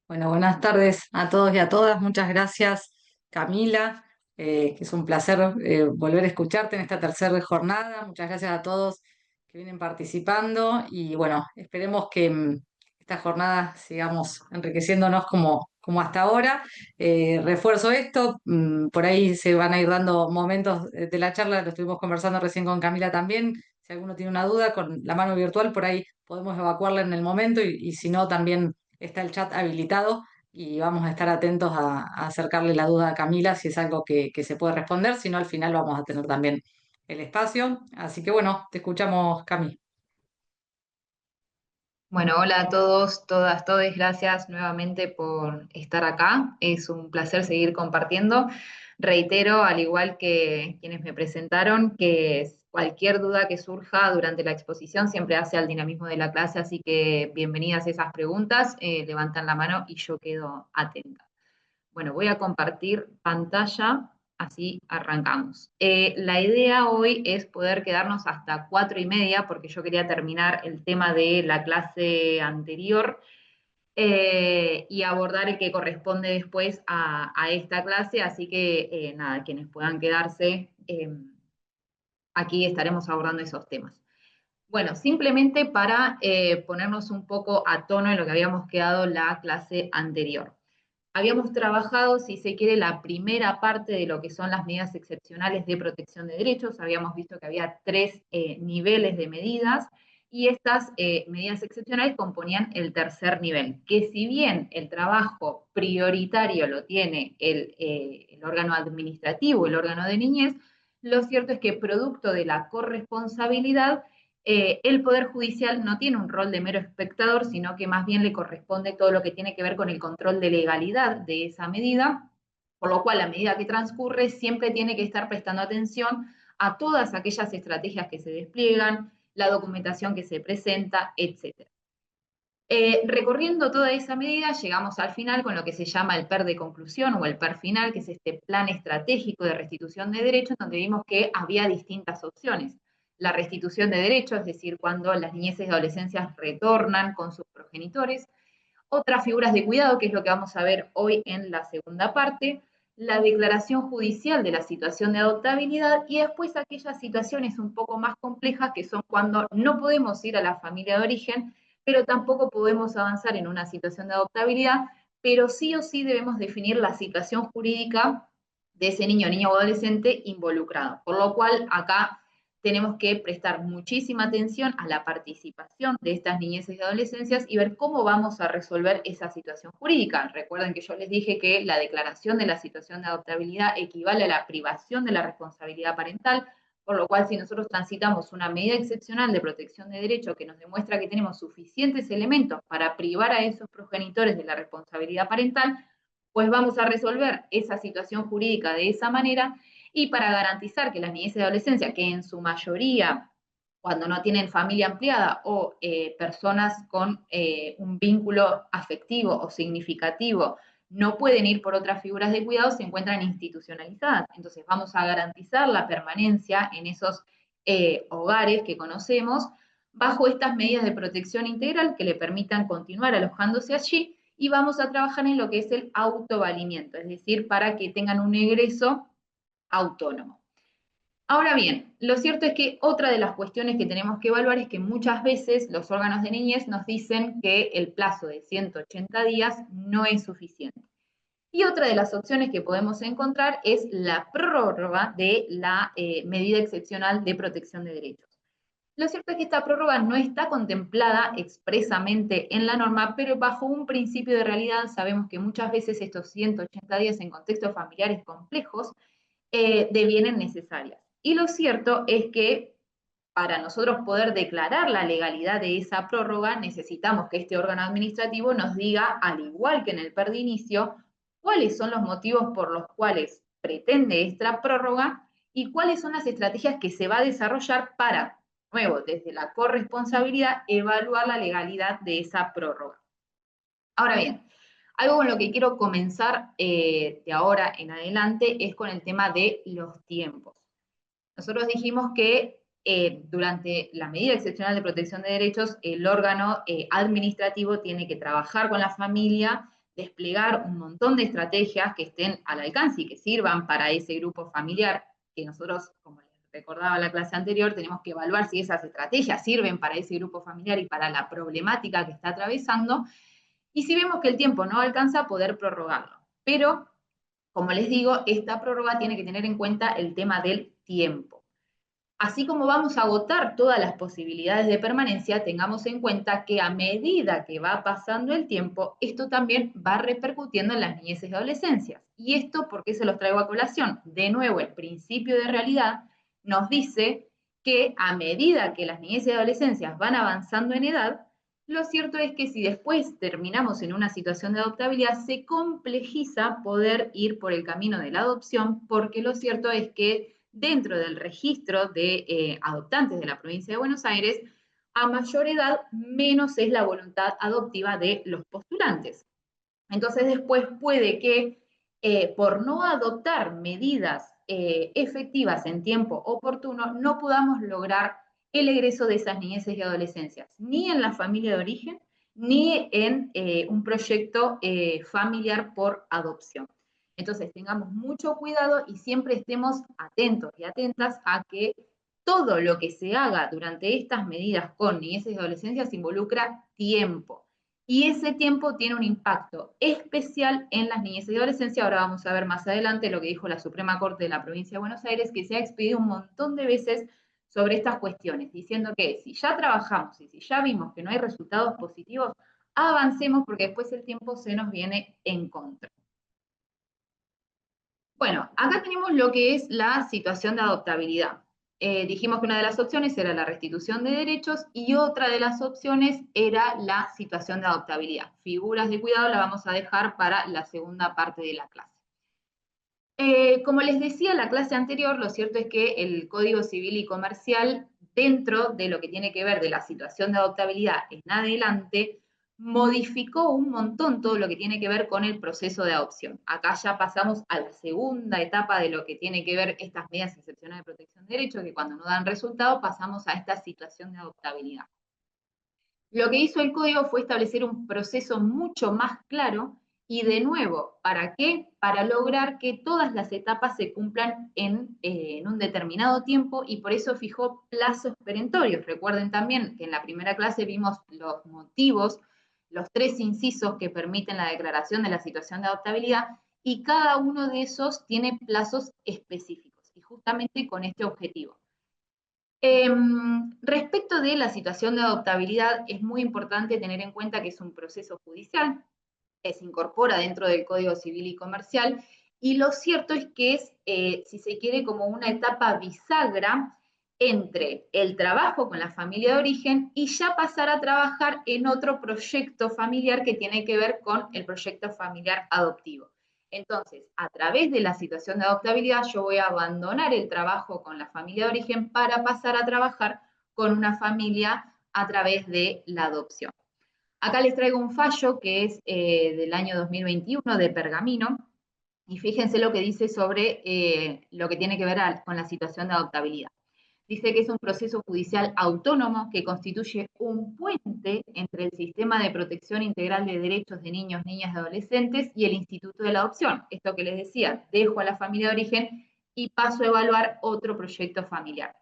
Bueno, buenas tardes a todos y a todas. Muchas gracias, Camila, que es un placer volver a escucharte en esta tercera jornada. Muchas gracias a todos que vienen participando y bueno, esperemos que esta jornada sigamos enriqueciéndonos como hasta ahora. Refuerzo esto, por ahí se van a ir dando momentos de la charla, lo estuvimos conversando recién con Camila también. Si alguno tiene una duda, con la mano virtual por ahí podemos evacuarla en el momento y si no, también está el chat habilitado y vamos a estar atentos a acercarle la duda a Camila si es algo que se puede responder, si no al final vamos a tener también el espacio. Así que bueno, te escuchamos, Cami. Bueno, hola a todos, todas, todes, gracias nuevamente por estar acá. Es un placer seguir compartiendo. Reitero, al igual que quienes me presentaron, que cualquier duda que surja durante la exposición siempre hace al dinamismo de la clase, así que bienvenidas esas preguntas, levantan la mano y yo quedo atenta. Bueno, voy a compartir pantalla, así arrancamos. La idea hoy es poder quedarnos hasta 4:30, porque yo quería terminar el tema de la clase anterior y abordar el que corresponde después a esta clase, así que nada, quienes puedan quedarse, aquí estaremos abordando esos temas. Bueno, simplemente para ponernos un poco a tono en lo que habíamos quedado la clase anterior. Habíamos trabajado, si se quiere, la primera parte de lo que son las medidas excepcionales de protección de derechos. Habíamos visto que había tres niveles de medidas y estas medidas excepcionales componían el tercer nivel, que si bien el trabajo prioritario lo tiene el órgano administrativo, el órgano de niñez, lo cierto es que producto de la corresponsabilidad, el Poder Judicial no tiene un rol de mero espectador, sino que más bien le corresponde todo lo que tiene que ver con el control de legalidad de esa medida, por lo cual a medida que transcurre siempre tiene que estar prestando atención a todas aquellas estrategias que se despliegan, la documentación que se presenta, etc. Recorriendo toda esa medida, llegamos al final con lo que se llama el PER de conclusión o el PER final, que es este plan estratégico de restitución de derechos, donde vimos que había distintas opciones. La restitución de derechos, es decir, cuando las niñeces y adolescencias retornan con sus progenitores. Otras figuras de cuidado, que es lo que vamos a ver hoy en la segunda parte. La declaración judicial de la situación de adoptabilidad y después aquellas situaciones un poco más complejas que son cuando no podemos ir a la familia de origen, pero tampoco podemos avanzar en una situación de adoptabilidad, pero sí o sí debemos definir la situación jurídica de ese niño, niña o adolescente involucrado. Por lo cual, acá tenemos que prestar muchísima atención a la participación de estas niñeces y adolescencias y ver cómo vamos a resolver esa situación jurídica. Recuerden que yo les dije que la declaración de la situación de adoptabilidad equivale a la privación de la responsabilidad parental, por lo cual si nosotros transitamos una medida excepcional de protección de derecho que nos demuestra que tenemos suficientes elementos para privar a esos progenitores de la responsabilidad parental, pues vamos a resolver esa situación jurídica de esa manera y para garantizar que las niñez y adolescencia, que en su mayoría, cuando no tienen familia ampliada o personas con un vínculo afectivo o significativo, no pueden ir por otras figuras de cuidado, se encuentran institucionalizadas. Entonces vamos a garantizar la permanencia en esos hogares que conocemos bajo estas medidas de protección integral que le permitan continuar alojándose allí y vamos a trabajar en lo que es el autovalimiento, es decir, para que tengan un egreso autónomo. Ahora bien, lo cierto es que otra de las cuestiones que tenemos que evaluar es que muchas veces los órganos de niñez nos dicen que el plazo de 180 días no es suficiente. Y otra de las opciones que podemos encontrar es la prórroga de la medida excepcional de protección de derechos. Lo cierto es que esta prórroga no está contemplada expresamente en la norma, pero bajo un principio de realidad sabemos que muchas veces estos 180 días en contextos familiares complejos devienen necesarias. Y lo cierto es que para nosotros poder declarar la legalidad de esa prórroga, necesitamos que este órgano administrativo nos diga, al igual que en el PER de inicio, cuáles son los motivos por los cuales pretende esta prórroga y cuáles son las estrategias que se va a desarrollar para, nuevo, desde la corresponsabilidad, evaluar la legalidad de esa prórroga. Ahora bien, algo con lo que quiero comenzar de ahora en adelante es con el tema de los tiempos. Nosotros dijimos que durante la medida excepcional de protección de derechos, el órgano administrativo tiene que trabajar con la familia desplegar un montón de estrategias que estén al alcance y que sirvan para ese grupo familiar, que nosotros, como les recordaba la clase anterior, tenemos que evaluar si esas estrategias sirven para ese grupo familiar y para la problemática que está atravesando, y si vemos que el tiempo no alcanza, poder prorrogarlo. Pero, como les digo, esta prórroga tiene que tener en cuenta el tema del tiempo. Así como vamos a agotar todas las posibilidades de permanencia, tengamos en cuenta que a medida que va pasando el tiempo, esto también va repercutiendo en las niñeces y adolescencias. ¿Y esto por qué se los traigo a colación? De nuevo, el principio de realidad nos dice que a medida que las niñeces y adolescencias van avanzando en edad, lo cierto es que si después terminamos en una situación de adoptabilidad, se complejiza poder ir por el camino de la adopción, porque lo cierto es que dentro del registro de adoptantes de la provincia de Buenos Aires, a mayor edad, menos es la voluntad adoptiva de los postulantes. Entonces después puede que por no adoptar medidas efectivas en tiempo oportuno, no podamos lograr el egreso de esas niñeces y adolescencias, ni en la familia de origen, ni en un proyecto familiar por adopción. Entonces tengamos mucho cuidado y siempre estemos atentos y atentas a que todo lo que se haga durante estas medidas con niñeces y adolescencias involucra tiempo. Y ese tiempo tiene un impacto especial en las niñeces y adolescencia. Ahora vamos a ver más adelante lo que dijo la Suprema Corte de la Provincia de Buenos Aires, que se ha expedido un montón de veces sobre estas cuestiones, diciendo que si ya trabajamos y si ya vimos que no hay resultados positivos, avancemos porque después el tiempo se nos viene en contra. Bueno, acá tenemos lo que es la situación de adoptabilidad. Dijimos que una de las opciones era la restitución de derechos y otra de las opciones era la situación de adoptabilidad. Figuras de cuidado la vamos a dejar para la segunda parte de la clase. Como les decía en la clase anterior, lo cierto es que el Código Civil y Comercial, dentro de lo que tiene que ver de la situación de adoptabilidad en adelante, modificó un montón todo lo que tiene que ver con el proceso de adopción. Acá ya pasamos a la segunda etapa de lo que tiene que ver estas medidas excepcionales de protección de derechos, que cuando no dan resultado pasamos a esta situación de adoptabilidad. Lo que hizo el código fue establecer un proceso mucho más claro y de nuevo, ¿para qué? Para lograr que todas las etapas se cumplan en un determinado tiempo y por eso fijó plazos perentorios. Recuerden también que en la primera clase vimos los motivos, los 3 incisos que permiten la declaración de la situación de adoptabilidad y cada uno de esos tiene plazos específicos y justamente con este objetivo. Respecto de la situación de adoptabilidad, es muy importante tener en cuenta que es un proceso judicial que se incorpora dentro del Código Civil y Comercial, y lo cierto es que es, si se quiere, como una etapa bisagra entre el trabajo con la familia de origen y ya pasar a trabajar en otro proyecto familiar que tiene que ver con el proyecto familiar adoptivo. Entonces, a través de la situación de adoptabilidad, yo voy a abandonar el trabajo con la familia de origen para pasar a trabajar con una familia a través de la adopción. Acá les traigo un fallo que es del año 2021 de Pergamino, y fíjense lo que dice sobre lo que tiene que ver con la situación de adoptabilidad. Dice que es un proceso judicial autónomo que constituye un puente entre el sistema de protección integral de derechos de niños, niñas y adolescentes y el Instituto de la Adopción. Esto que les decía, dejo a la familia de origen y paso a evaluar otro proyecto familiar.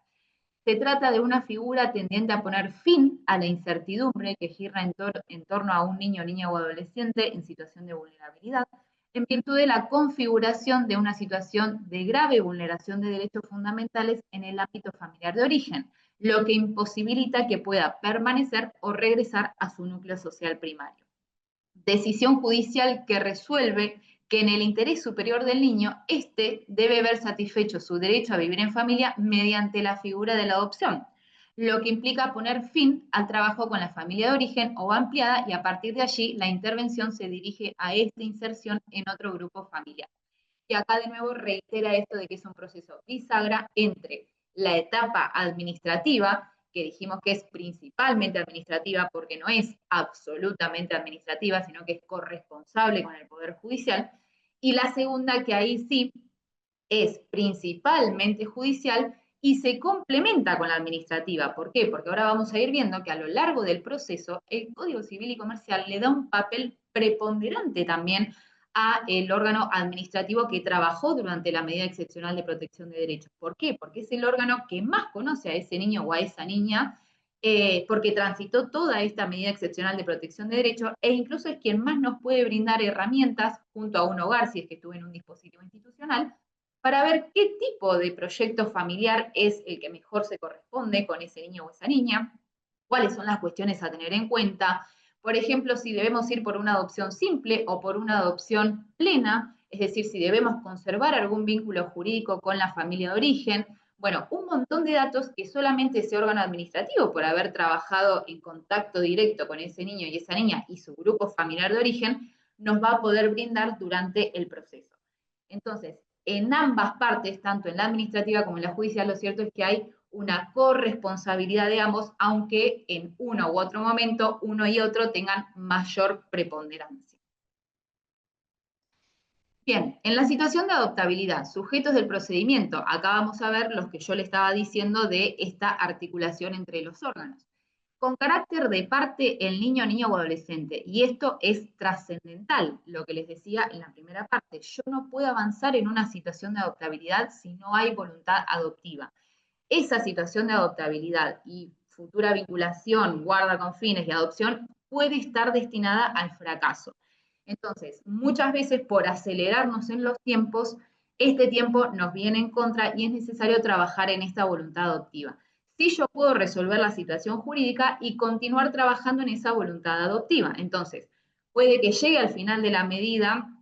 Se trata de una figura tendiente a poner fin a la incertidumbre que gira en torno a un niño, niña o adolescente en situación de vulnerabilidad, en virtud de la configuración de una situación de grave vulneración de derechos fundamentales en el ámbito familiar de origen, lo que imposibilita que pueda permanecer o regresar a su núcleo social primario. Decisión judicial que resuelve que en el interés superior del niño, éste debe ver satisfecho su derecho a vivir en familia mediante la figura de la adopción, lo que implica poner fin al trabajo con la familia de origen o ampliada, y a partir de allí la intervención se dirige a esta inserción en otro grupo familiar. Y acá de nuevo reitera esto de que es un proceso bisagra entre la etapa administrativa, que dijimos que es principalmente administrativa porque no es absolutamente administrativa, sino que es corresponsable con el Poder Judicial, y la segunda, que ahí sí es principalmente judicial y se complementa con la administrativa. ¿Por qué? Porque ahora vamos a ir viendo que a lo largo del proceso el Código Civil y Comercial le da un papel preponderante también a el órgano administrativo que trabajó durante la medida excepcional de protección de derechos. ¿Por qué? Porque es el órgano que más conoce a ese niño o a esa niña, porque transitó toda esta medida excepcional de protección de derechos e incluso es quien más nos puede brindar herramientas junto a un hogar, si es que estuve en un dispositivo institucional, para ver qué tipo de proyecto familiar es el que mejor se corresponde con ese niño o esa niña, cuáles son las cuestiones a tener en cuenta. Por ejemplo, si debemos ir por una adopción simple o por una adopción plena, es decir, si debemos conservar algún vínculo jurídico con la familia de origen. Bueno, un montón de datos que solamente ese órgano administrativo, por haber trabajado en contacto directo con ese niño y esa niña y su grupo familiar de origen, nos va a poder brindar durante el proceso. Entonces, en ambas partes, tanto en la administrativa como en la judicial, lo cierto es que hay una corresponsabilidad de ambos, aunque en uno u otro momento uno y otro tengan mayor preponderancia. Bien, en la situación de adoptabilidad, sujetos del procedimiento, acá vamos a ver los que yo le estaba diciendo de esta articulación entre los órganos. Con carácter de parte el niño, niña o adolescente, y esto es trascendental, lo que les decía en la primera parte, yo no puedo avanzar en una situación de adoptabilidad si no hay voluntad adoptiva. Esa situación de adoptabilidad y futura vinculación, guarda con fines y adopción puede estar destinada al fracaso. Entonces, muchas veces por acelerarnos en los tiempos, este tiempo nos viene en contra y es necesario trabajar en esta voluntad adoptiva. Sí, yo puedo resolver la situación jurídica y continuar trabajando en esa voluntad adoptiva. Entonces, puede que llegue al final de la medida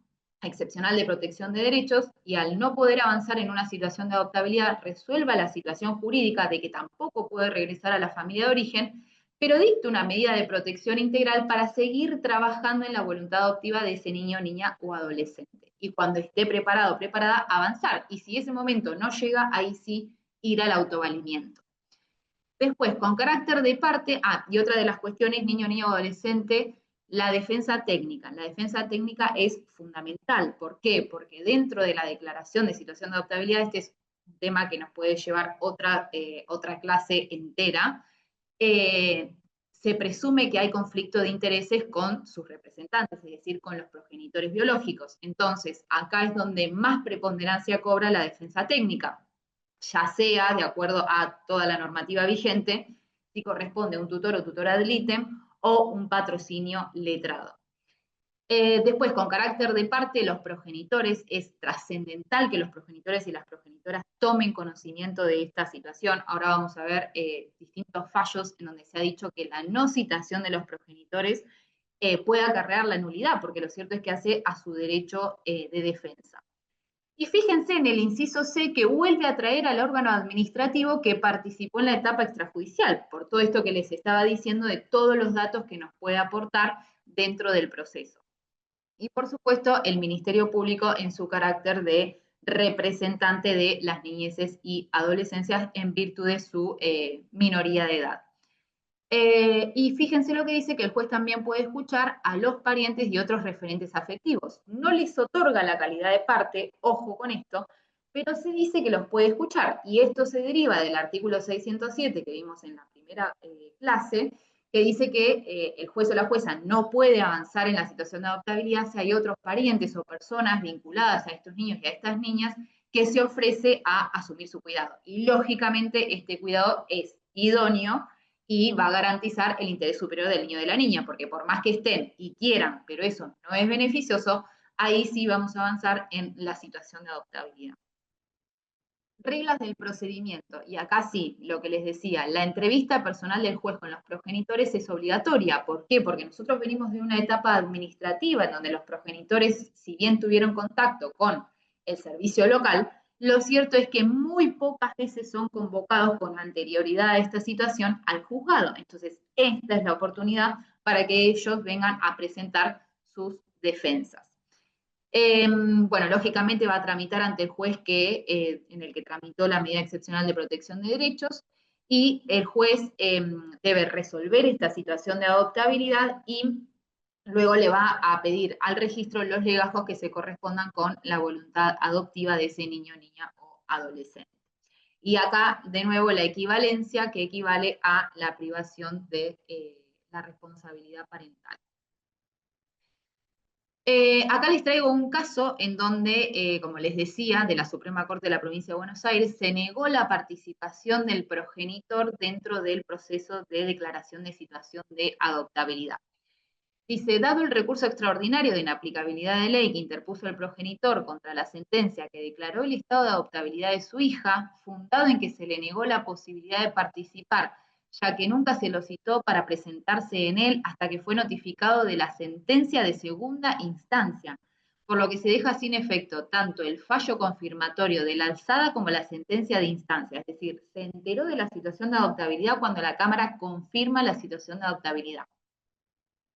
excepcional de protección de derechos y al no poder avanzar en una situación de adoptabilidad resuelva la situación jurídica de que tampoco puede regresar a la familia de origen, pero dicta una medida de protección integral para seguir trabajando en la voluntad adoptiva de ese niño, niña o adolescente. Y cuando esté preparado o preparada, avanzar. Y si ese momento no llega, ahí sí ir al autovalimiento. Después, con carácter de parte, y otra de las cuestiones, niño, niña o adolescente, la defensa técnica. La defensa técnica es fundamental. ¿Por qué? Porque dentro de la declaración de situación de adoptabilidad, este es un tema que nos puede llevar otra clase entera, se presume que hay conflicto de intereses con sus representantes, es decir, con los progenitores biológicos. Entonces, acá es donde más preponderancia cobra la defensa técnica, ya sea de acuerdo a toda la normativa vigente, si corresponde a un tutor o tutora ad litem o un patrocinio letrado. Después, con carácter de parte, los progenitores, es trascendental que los progenitores y las progenitoras tomen conocimiento de esta situación. Ahora vamos a ver distintos fallos en donde se ha dicho que la no citación de los progenitores puede acarrear la nulidad, porque lo cierto es que hace a su derecho de defensa. Y fíjense en el inciso C que vuelve a traer al órgano administrativo que participó en la etapa extrajudicial, por todo esto que les estaba diciendo de todos los datos que nos puede aportar dentro del proceso. Y por supuesto, el Ministerio Público en su carácter de representante de las niñeces y adolescencias en virtud de su minoría de edad. Y fíjense lo que dice, que el juez también puede escuchar a los parientes y otros referentes afectivos. No les otorga la calidad de parte, ojo con esto, pero se dice que los puede escuchar. Y esto se deriva del artículo 607 que vimos en la primera clase, que dice que el juez o la jueza no puede avanzar en la situación de adoptabilidad si hay otros parientes o personas vinculadas a estos niños y a estas niñas que se ofrece a asumir su cuidado. Y lógicamente este cuidado es idóneo y va a garantizar el interés superior del niño o de la niña, porque por más que estén y quieran, pero eso no es beneficioso, ahí sí vamos a avanzar en la situación de adoptabilidad. Reglas del procedimiento, y acá sí, lo que les decía, la entrevista personal del juez con los progenitores es obligatoria. ¿Por qué? Porque nosotros venimos de una etapa administrativa en donde los progenitores, si bien tuvieron contacto con el servicio local, lo cierto es que muy pocas veces son convocados con anterioridad a esta situación al juzgado. Entonces, esta es la oportunidad para que ellos vengan a presentar sus defensas. Bueno, lógicamente va a tramitar ante el juez en el que tramitó la medida excepcional de protección de derechos y el juez debe resolver esta situación de adoptabilidad y luego le va a pedir al registro los legajos que se correspondan con la voluntad adoptiva de ese niño, niña o adolescente. Y acá, de nuevo, la equivalencia que equivale a la privación de la responsabilidad parental. Acá les traigo un caso en donde, como les decía, de la Suprema Corte de la Provincia de Buenos Aires, se negó la participación del progenitor dentro del proceso de declaración de situación de adoptabilidad. Dice, dado el recurso extraordinario de inaplicabilidad de ley que interpuso el progenitor contra la sentencia que declaró el estado de adoptabilidad de su hija, fundado en que se le negó la posibilidad de participar, ya que nunca se lo citó para presentarse en él hasta que fue notificado de la sentencia de segunda instancia, por lo que se deja sin efecto tanto el fallo confirmatorio de la alzada como la sentencia de instancia. Es decir, se enteró de la situación de adoptabilidad cuando la Cámara confirma la situación de adoptabilidad.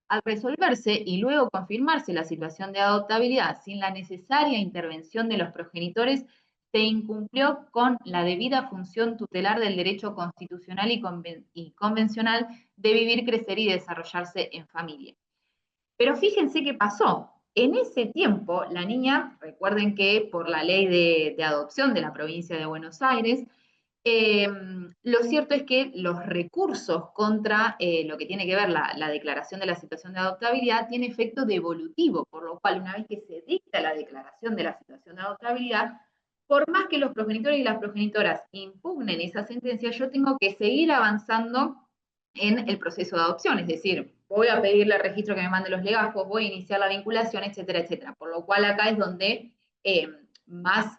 Al resolverse y luego confirmarse la situación de adoptabilidad sin la necesaria intervención de los progenitores, se incumplió con la debida función tutelar del derecho constitucional y convencional de vivir, crecer y desarrollarse en familia. Pero fíjense qué pasó. En ese tiempo, la niña, recuerden que por la ley de adopción de la provincia de Buenos Aires, lo cierto es que los recursos contra lo que tiene que ver la declaración de la situación de adoptabilidad tiene efecto devolutivo, por lo cual una vez que se dicta la declaración de la situación de adoptabilidad, por más que los progenitores y las progenitoras impugnen esa sentencia, yo tengo que seguir avanzando en el proceso de adopción, es decir, voy a pedirle al registro que me mande los legajos, voy a iniciar la vinculación, etcétera, etcétera. Por lo cual acá es donde más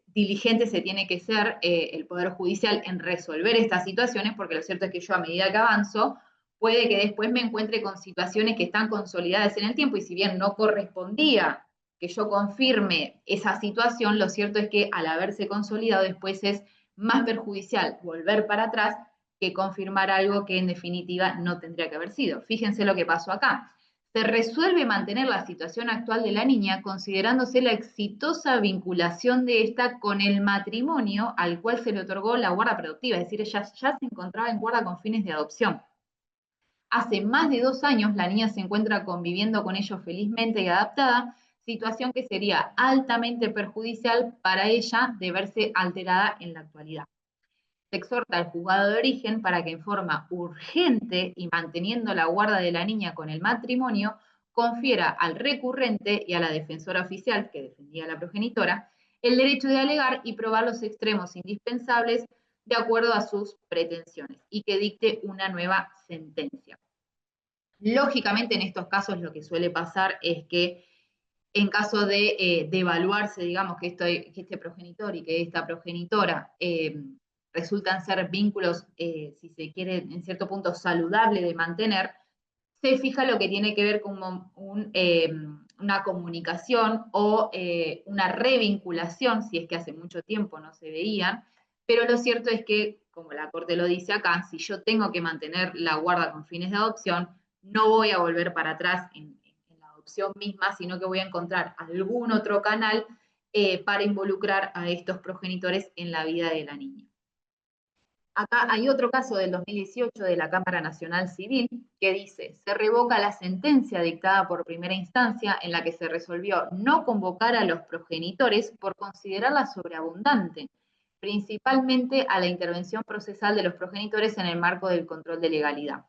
diligente se tiene que ser el Poder Judicial en resolver estas situaciones, porque lo cierto es que yo a medida que avanzo, puede que después me encuentre con situaciones que están consolidadas en el tiempo, y si bien no correspondía que yo confirme esa situación, lo cierto es que al haberse consolidado después es más perjudicial volver para atrás que confirmar algo que en definitiva no tendría que haber sido. Fíjense lo que pasó acá. Se resuelve mantener la situación actual de la niña considerándose la exitosa vinculación de esta con el matrimonio al cual se le otorgó la guarda productiva, es decir, ella ya se encontraba en guarda con fines de adopción. Hace más de 2 años la niña se encuentra conviviendo con ellos felizmente y adaptada, situación que sería altamente perjudicial para ella de verse alterada en la actualidad. Se exhorta al juzgado de origen para que en forma urgente y manteniendo la guarda de la niña con el matrimonio, confiera al recurrente y a la defensora oficial, que defendía a la progenitora, el derecho de alegar y probar los extremos indispensables de acuerdo a sus pretensiones y que dicte una nueva sentencia. Lógicamente, en estos casos lo que suele pasar es que en caso de evaluarse, digamos, que este progenitor y que esta progenitora resultan ser vínculos, si se quiere, en cierto punto saludable de mantener, se fija lo que tiene que ver con una comunicación o una revinculación, si es que hace mucho tiempo no se veían, pero lo cierto es que, como la Corte lo dice acá, si yo tengo que mantener la guarda con fines de adopción, no voy a volver para atrás en la adopción misma, sino que voy a encontrar algún otro canal para involucrar a estos progenitores en la vida de la niña. Acá hay otro caso del 2018 de la Cámara Nacional Civil que dice, se revoca la sentencia dictada por primera instancia en la que se resolvió no convocar a los progenitores por considerarla sobreabundante, principalmente a la intervención procesal de los progenitores en el marco del control de legalidad.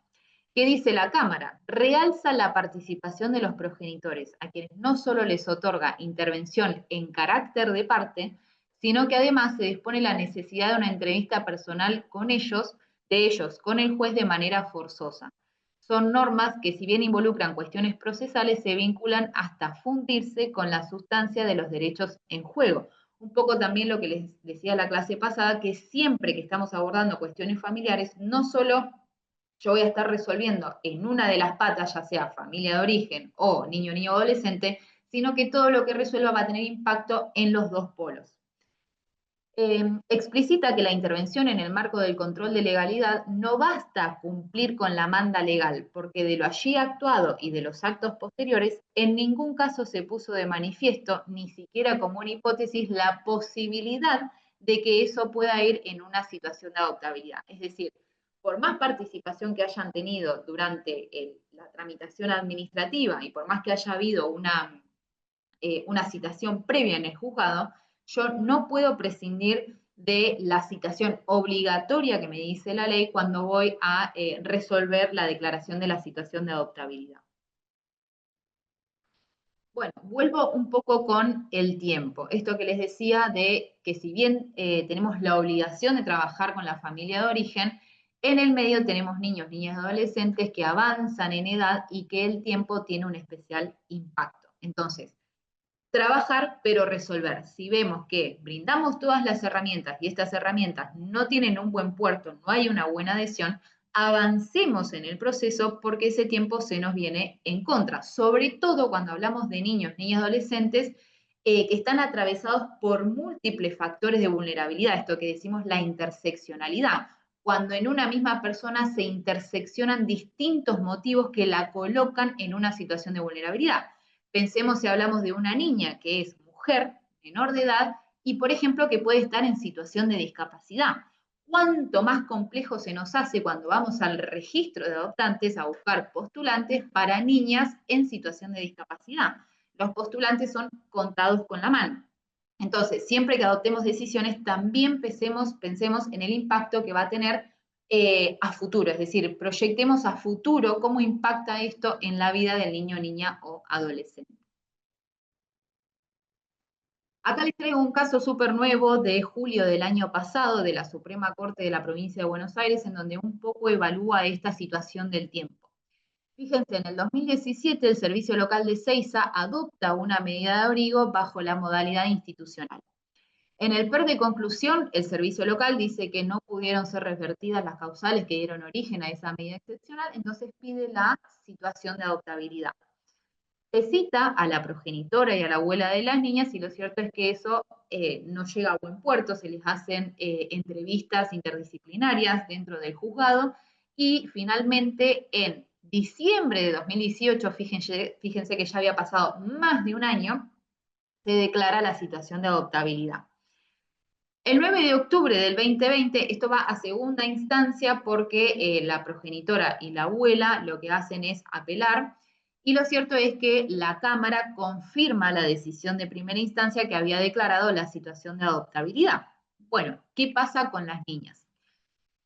¿Qué dice la Cámara? Realza la participación de los progenitores, a quienes no solo les otorga intervención en carácter de parte, sino que además se dispone la necesidad de una entrevista personal con ellos, de ellos, con el juez de manera forzosa. Son normas que, si bien involucran cuestiones procesales, se vinculan hasta fundirse con la sustancia de los derechos en juego. Un poco también lo que les decía la clase pasada, que siempre que estamos abordando cuestiones familiares, no solo yo voy a estar resolviendo en una de las patas, ya sea familia de origen o niño, niño, adolescente, sino que todo lo que resuelva va a tener impacto en los dos polos. Explicita que la intervención en el marco del control de legalidad no basta cumplir con la manda legal, porque de lo allí actuado y de los actos posteriores, en ningún caso se puso de manifiesto, ni siquiera como una hipótesis, la posibilidad de que eso pueda ir en una situación de adoptabilidad. Es decir, por más participación que hayan tenido durante la tramitación administrativa y por más que haya habido una citación previa en el juzgado, yo no puedo prescindir de la citación obligatoria que me dice la ley cuando voy a resolver la declaración de la situación de adoptabilidad. Bueno, vuelvo un poco con el tiempo. Esto que les decía de que si bien tenemos la obligación de trabajar con la familia de origen, en el medio tenemos niños, niñas y adolescentes que avanzan en edad y que el tiempo tiene un especial impacto. Entonces, trabajar, pero resolver. Si vemos que brindamos todas las herramientas y estas herramientas no tienen un buen puerto, no hay una buena adhesión, avancemos en el proceso porque ese tiempo se nos viene en contra, sobre todo cuando hablamos de niños, niñas, adolescentes que están atravesados por múltiples factores de vulnerabilidad, esto que decimos la interseccionalidad, cuando en una misma persona se interseccionan distintos motivos que la colocan en una situación de vulnerabilidad. Pensemos si hablamos de una niña que es mujer, menor de edad, y por ejemplo que puede estar en situación de discapacidad. Cuánto más complejo se nos hace cuando vamos al registro de adoptantes a buscar postulantes para niñas en situación de discapacidad. Los postulantes son contados con la mano. Entonces, siempre que adoptemos decisiones, también pensemos en el impacto que va a tener a futuro, es decir, proyectemos a futuro cómo impacta esto en la vida del niño, niña o adolescente. Acá les traigo un caso súper nuevo de julio del año pasado de la Suprema Corte de la Provincia de Buenos Aires, en donde un poco evalúa esta situación del tiempo. Fíjense, en el 2017 el Servicio Local de Ezeiza adopta una medida de abrigo bajo la modalidad institucional. En el PER de conclusión, el servicio local dice que no pudieron ser revertidas las causales que dieron origen a esa medida excepcional, entonces pide la situación de adoptabilidad. Se cita a la progenitora y a la abuela de las niñas y lo cierto es que eso no llega a buen puerto, se les hacen entrevistas interdisciplinarias dentro del juzgado y finalmente en diciembre de 2018, fíjense que ya había pasado más de un año, se declara la situación de adoptabilidad. El 9 de octubre del 2020, esto va a segunda instancia porque la progenitora y la abuela lo que hacen es apelar, y lo cierto es que la Cámara confirma la decisión de primera instancia que había declarado la situación de adoptabilidad. Bueno, ¿qué pasa con las niñas?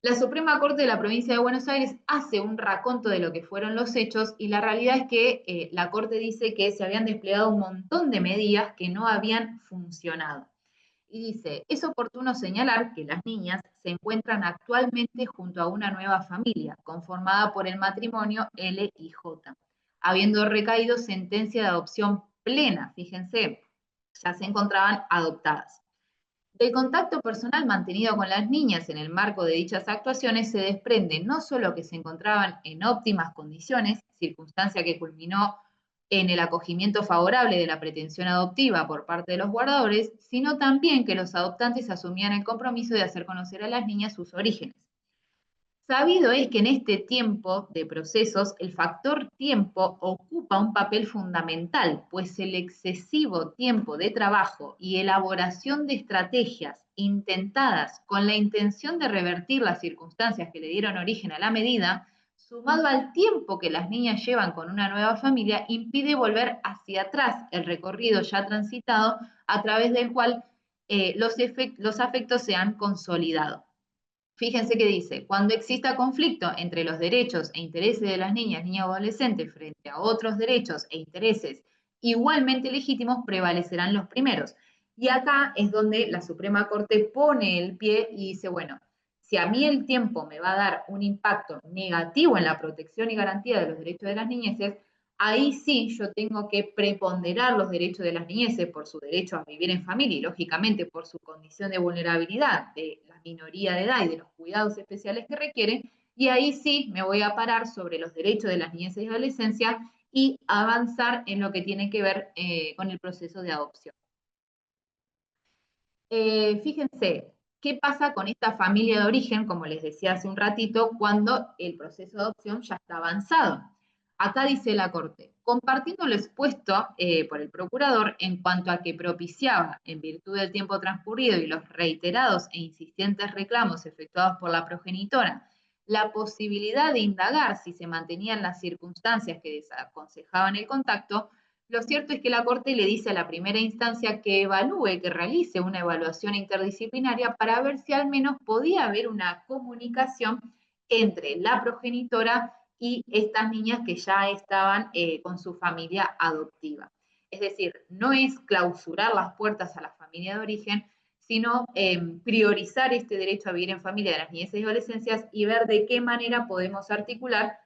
La Suprema Corte de la Provincia de Buenos Aires hace un raconto de lo que fueron los hechos y la realidad es que la Corte dice que se habían desplegado un montón de medidas que no habían funcionado. Y dice, es oportuno señalar que las niñas se encuentran actualmente junto a una nueva familia, conformada por el matrimonio L y J, habiendo recaído sentencia de adopción plena, fíjense, ya se encontraban adoptadas. Del contacto personal mantenido con las niñas en el marco de dichas actuaciones se desprende no solo que se encontraban en óptimas condiciones, circunstancia que culminó en el acogimiento favorable de la pretensión adoptiva por parte de los guardadores, sino también que los adoptantes asumían el compromiso de hacer conocer a las niñas sus orígenes. Sabido es que en este tiempo de procesos el factor tiempo ocupa un papel fundamental, pues el excesivo tiempo de trabajo y elaboración de estrategias intentadas con la intención de revertir las circunstancias que le dieron origen a la medida, sumado al tiempo que las niñas llevan con una nueva familia, impide volver hacia atrás el recorrido ya transitado a través del cual los afectos se han consolidado. Fíjense que dice, cuando exista conflicto entre los derechos e intereses de las niñas, niñas o adolescentes frente a otros derechos e intereses igualmente legítimos, prevalecerán los primeros. Y acá es donde la Suprema Corte pone el pie y dice, bueno, si a mí el tiempo me va a dar un impacto negativo en la protección y garantía de los derechos de las niñeces, ahí sí yo tengo que preponderar los derechos de las niñeces por su derecho a vivir en familia y lógicamente por su condición de vulnerabilidad de la minoría de edad y de los cuidados especiales que requieren, y ahí sí me voy a parar sobre los derechos de las niñeces y adolescencia y avanzar en lo que tiene que ver con el proceso de adopción. Fíjense, ¿qué pasa con esta familia de origen, como les decía hace un ratito, cuando el proceso de adopción ya está avanzado? Acá dice la Corte, compartiendo lo expuesto por el procurador en cuanto a que propiciaba, en virtud del tiempo transcurrido y los reiterados e insistentes reclamos efectuados por la progenitora, la posibilidad de indagar si se mantenían las circunstancias que desaconsejaban el contacto, lo cierto es que la Corte le dice a la primera instancia que evalúe, que realice una evaluación interdisciplinaria para ver si al menos podía haber una comunicación entre la progenitora y estas niñas que ya estaban con su familia adoptiva. Es Es decir, no es clausurar las puertas a la familia de origen, sino priorizar este derecho a vivir en familia de las niñez y adolescencias y ver de qué manera podemos articular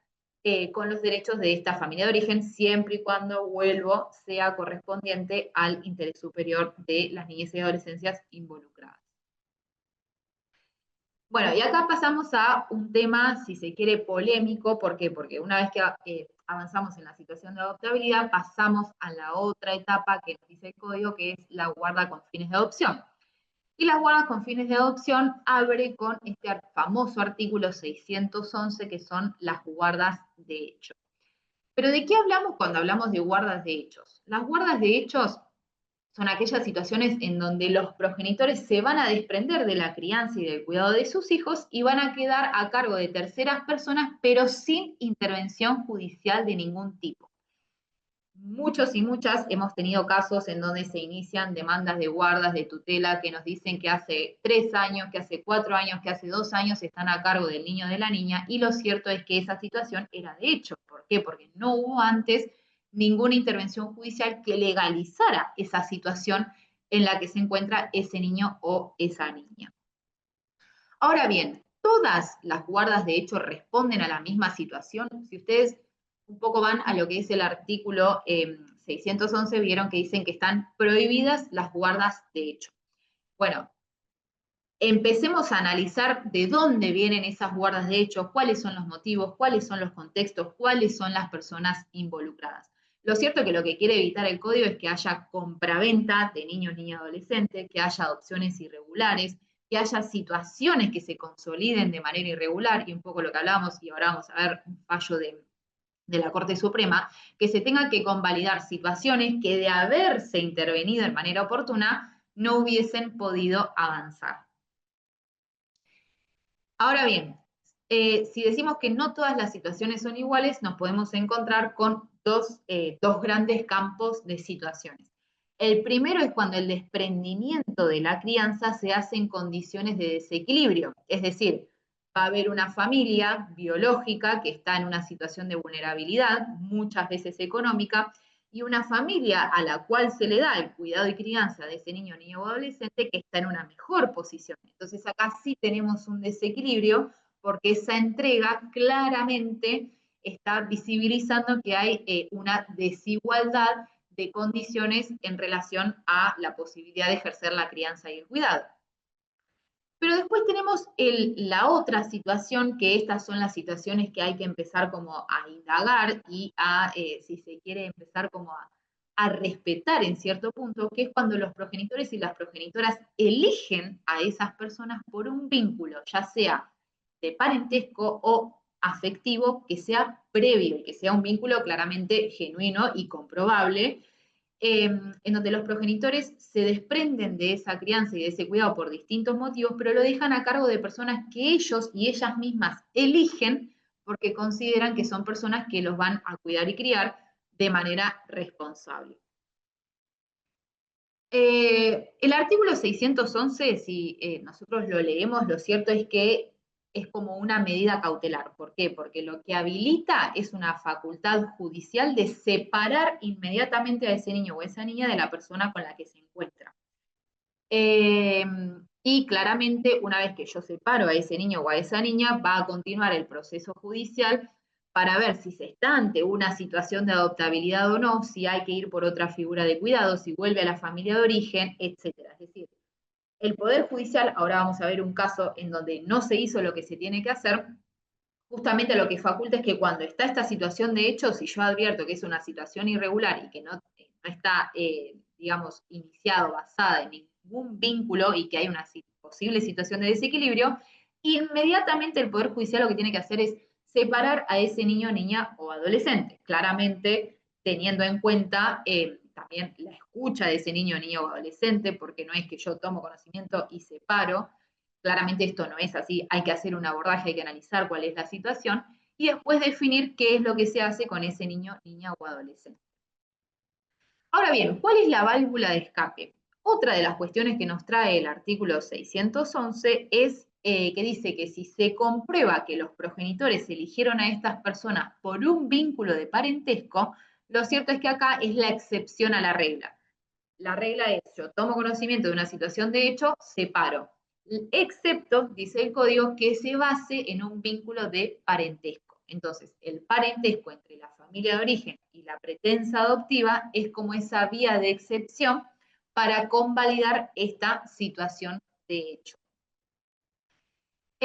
con los derechos de esta familia de origen, siempre y cuando, vuelvo, sea correspondiente al interés superior de las niñez y adolescencias involucradas. Bueno, y acá pasamos a un tema, si se quiere, polémico. ¿Por qué? Porque una vez que avanzamos en la situación de adoptabilidad, pasamos a la otra etapa que nos dice el código, que es la guarda con fines de adopción. Y la guarda con fines de adopción abre con este famoso artículo 611, que son las guardas de hecho. Pero ¿de qué hablamos cuando hablamos de guardas de hechos? Las guardas de hechos son aquellas situaciones en donde los progenitores se van a desprender de la crianza y del cuidado de sus hijos y van a quedar a cargo de terceras personas, pero sin intervención judicial de ningún tipo. Muchos y muchas hemos tenido casos en donde se inician demandas de guardas, de tutela, que nos dicen que hace 3 años, que hace 4 años, que hace 2 años están a cargo del niño o de la niña, y lo cierto es que esa situación era de hecho. ¿Por qué? Porque no hubo antes ninguna intervención judicial que legalizara esa situación en la que se encuentra ese niño o esa niña. Ahora bien, ¿todas las guardas de hecho responden a la misma situación? Si ustedes un poco van a lo que es el artículo 611, vieron que dicen que están prohibidas las guardas de hecho. Bueno, empecemos a analizar de dónde vienen esas guardas de hecho, cuáles son los motivos, cuáles son los contextos, cuáles son las personas involucradas. Lo cierto es que lo que quiere evitar el código es que haya compraventa de niños, niñas, adolescentes, que haya adopciones irregulares, que haya situaciones que se consoliden de manera irregular, y un poco lo que hablábamos, y ahora vamos a ver un fallo de la Corte Suprema, que se tenga que convalidar situaciones que de haberse intervenido de manera oportuna no hubiesen podido avanzar. Ahora bien, si decimos que no todas las situaciones son iguales, nos podemos encontrar con dos grandes campos de situaciones. El primero es cuando el desprendimiento de la crianza se hace en condiciones de desequilibrio, es decir, va a haber una familia biológica que está en una situación de vulnerabilidad, muchas veces económica, y una familia a la cual se le da el cuidado y crianza de ese niño, niño o adolescente que está en una mejor posición. Entonces acá sí tenemos un desequilibrio porque esa entrega claramente está visibilizando que hay una desigualdad de condiciones en relación a la posibilidad de ejercer la crianza y el cuidado. Pero después tenemos la otra situación, que estas son las situaciones que hay que empezar como a indagar y a, si se quiere, empezar como a respetar en cierto punto, que es cuando los progenitores y las progenitoras eligen a esas personas por un vínculo, ya sea de parentesco o afectivo, que sea previo, que sea un vínculo claramente genuino y comprobable, en donde los progenitores se desprenden de esa crianza y de ese cuidado por distintos motivos, pero lo dejan a cargo de personas que ellos y ellas mismas eligen porque consideran que son personas que los van a cuidar y criar de manera responsable. El artículo 611, si nosotros lo leemos, lo cierto es que es como una medida cautelar. ¿Por qué? Porque lo que habilita es una facultad judicial de separar inmediatamente a ese niño o a esa niña de la persona con la que se encuentra. Y claramente, una vez que yo separo a ese niño o a esa niña, va a continuar el proceso judicial para ver si se está ante una situación de adoptabilidad o no, si hay que ir por otra figura de cuidado, si vuelve a la familia de origen, etcétera. Es decir, el Poder Judicial, ahora vamos a ver un caso en donde no se hizo lo que se tiene que hacer, justamente lo que faculta es que cuando está esta situación de hecho, si yo advierto que es una situación irregular y que no está, digamos, iniciado, basada en ningún vínculo y que hay una posible situación de desequilibrio, inmediatamente el Poder Judicial lo que tiene que hacer es separar a ese niño, niña o adolescente, claramente teniendo en cuenta también la escucha de ese niño, niño o adolescente, porque no es que yo tomo conocimiento y separo. Claramente esto no es así, hay que hacer un abordaje, hay que analizar cuál es la situación y después definir qué es lo que se hace con ese niño, niña o adolescente. Ahora bien, ¿cuál es la válvula de escape? Otra de las cuestiones que nos trae el artículo 611 es que dice que si se comprueba que los progenitores eligieron a estas personas por un vínculo de parentesco, Lo cierto es que acá es la excepción a la regla. La regla es, yo tomo conocimiento de una situación de hecho, separo. Excepto, dice el código, que se base en un vínculo de parentesco. Entonces, el parentesco entre la familia de origen y la pretensa adoptiva es como esa vía de excepción para convalidar esta situación de hecho.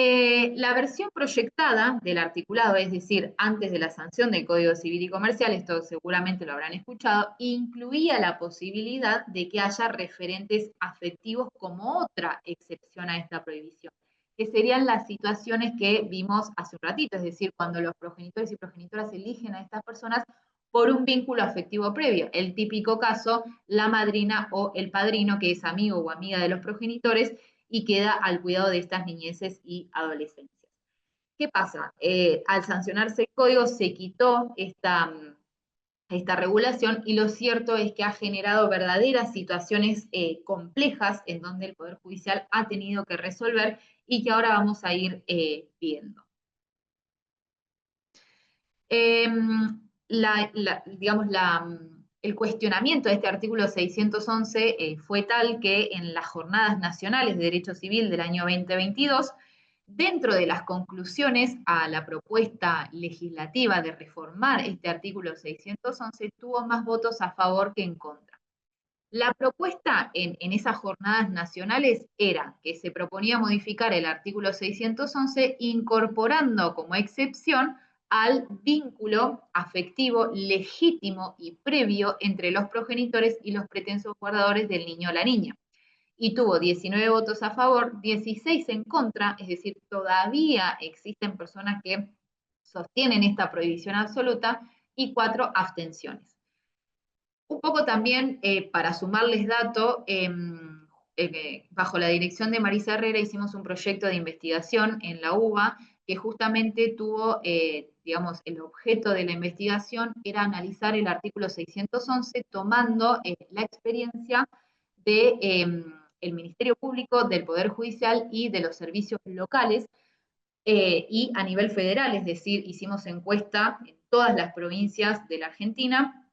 La versión proyectada del articulado, es decir, antes de la sanción del Código Civil y Comercial, esto seguramente lo habrán escuchado, incluía la posibilidad de que haya referentes afectivos como otra excepción a esta prohibición, que serían las situaciones que vimos hace un ratito, es decir, cuando los progenitores y progenitoras eligen a estas personas por un vínculo afectivo previo. El típico caso, la madrina o el padrino, que es amigo o amiga de los progenitores, y queda al cuidado de estas niñeces y adolescencias. ¿Qué pasa? Al sancionarse el código se quitó esta regulación y lo cierto es que ha generado verdaderas situaciones complejas en donde el Poder Judicial ha tenido que resolver y que ahora vamos a ir viendo. Digamos, el cuestionamiento de este artículo 611 fue tal que en las Jornadas Nacionales de Derecho Civil del año 2022, dentro de las conclusiones a la propuesta legislativa de reformar este artículo 611, tuvo más votos a favor que en contra. La propuesta en esas jornadas nacionales era que se proponía modificar el artículo 611 incorporando como excepción al vínculo afectivo legítimo y previo entre los progenitores y los pretensos guardadores del niño o la niña. Y tuvo 19 votos a favor, 16 en contra, es decir, todavía existen personas que sostienen esta prohibición absoluta, y 4 abstenciones. Un poco también para sumarles datos, bajo la dirección de Marisa Herrera hicimos un proyecto de investigación en la UBA que justamente tuvo, digamos, el objeto de la investigación era analizar el artículo 611 tomando la experiencia de el Ministerio Público, del Poder Judicial y de los servicios locales, y a nivel federal, es decir, hicimos encuesta en todas las provincias de la Argentina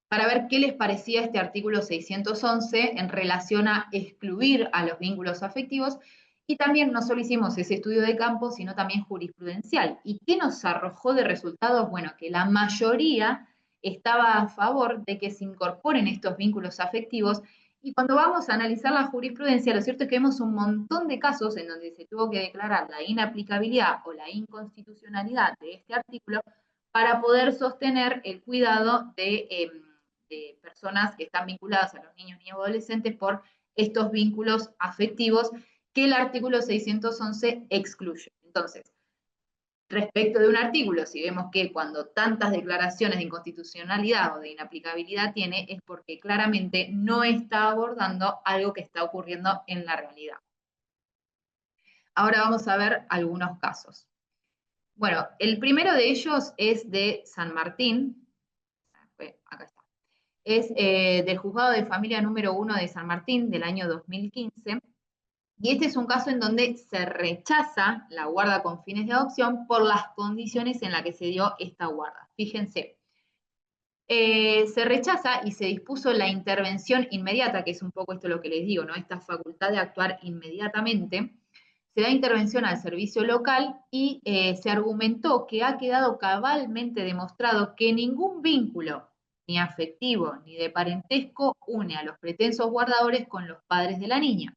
para ver qué les parecía este artículo 611 en relación a excluir a los vínculos afectivos, y también no solo hicimos ese estudio de campo, sino también jurisprudencial. ¿Y qué nos arrojó de resultados? Bueno, que la mayoría estaba a favor de que se incorporen estos vínculos afectivos, y cuando vamos a analizar la jurisprudencia, lo cierto es que vemos un montón de casos en donde se tuvo que declarar la inaplicabilidad o la inconstitucionalidad de este artículo para poder sostener el cuidado de personas que están vinculadas a los niños y adolescentes por estos vínculos afectivos que el artículo 611 excluye. Entonces, respecto de un artículo, si vemos que cuando tantas declaraciones de inconstitucionalidad o de inaplicabilidad tiene, es porque claramente no está abordando algo que está ocurriendo en la realidad. Ahora vamos a ver algunos casos. Bueno, el primero de ellos es de San Martín. Acá está. Es del Juzgado de Familia número 1 de San Martín del año 2015. Y este es un caso en donde se rechaza la guarda con fines de adopción por las condiciones en las que se dio esta guarda. Fíjense, se rechaza y se dispuso la intervención inmediata, que es un poco esto lo que les digo, ¿no? Esta facultad de actuar inmediatamente. Se da intervención al servicio local y se argumentó que ha quedado cabalmente demostrado que ningún vínculo, ni afectivo ni de parentesco, une a los pretensos guardadores con los padres de la niña.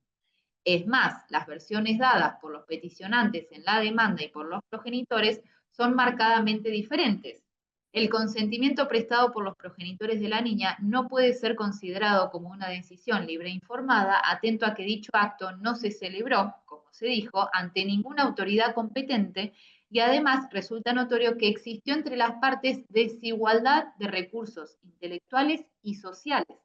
Es más, las versiones dadas por los peticionantes en la demanda y por los progenitores son marcadamente diferentes. El consentimiento prestado por los progenitores de la niña no puede ser considerado como una decisión libre e informada, atento a que dicho acto no se celebró, como se dijo, ante ninguna autoridad competente, y además resulta notorio que existió entre las partes desigualdad de recursos intelectuales y sociales,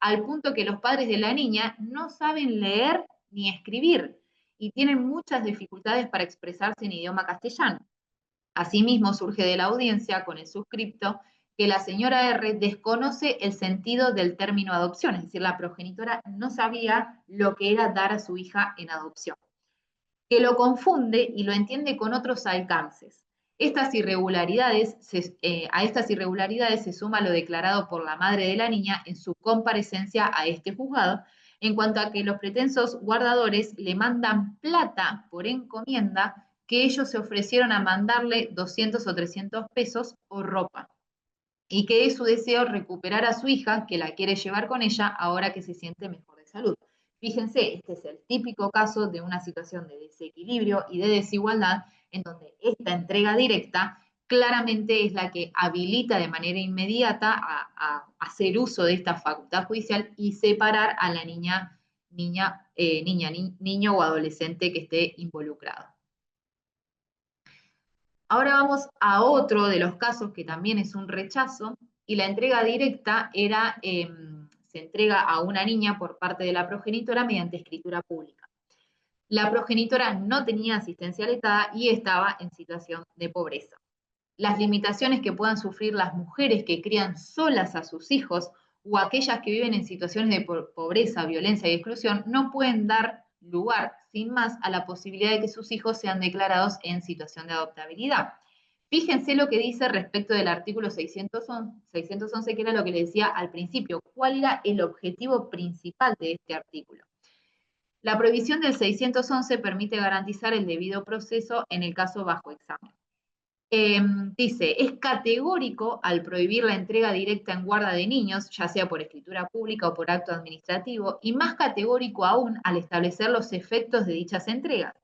al punto que los padres de la niña no saben leer ni escribir y tienen muchas dificultades para expresarse en idioma castellano. Asimismo, surge de la audiencia con el suscripto que la señora R desconoce el sentido del término adopción, es decir, la progenitora no sabía lo que era dar a su hija en adopción, que lo confunde y lo entiende con otros alcances. A estas irregularidades se suma lo declarado por la madre de la niña en su comparecencia a este juzgado, en cuanto a que los pretensos guardadores le mandan plata por encomienda que ellos se ofrecieron a mandarle 200 o 300 pesos o ropa, y que es su deseo recuperar a su hija, que la quiere llevar con ella ahora que se siente mejor de salud. Fíjense, este es el típico caso de una situación de desequilibrio y de desigualdad en donde esta entrega directa claramente es la que habilita de manera inmediata a hacer uso de esta facultad judicial y separar a la niño o adolescente que esté involucrado. Ahora vamos a otro de los casos que también es un rechazo, y la entrega directa se entrega a una niña por parte de la progenitora mediante escritura pública. La progenitora no tenía asistencia letrada y estaba en situación de pobreza. Las limitaciones que puedan sufrir las mujeres que crían solas a sus hijos o aquellas que viven en situaciones de pobreza, violencia y exclusión no pueden dar lugar, sin más, a la posibilidad de que sus hijos sean declarados en situación de adoptabilidad. Fíjense lo que dice respecto del artículo 611, que era lo que le decía al principio. ¿Cuál era el objetivo principal de este artículo? La prohibición del 611 permite garantizar el debido proceso en el caso bajo examen. Dice, es categórico al prohibir la entrega directa en guarda de niños, ya sea por escritura pública o por acto administrativo, y más categórico aún al establecer los efectos de dichas entregas.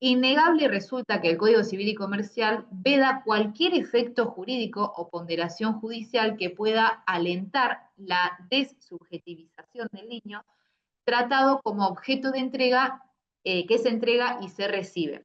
Innegable resulta que el Código Civil y Comercial veda cualquier efecto jurídico o ponderación judicial que pueda alentar la desubjetivización del niño tratado como objeto de entrega, que se entrega y se recibe.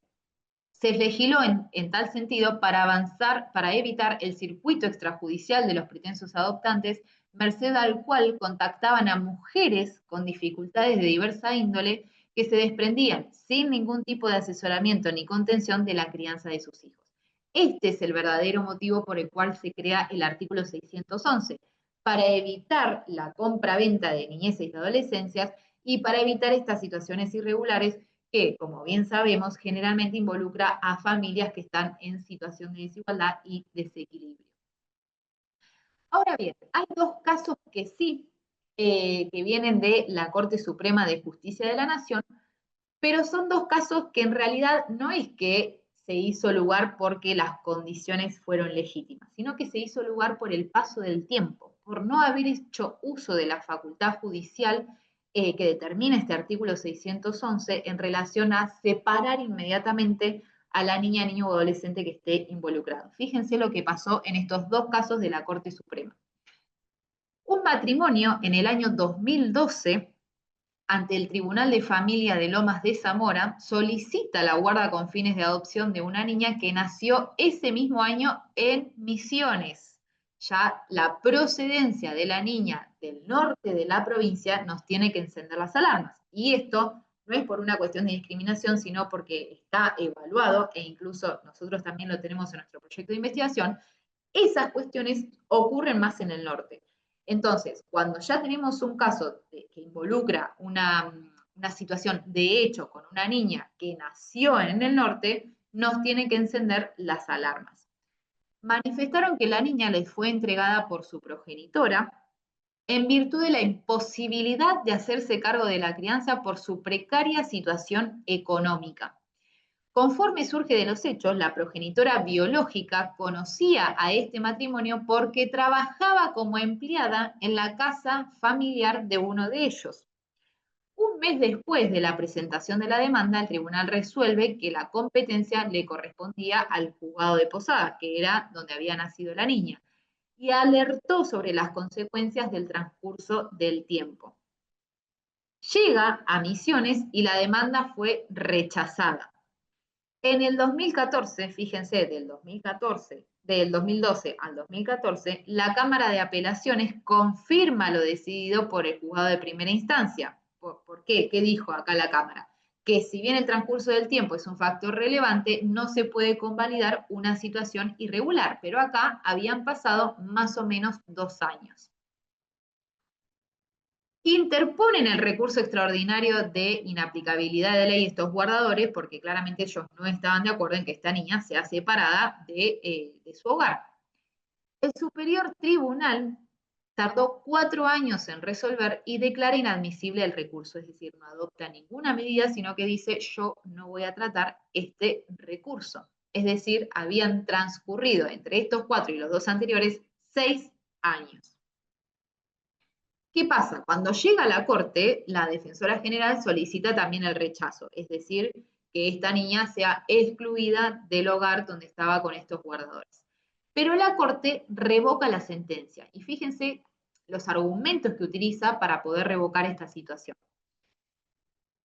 Se legisló en tal sentido para evitar el circuito extrajudicial de los pretensos adoptantes, merced al cual contactaban a mujeres con dificultades de diversa índole que se desprendían sin ningún tipo de asesoramiento ni contención de la crianza de sus hijos. Este es el verdadero motivo por el cual se crea el artículo 611, para evitar la compra-venta de niñeces y adolescencias y para evitar estas situaciones irregulares que, como bien sabemos, generalmente involucra a familias que están en situación de desigualdad y desequilibrio. Ahora bien, hay dos casos que sí, que vienen de la Corte Suprema de Justicia de la Nación, pero son dos casos que en realidad no es que se hizo lugar porque las condiciones fueron legítimas, sino que se hizo lugar por el paso del tiempo, por no haber hecho uso de la facultad judicial que determina este artículo 611 en relación a separar inmediatamente a la niña, niño o adolescente que esté involucrado. Fíjense lo que pasó en estos dos casos de la Corte Suprema. Un matrimonio en el año 2012 ante el Tribunal de Familia de Lomas de Zamora, solicita la guarda con fines de adopción de una niña que nació ese mismo año en Misiones. Ya la procedencia de la niña del norte de la provincia nos tiene que encender las alarmas. Y esto no es por una cuestión de discriminación, sino porque está evaluado, e incluso nosotros también lo tenemos en nuestro proyecto de investigación, esas cuestiones ocurren más en el norte. Entonces, cuando ya tenemos un caso que involucra una situación de hecho con una niña que nació en el norte, nos tienen que encender las alarmas. Manifestaron que la niña les fue entregada por su progenitora en virtud de la imposibilidad de hacerse cargo de la crianza por su precaria situación económica. Conforme surge de los hechos, la progenitora biológica conocía a este matrimonio porque trabajaba como empleada en la casa familiar de uno de ellos. Un mes después de la presentación de la demanda, el tribunal resuelve que la competencia le correspondía al juzgado de Posadas, que era donde había nacido la niña, y alertó sobre las consecuencias del transcurso del tiempo. Llega a Misiones y la demanda fue rechazada. En el 2014, fíjense, del 2012 al 2014, la Cámara de Apelaciones confirma lo decidido por el juzgado de primera instancia. ¿Por qué? ¿Qué dijo acá la Cámara? Que si bien el transcurso del tiempo es un factor relevante, no se puede convalidar una situación irregular, pero acá habían pasado más o menos 2 años. interponen el recurso extraordinario de inaplicabilidad de ley estos guardadores, porque claramente ellos no estaban de acuerdo en que esta niña sea separada de su hogar. El Superior Tribunal tardó 4 años en resolver y declara inadmisible el recurso, es decir, no adopta ninguna medida, sino que dice yo no voy a tratar este recurso. Es decir, habían transcurrido entre estos 4 y los 2 anteriores 6 años. ¿Qué pasa? Cuando llega a la Corte, la defensora general solicita también el rechazo, es decir, que esta niña sea excluida del hogar donde estaba con estos guardadores. Pero la Corte revoca la sentencia y fíjense los argumentos que utiliza para poder revocar esta situación.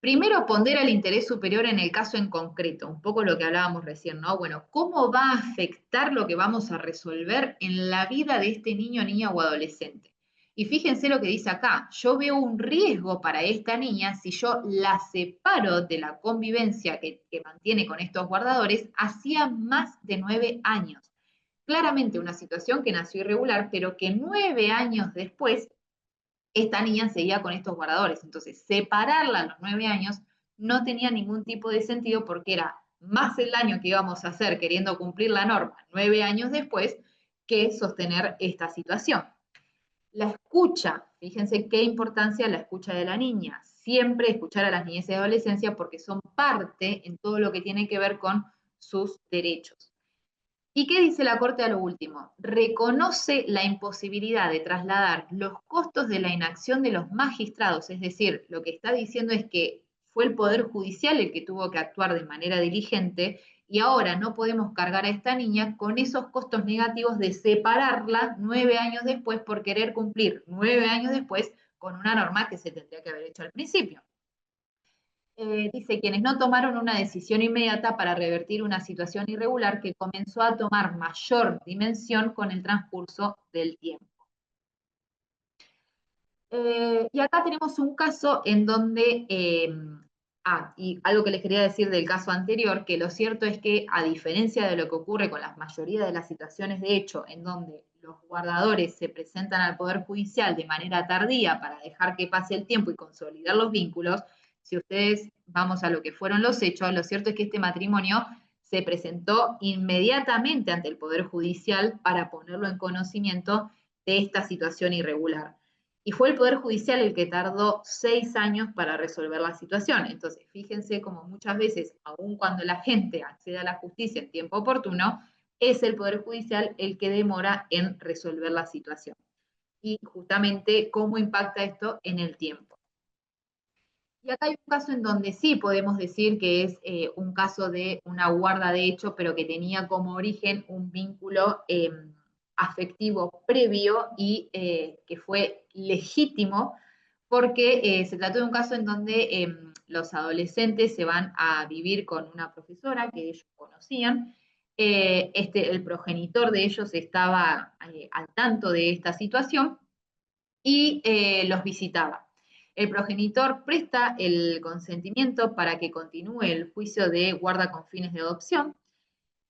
Primero, pondera el interés superior en el caso en concreto, un poco lo que hablábamos recién, ¿no? Bueno, ¿cómo va a afectar lo que vamos a resolver en la vida de este niño, niña o adolescente? Y fíjense lo que dice acá, yo veo un riesgo para esta niña si yo la separo de la convivencia que mantiene con estos guardadores hacía más de 9 años. Claramente una situación que nació irregular, pero que 9 años después esta niña seguía con estos guardadores. Entonces, separarla a los 9 años no tenía ningún tipo de sentido porque era más el daño que íbamos a hacer queriendo cumplir la norma 9 años después que sostener esta situación. La escucha, fíjense qué importancia la escucha de la niña. Siempre escuchar a las niñas y adolescencia porque son parte en todo lo que tiene que ver con sus derechos. ¿Y qué dice la Corte a lo último? Reconoce la imposibilidad de trasladar los costos de la inacción de los magistrados, es decir, lo que está diciendo es que fue el Poder Judicial el que tuvo que actuar de manera diligente y ahora no podemos cargar a esta niña con esos costos negativos de separarla 9 años después por querer cumplir 9 años después con una norma que se tendría que haber hecho al principio. Dice quienes no tomaron una decisión inmediata para revertir una situación irregular que comenzó a tomar mayor dimensión con el transcurso del tiempo. Y acá tenemos un caso en donde, y algo que les quería decir del caso anterior, que lo cierto es que a diferencia de lo que ocurre con la mayoría de las situaciones de hecho, en donde los guardadores se presentan al Poder Judicial de manera tardía para dejar que pase el tiempo y consolidar los vínculos, si ustedes vamos a lo que fueron los hechos, lo cierto es que este matrimonio se presentó inmediatamente ante el Poder Judicial para ponerlo en conocimiento de esta situación irregular. Y fue el Poder Judicial el que tardó 6 años para resolver la situación. Entonces, fíjense como muchas veces, aun cuando la gente accede a la justicia en tiempo oportuno, es el Poder Judicial el que demora en resolver la situación. Y justamente cómo impacta esto en el tiempo. Y acá hay un caso en donde sí podemos decir que es un caso de una guarda de hecho, pero que tenía como origen un vínculo afectivo previo y que fue legítimo, porque se trató de un caso en donde los adolescentes se van a vivir con una profesora que ellos conocían. El progenitor de ellos estaba al tanto de esta situación y los visitaba. El progenitor presta el consentimiento para que continúe el juicio de guarda con fines de adopción,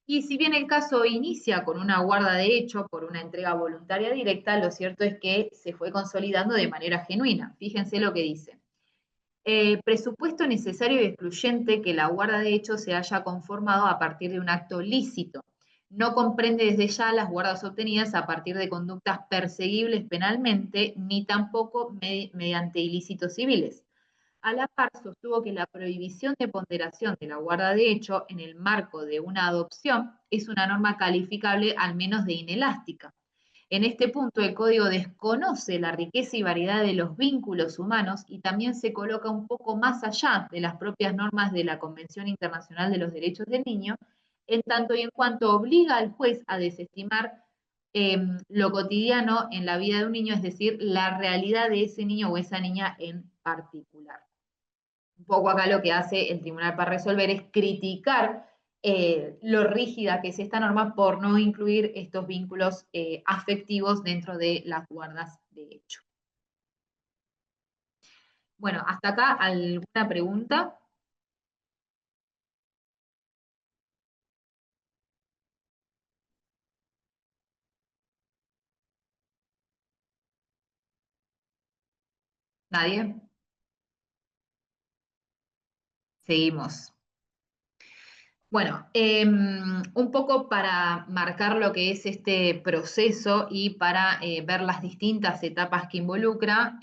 y si bien el caso inicia con una guarda de hecho por una entrega voluntaria directa, lo cierto es que se fue consolidando de manera genuina. Fíjense lo que dice. Presupuesto necesario y excluyente que la guarda de hecho se haya conformado a partir de un acto lícito. No comprende desde ya las guardas obtenidas a partir de conductas perseguibles penalmente, ni tampoco mediante ilícitos civiles. A la par, sostuvo que la prohibición de ponderación de la guarda de hecho en el marco de una adopción es una norma calificable al menos de inelástica. En este punto, el código desconoce la riqueza y variedad de los vínculos humanos y también se coloca un poco más allá de las propias normas de la Convención Internacional de los Derechos del Niño, en tanto y en cuanto obliga al juez a desestimar lo cotidiano en la vida de un niño, es decir, la realidad de ese niño o esa niña en particular. Un poco acá lo que hace el tribunal para resolver es criticar lo rígida que es esta norma por no incluir estos vínculos afectivos dentro de las guardas de hecho. Bueno, hasta acá, ¿alguna pregunta? Nada. ¿Nadie? Seguimos. Bueno, un poco para marcar lo que es este proceso y para ver las distintas etapas que involucra,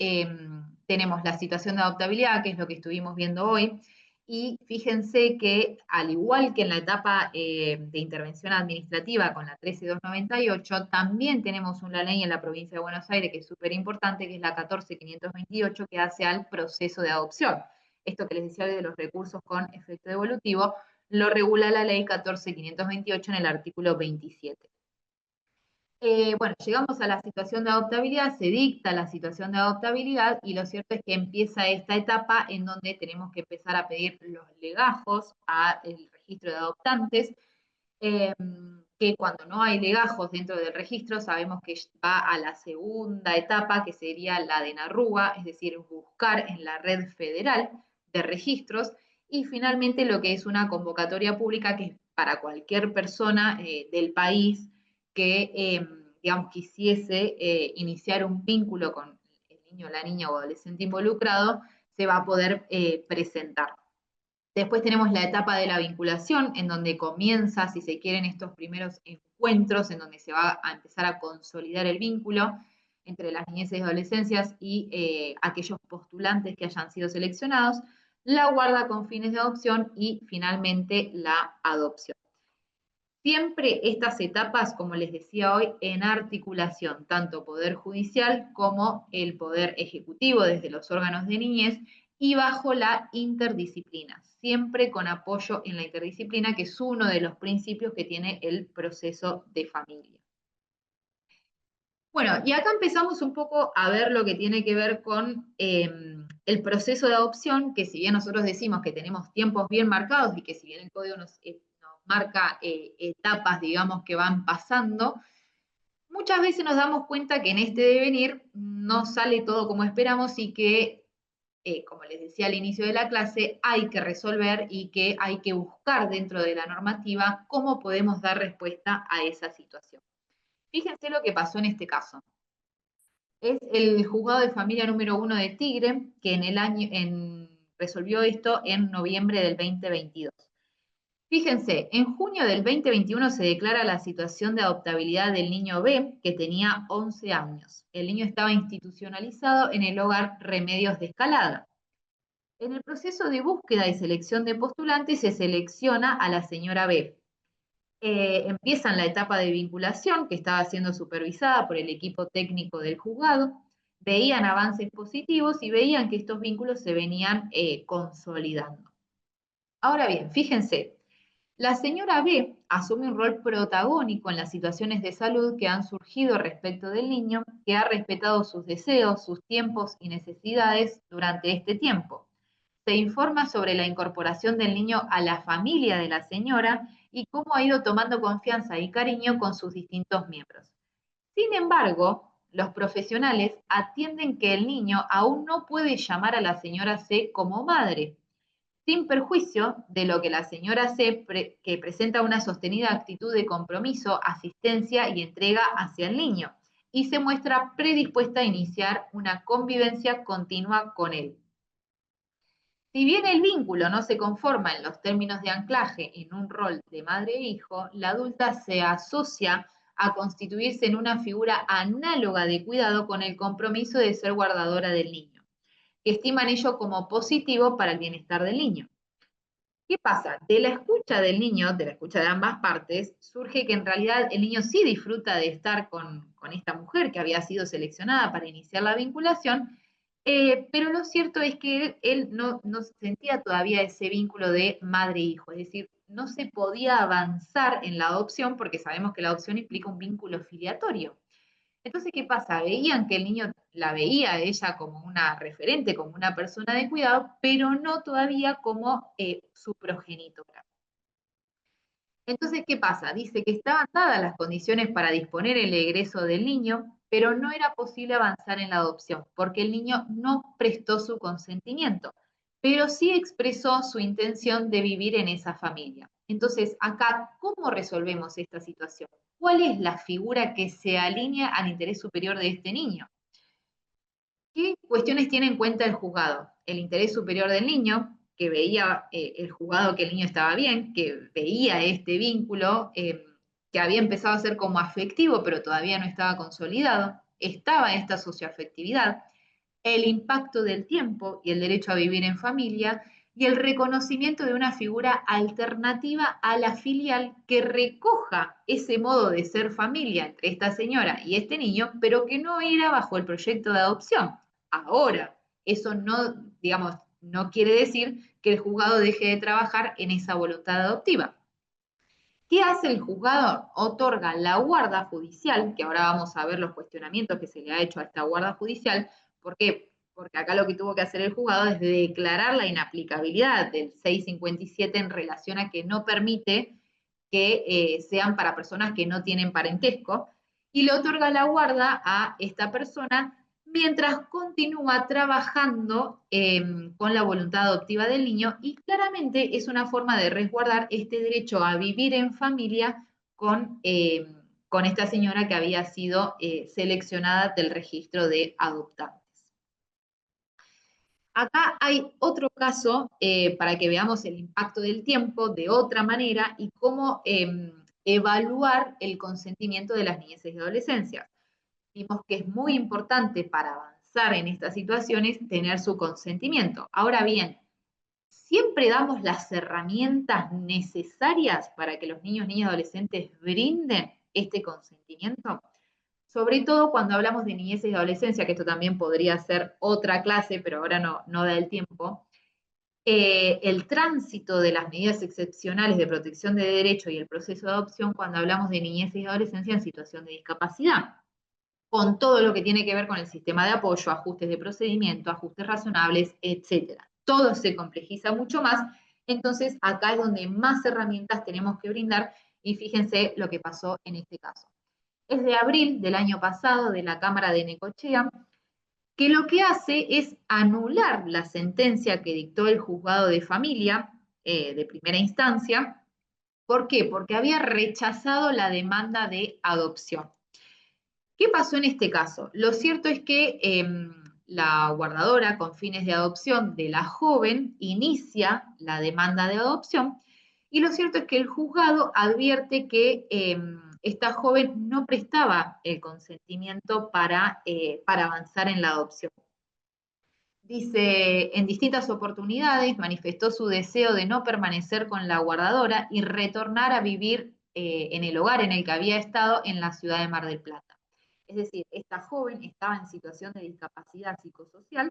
tenemos la situación de adoptabilidad, que es lo que estuvimos viendo hoy, y fíjense que al igual que en la etapa de intervención administrativa con la 13298, también tenemos una ley en la provincia de Buenos Aires que es súper importante, que es la 14528, que hace al proceso de adopción. Esto que les decía de los recursos con efecto devolutivo, lo regula la ley 14.528 en el artículo 27. Bueno, llegamos a la situación de adoptabilidad, se dicta la situación de adoptabilidad y lo cierto es que empieza esta etapa en donde tenemos que empezar a pedir los legajos al registro de adoptantes, que cuando no hay legajos dentro del registro sabemos que va a la segunda etapa, que sería la de NARRUA, es decir, buscar en la red federal de registros, y finalmente lo que es una convocatoria pública que es para cualquier persona del país que, digamos, quisiese iniciar un vínculo con el niño, la niña o adolescente involucrado, se va a poder presentar. Después tenemos la etapa de la vinculación, en donde comienza, si se quieren, estos primeros encuentros, en donde se va a empezar a consolidar el vínculo entre las niñeces y adolescencias y aquellos postulantes que hayan sido seleccionados, la guarda con fines de adopción y finalmente la adopción. Siempre estas etapas, como les decía hoy, en articulación, tanto Poder Judicial como el Poder Ejecutivo desde los órganos de niñez y bajo la interdisciplina, siempre con apoyo en la interdisciplina, que es uno de los principios que tiene el proceso de familia. Bueno, y acá empezamos un poco a ver lo que tiene que ver con el proceso de adopción, que si bien nosotros decimos que tenemos tiempos bien marcados y que si bien el código nos marca etapas, digamos, que van pasando, muchas veces nos damos cuenta que en este devenir no sale todo como esperamos y que, como les decía al inicio de la clase, hay que resolver y que hay que buscar dentro de la normativa cómo podemos dar respuesta a esa situación. Fíjense lo que pasó en este caso. Es el juzgado de familia número 1 de Tigre, que resolvió esto en noviembre del 2022. Fíjense, en junio del 2021 se declara la situación de adoptabilidad del niño B, que tenía 11 años. El niño estaba institucionalizado en el hogar Remedios de Escalada. En el proceso de búsqueda y selección de postulantes se selecciona a la señora B. Empiezan la etapa de vinculación, que estaba siendo supervisada por el equipo técnico del juzgado. Veían avances positivos y veían que estos vínculos se venían consolidando. Ahora bien, fíjense, la señora B asume un rol protagónico en las situaciones de salud que han surgido respecto del niño, que ha respetado sus deseos, sus tiempos y necesidades durante este tiempo. Se informa sobre la incorporación del niño a la familia de la señora y cómo ha ido tomando confianza y cariño con sus distintos miembros. Sin embargo, los profesionales atienden que el niño aún no puede llamar a la señora C como madre, sin perjuicio de lo que la señora C, que presenta una sostenida actitud de compromiso, asistencia y entrega hacia el niño, y se muestra predispuesta a iniciar una convivencia continua con él. Si bien el vínculo no se conforma en los términos de anclaje en un rol de madre e hijo, la adulta se asocia a constituirse en una figura análoga de cuidado con el compromiso de ser guardadora del niño, que estiman ello como positivo para el bienestar del niño. ¿Qué pasa? De la escucha del niño, de la escucha de ambas partes, surge que en realidad el niño sí disfruta de estar con esta mujer que había sido seleccionada para iniciar la vinculación, pero lo cierto es que él no sentía todavía ese vínculo de madre-hijo, es decir, no se podía avanzar en la adopción porque sabemos que la adopción implica un vínculo filiatorio. Entonces, ¿qué pasa? Veían que el niño la veía a ella como una referente, como una persona de cuidado, pero no todavía como su progenitora. Entonces, ¿qué pasa? Dice que estaban dadas las condiciones para disponer el egreso del niño, pero no era posible avanzar en la adopción, porque el niño no prestó su consentimiento, pero sí expresó su intención de vivir en esa familia. Entonces, acá, ¿cómo resolvemos esta situación? ¿Cuál es la figura que se alinea al interés superior de este niño? ¿Qué cuestiones tiene en cuenta el juzgado? El interés superior del niño, que veía el juzgado que el niño estaba bien, que veía este vínculo, que había empezado a ser como afectivo, pero todavía no estaba consolidado, estaba esta socioafectividad, el impacto del tiempo y el derecho a vivir en familia, y el reconocimiento de una figura alternativa a la filial que recoja ese modo de ser familia entre esta señora y este niño, pero que no era bajo el proyecto de adopción. Ahora, eso no, digamos, no quiere decir que el juzgado deje de trabajar en esa voluntad adoptiva. ¿Qué hace el juzgado? Otorga la guarda judicial, que ahora vamos a ver los cuestionamientos que se le ha hecho a esta guarda judicial. ¿Por qué? Porque acá lo que tuvo que hacer el juzgado es declarar la inaplicabilidad del 657 en relación a que no permite que sean para personas que no tienen parentesco, y le otorga la guarda a esta persona mientras continúa trabajando con la voluntad adoptiva del niño, y claramente es una forma de resguardar este derecho a vivir en familia con esta señora que había sido seleccionada del registro de adoptantes. Acá hay otro caso para que veamos el impacto del tiempo de otra manera y cómo evaluar el consentimiento de las niñeces y adolescencias. Vimos que es muy importante para avanzar en estas situaciones tener su consentimiento. Ahora bien, ¿siempre damos las herramientas necesarias para que los niños, niñas y adolescentes brinden este consentimiento? Sobre todo cuando hablamos de niñez y adolescencia, que esto también podría ser otra clase, pero ahora no da el tiempo. El tránsito de las medidas excepcionales de protección de derecho y el proceso de adopción cuando hablamos de niñez y adolescencia en situación de discapacidad, con todo lo que tiene que ver con el sistema de apoyo, ajustes de procedimiento, ajustes razonables, etcétera. Todo se complejiza mucho más, entonces acá es donde más herramientas tenemos que brindar, y fíjense lo que pasó en este caso. Es de abril del año pasado de la Cámara de Necochea, que lo que hace es anular la sentencia que dictó el juzgado de familia de primera instancia. ¿Por qué? Porque había rechazado la demanda de adopción. ¿Qué pasó en este caso? Lo cierto es que la guardadora con fines de adopción de la joven inicia la demanda de adopción, y lo cierto es que el juzgado advierte que esta joven no prestaba el consentimiento para avanzar en la adopción. Dice, en distintas oportunidades manifestó su deseo de no permanecer con la guardadora y retornar a vivir en el hogar en el que había estado en la ciudad de Mar del Plata. Es decir, esta joven estaba en situación de discapacidad psicosocial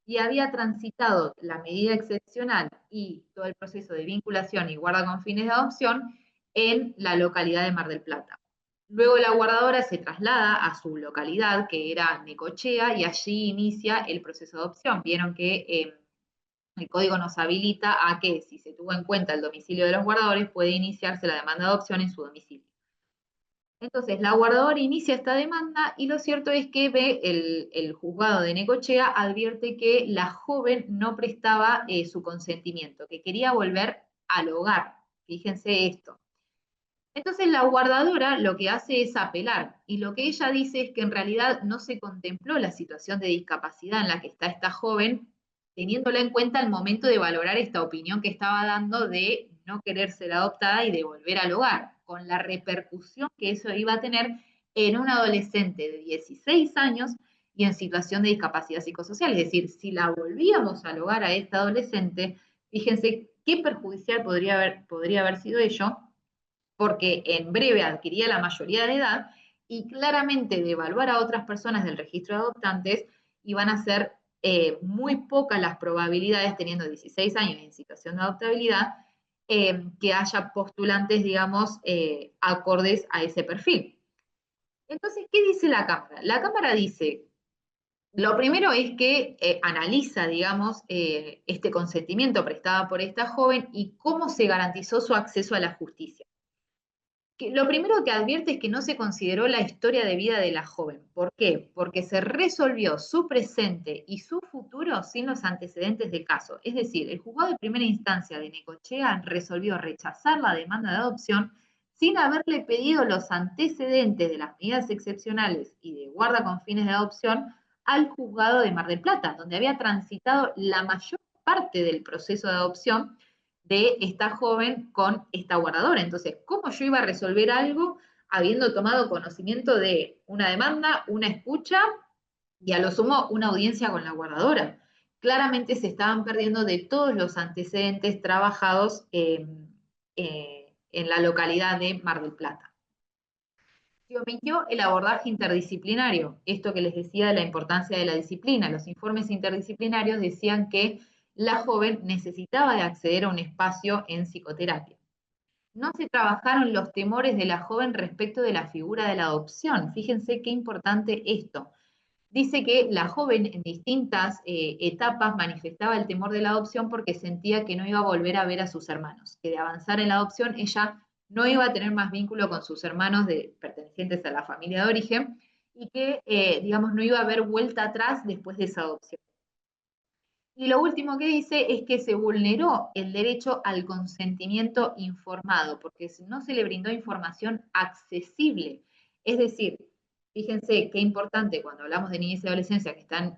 y había transitado la medida excepcional y todo el proceso de vinculación y guarda con fines de adopción en la localidad de Mar del Plata. Luego la guardadora se traslada a su localidad, que era Necochea, y allí inicia el proceso de adopción. Vieron que el código nos habilita a que, si se tuvo en cuenta el domicilio de los guardadores, puede iniciarse la demanda de adopción en su domicilio. Entonces, la guardadora inicia esta demanda, y lo cierto es que el juzgado de Necochea advierte que la joven no prestaba su consentimiento, que quería volver al hogar. Fíjense esto. Entonces la guardadora lo que hace es apelar, y lo que ella dice es que en realidad no se contempló la situación de discapacidad en la que está esta joven, teniéndola en cuenta al momento de valorar esta opinión que estaba dando de no querer ser adoptada y de volver al hogar, con la repercusión que eso iba a tener en un adolescente de 16 años y en situación de discapacidad psicosocial. Es decir, si la volvíamos al hogar a esta adolescente, fíjense qué perjudicial podría haber sido ello, porque en breve adquiría la mayoría de edad, y claramente de evaluar a otras personas del registro de adoptantes iban a ser muy pocas las probabilidades, teniendo 16 años en situación de adoptabilidad, que haya postulantes, digamos, acordes a ese perfil. Entonces, ¿qué dice la Cámara? La Cámara dice, lo primero es que analiza, digamos, este consentimiento prestado por esta joven y cómo se garantizó su acceso a la justicia. Lo primero que advierte es que no se consideró la historia de vida de la joven. ¿Por qué? Porque se resolvió su presente y su futuro sin los antecedentes del caso. Es decir, el juzgado de primera instancia de Necochea resolvió rechazar la demanda de adopción sin haberle pedido los antecedentes de las medidas excepcionales y de guarda con fines de adopción al juzgado de Mar del Plata, donde había transitado la mayor parte del proceso de adopción de esta joven con esta guardadora. Entonces, ¿cómo yo iba a resolver algo habiendo tomado conocimiento de una demanda, una escucha y a lo sumo una audiencia con la guardadora? Claramente se estaban perdiendo de todos los antecedentes trabajados en la localidad de Mar del Plata. Se omitió el abordaje interdisciplinario, esto que les decía de la importancia de la disciplina. Los informes interdisciplinarios decían que la joven necesitaba de acceder a un espacio en psicoterapia. No se trabajaron los temores de la joven respecto de la figura de la adopción. Fíjense qué importante esto. Dice que la joven en distintas etapas manifestaba el temor de la adopción porque sentía que no iba a volver a ver a sus hermanos, que de avanzar en la adopción ella no iba a tener más vínculo con sus hermanos pertenecientes a la familia de origen y que, digamos, no iba a haber vuelta atrás después de esa adopción. Y lo último que dice es que se vulneró el derecho al consentimiento informado, porque no se le brindó información accesible. Es decir, fíjense qué importante cuando hablamos de niñez y adolescencia que están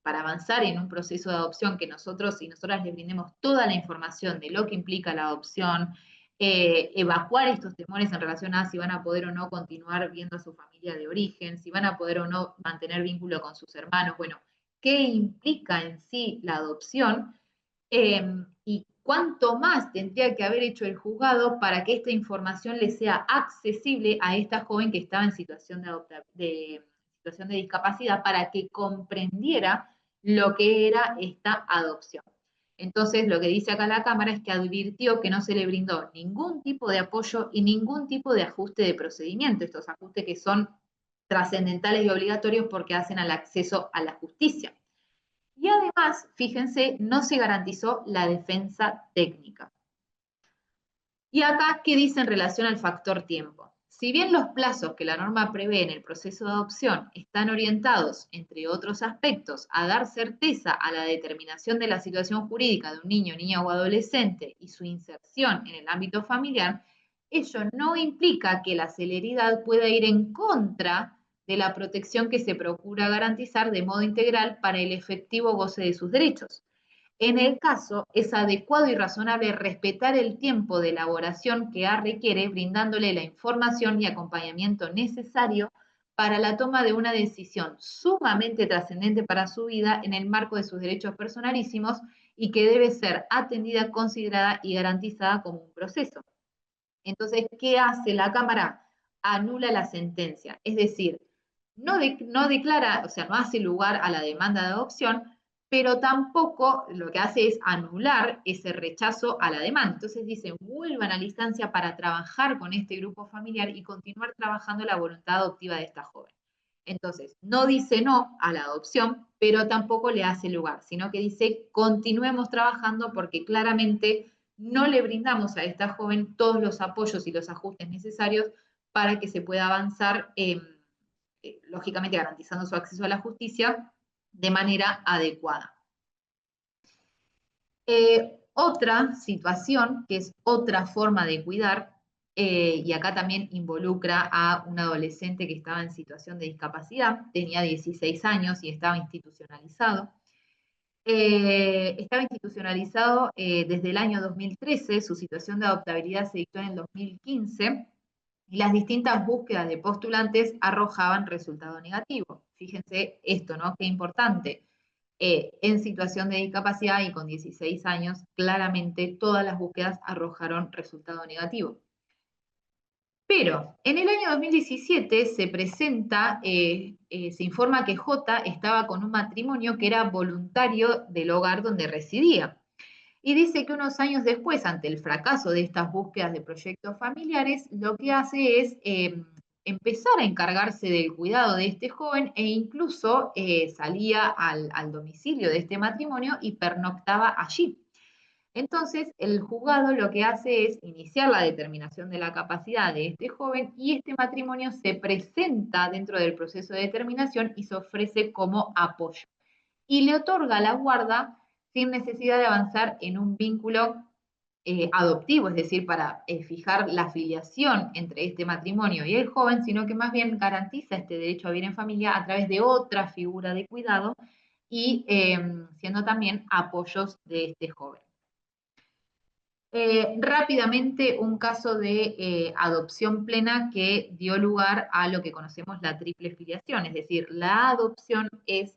para avanzar en un proceso de adopción, que nosotros y nosotras les brindemos toda la información de lo que implica la adopción, evacuar estos temores en relación a si van a poder o no continuar viendo a su familia de origen, si van a poder o no mantener vínculo con sus hermanos. Bueno, qué implica en sí la adopción y cuánto más tendría que haber hecho el juzgado para que esta información le sea accesible a esta joven que estaba en situación situación de discapacidad para que comprendiera lo que era esta adopción. Entonces, lo que dice acá la Cámara es que advirtió que no se le brindó ningún tipo de apoyo y ningún tipo de ajuste de procedimiento, estos ajustes que son trascendentales y obligatorios porque hacen al acceso a la justicia. Y además, fíjense, no se garantizó la defensa técnica. Y acá, ¿qué dice en relación al factor tiempo? Si bien los plazos que la norma prevé en el proceso de adopción están orientados, entre otros aspectos, a dar certeza a la determinación de la situación jurídica de un niño, niña o adolescente y su inserción en el ámbito familiar, ello no implica que la celeridad pueda ir en contra de la protección que se procura garantizar de modo integral para el efectivo goce de sus derechos. En el caso, es adecuado y razonable respetar el tiempo de elaboración que A requiere, brindándole la información y acompañamiento necesario para la toma de una decisión sumamente trascendente para su vida en el marco de sus derechos personalísimos y que debe ser atendida, considerada y garantizada como un proceso. Entonces, ¿qué hace la Cámara? Anula la sentencia, es decir, no declara, o sea, no hace lugar a la demanda de adopción, pero tampoco lo que hace es anular ese rechazo a la demanda. Entonces dice, vuelvan a la instancia para trabajar con este grupo familiar y continuar trabajando la voluntad adoptiva de esta joven. Entonces, no dice no a la adopción, pero tampoco le hace lugar, sino que dice, continuemos trabajando porque claramente no le brindamos a esta joven todos los apoyos y los ajustes necesarios para que se pueda avanzar, lógicamente garantizando su acceso a la justicia de manera adecuada. Otra situación, que es otra forma de cuidar, y acá también involucra a un adolescente que estaba en situación de discapacidad, tenía 16 años y estaba institucionalizado. Estaba institucionalizado desde el año 2013, su situación de adoptabilidad se dictó en el 2015, y las distintas búsquedas de postulantes arrojaban resultado negativo. Fíjense esto, ¿no? Qué importante. En situación de discapacidad y con 16 años, claramente todas las búsquedas arrojaron resultado negativo. Pero en el año 2017 se presenta, se informa que J estaba con un matrimonio que era voluntario del hogar donde residía. Y dice que unos años después, ante el fracaso de estas búsquedas de proyectos familiares, lo que hace es empezar a encargarse del cuidado de este joven e incluso salía al domicilio de este matrimonio y pernoctaba allí. Entonces, el juzgado lo que hace es iniciar la determinación de la capacidad de este joven y este matrimonio se presenta dentro del proceso de determinación y se ofrece como apoyo. Y le otorga la guarda sin necesidad de avanzar en un vínculo adoptivo, es decir, para fijar la filiación entre este matrimonio y el joven, sino que más bien garantiza este derecho a vivir en familia a través de otra figura de cuidado y siendo también apoyos de este joven. Rápidamente, un caso de adopción plena que dio lugar a lo que conocemos la triple filiación, es decir, la adopción es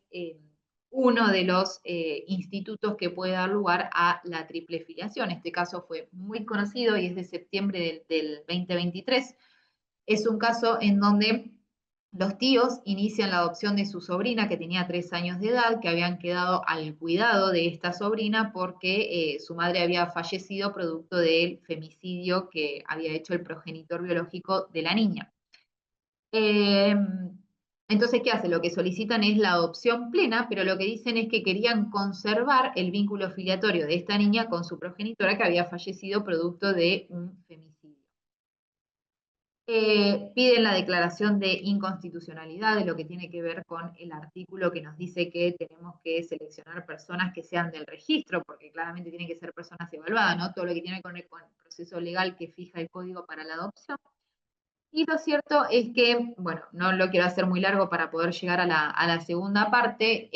uno de los institutos que puede dar lugar a la triple filiación. Este caso fue muy conocido y es de septiembre del 2023. Es un caso en donde los tíos inician la adopción de su sobrina, que tenía 3 años de edad, que habían quedado al cuidado de esta sobrina porque su madre había fallecido producto del femicidio que había hecho el progenitor biológico de la niña. Eh, entonces, ¿qué hace? Lo que solicitan es la adopción plena, pero lo que dicen es que querían conservar el vínculo filiatorio de esta niña con su progenitora que había fallecido producto de un femicidio. Piden la declaración de inconstitucionalidad de lo que tiene que ver con el artículo que nos dice que tenemos que seleccionar personas que sean del registro, porque claramente tienen que ser personas evaluadas, ¿no? Todo lo que tiene que ver con el proceso legal que fija el código para la adopción. Y lo cierto es que, bueno, no lo quiero hacer muy largo para poder llegar a la segunda parte,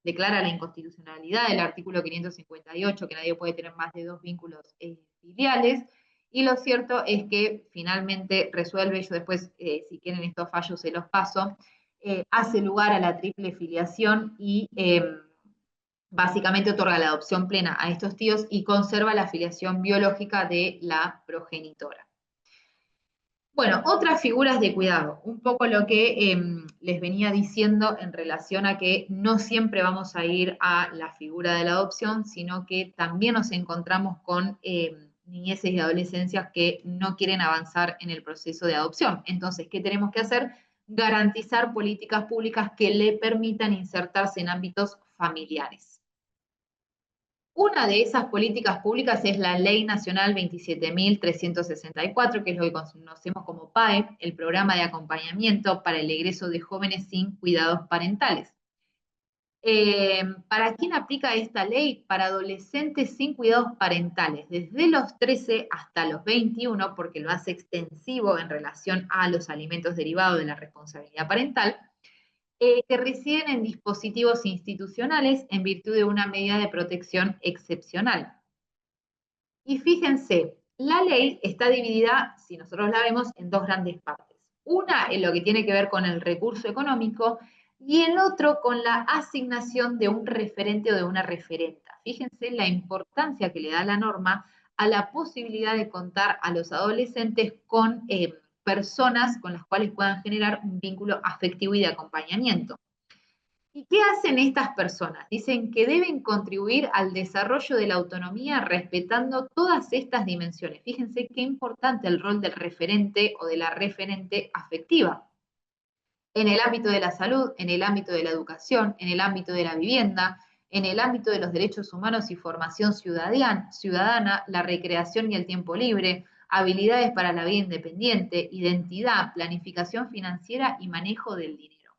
declara la inconstitucionalidad del artículo 558, que nadie puede tener más de 2 vínculos filiales, y lo cierto es que finalmente resuelve, yo después, si quieren estos fallos se los paso, hace lugar a la triple filiación y básicamente otorga la adopción plena a estos tíos y conserva la filiación biológica de la progenitora. Bueno, otras figuras de cuidado, un poco lo que les venía diciendo en relación a que no siempre vamos a ir a la figura de la adopción, sino que también nos encontramos con niñeces y adolescencias que no quieren avanzar en el proceso de adopción. Entonces, ¿qué tenemos que hacer? Garantizar políticas públicas que le permitan insertarse en ámbitos familiares. Una de esas políticas públicas es la Ley Nacional 27.364, que es lo que conocemos como PAE, el Programa de Acompañamiento para el Egreso de Jóvenes sin Cuidados Parentales. ¿Para quién aplica esta ley? Para adolescentes sin cuidados parentales, desde los 13 hasta los 21, porque lo hace extensivo en relación a los alimentos derivados de la responsabilidad parental, que residen en dispositivos institucionales en virtud de una medida de protección excepcional. Y fíjense, la ley está dividida, si nosotros la vemos, en 2 grandes partes. Una en lo que tiene que ver con el recurso económico y el otro con la asignación de un referente o de una referenta. Fíjense la importancia que le da la norma a la posibilidad de contar a los adolescentes con personas con las cuales puedan generar un vínculo afectivo y de acompañamiento. ¿Y qué hacen estas personas? Dicen que deben contribuir al desarrollo de la autonomía respetando todas estas dimensiones. Fíjense qué importante el rol del referente o de la referente afectiva. En el ámbito de la salud, en el ámbito de la educación, en el ámbito de la vivienda, en el ámbito de los derechos humanos y formación ciudadana, la recreación y el tiempo libre, habilidades para la vida independiente, identidad, planificación financiera y manejo del dinero.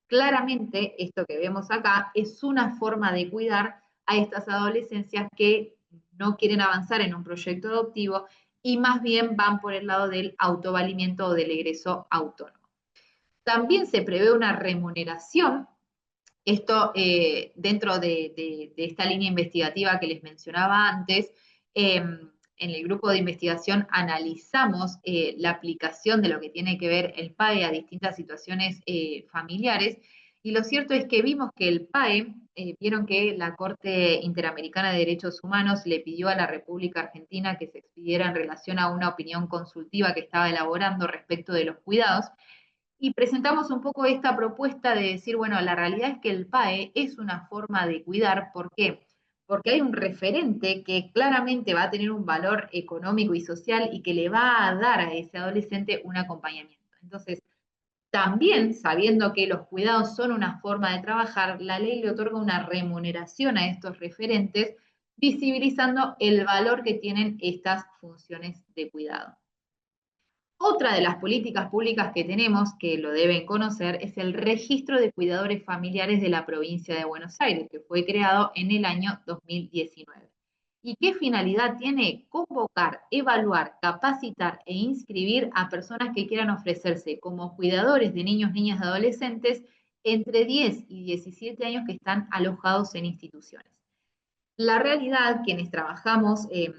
Claramente, esto que vemos acá es una forma de cuidar a estas adolescencias que no quieren avanzar en un proyecto adoptivo y más bien van por el lado del autovalimiento o del egreso autónomo. También se prevé una remuneración, esto dentro de esta línea investigativa que les mencionaba antes, en el grupo de investigación analizamos la aplicación de lo que tiene que ver el PAE a distintas situaciones familiares, y lo cierto es que vimos que el PAE, vieron que la Corte Interamericana de Derechos Humanos le pidió a la República Argentina que se expidiera en relación a una opinión consultiva que estaba elaborando respecto de los cuidados, y presentamos un poco esta propuesta de decir, bueno, la realidad es que el PAE es una forma de cuidar. ¿Por qué? Porque hay un referente que claramente va a tener un valor económico y social y que le va a dar a ese adolescente un acompañamiento. Entonces, también sabiendo que los cuidados son una forma de trabajar, la ley le otorga una remuneración a estos referentes, visibilizando el valor que tienen estas funciones de cuidado. Otra de las políticas públicas que tenemos, que lo deben conocer, es el Registro de Cuidadores Familiares de la provincia de Buenos Aires, que fue creado en el año 2019. ¿Y qué finalidad tiene? Convocar, evaluar, capacitar e inscribir a personas que quieran ofrecerse como cuidadores de niños, niñas y adolescentes entre 10 y 17 años que están alojados en instituciones. La realidad, quienes trabajamos en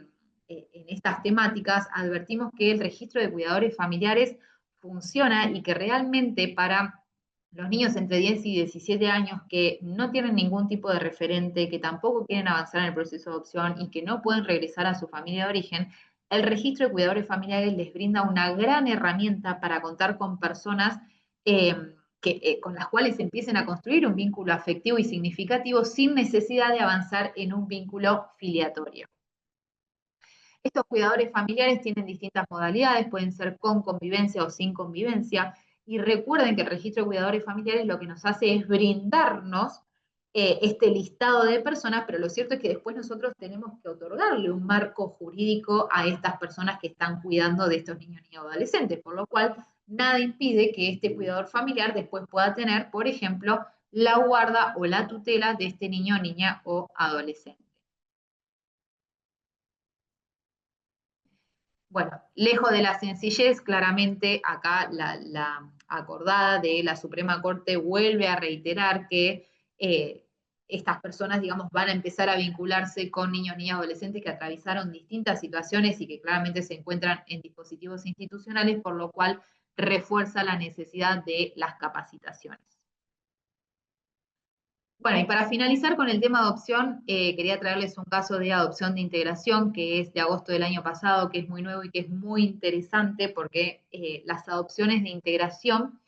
estas temáticas, advertimos que el registro de cuidadores familiares funciona y que realmente para los niños entre 10 y 17 años que no tienen ningún tipo de referente, que tampoco quieren avanzar en el proceso de adopción y que no pueden regresar a su familia de origen, el registro de cuidadores familiares les brinda una gran herramienta para contar con personas eh, con las cuales empiecen a construir un vínculo afectivo y significativo sin necesidad de avanzar en un vínculo filiatorio. Estos cuidadores familiares tienen distintas modalidades, pueden ser con convivencia o sin convivencia, y recuerden que el registro de cuidadores familiares lo que nos hace es brindarnos este listado de personas, pero lo cierto es que después nosotros tenemos que otorgarle un marco jurídico a estas personas que están cuidando de estos niños y adolescentes, por lo cual nada impide que este cuidador familiar después pueda tener, por ejemplo, la guarda o la tutela de este niño, niña o adolescente. Bueno, lejos de la sencillez, claramente acá la acordada de la Suprema Corte vuelve a reiterar que estas personas, digamos, van a empezar a vincularse con niños, niñas, adolescentes que atravesaron distintas situaciones y que claramente se encuentran en dispositivos institucionales, por lo cual refuerza la necesidad de las capacitaciones. Bueno, y para finalizar con el tema adopción, quería traerles un caso de adopción de integración que es de agosto del año pasado, que es muy nuevo y que es muy interesante porque las adopciones de integración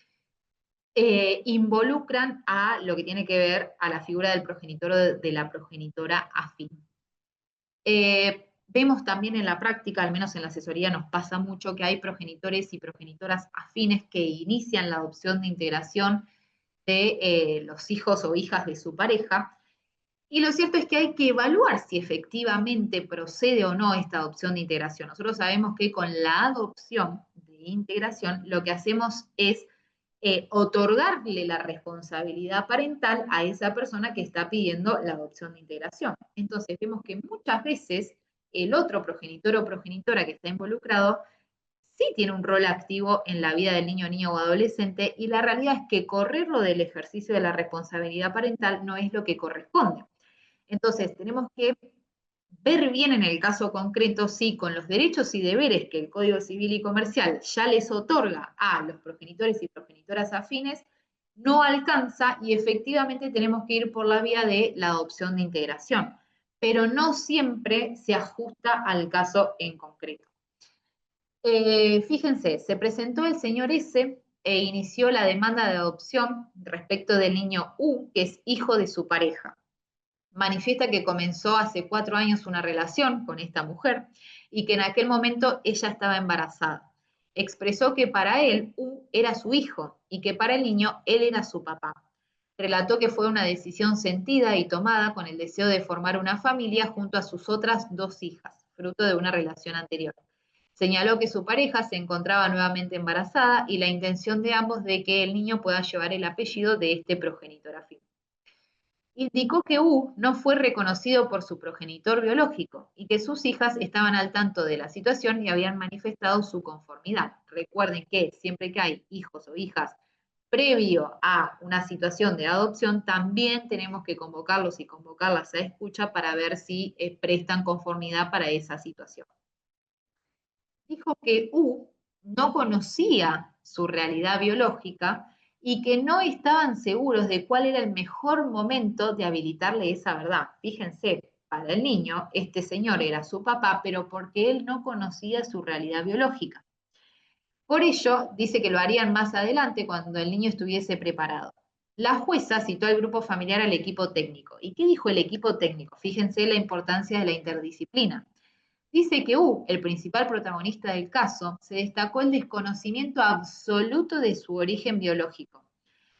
involucran a lo que tiene que ver a la figura del progenitor o de la progenitora afín. Vemos también en la práctica, al menos en la asesoría nos pasa mucho, que hay progenitores y progenitoras afines que inician la adopción de integración de los hijos o hijas de su pareja. Y lo cierto es que hay que evaluar si efectivamente procede o no esta adopción de integración. Nosotros sabemos que con la adopción de integración lo que hacemos es otorgarle la responsabilidad parental a esa persona que está pidiendo la adopción de integración. Entonces vemos que muchas veces el otro progenitor o progenitora que está involucrado sí tiene un rol activo en la vida del niño, niña o adolescente, y la realidad es que correrlo del ejercicio de la responsabilidad parental no es lo que corresponde. Entonces, tenemos que ver bien en el caso concreto si con los derechos y deberes que el Código Civil y Comercial ya les otorga a los progenitores y progenitoras afines, no alcanza y efectivamente tenemos que ir por la vía de la adopción de integración, pero no siempre se ajusta al caso en concreto. Fíjense, se presentó el señor S e inició la demanda de adopción respecto del niño U, que es hijo de su pareja. Manifiesta que comenzó hace 4 años una relación con esta mujer y que en aquel momento ella estaba embarazada. Expresó que para él U era su hijo y que para el niño él era su papá. Relató que fue una decisión sentida y tomada con el deseo de formar una familia junto a sus otras 2 hijas, fruto de una relación anterior. Señaló que su pareja se encontraba nuevamente embarazada y la intención de ambos de que el niño pueda llevar el apellido de este progenitor afín. Indicó que U no fue reconocido por su progenitor biológico y que sus hijas estaban al tanto de la situación y habían manifestado su conformidad. Recuerden que siempre que hay hijos o hijas previo a una situación de adopción, también tenemos que convocarlos y convocarlas a escucha para ver si prestan conformidad para esa situación. Dijo que U no conocía su realidad biológica y que no estaban seguros de cuál era el mejor momento de habilitarle esa verdad. Fíjense, para el niño, este señor era su papá, pero porque él no conocía su realidad biológica. Por ello, dice que lo harían más adelante cuando el niño estuviese preparado. La jueza citó al grupo familiar al equipo técnico. ¿Y qué dijo el equipo técnico? Fíjense la importancia de la interdisciplina. Dice que U, el principal protagonista del caso, se destacó el desconocimiento absoluto de su origen biológico.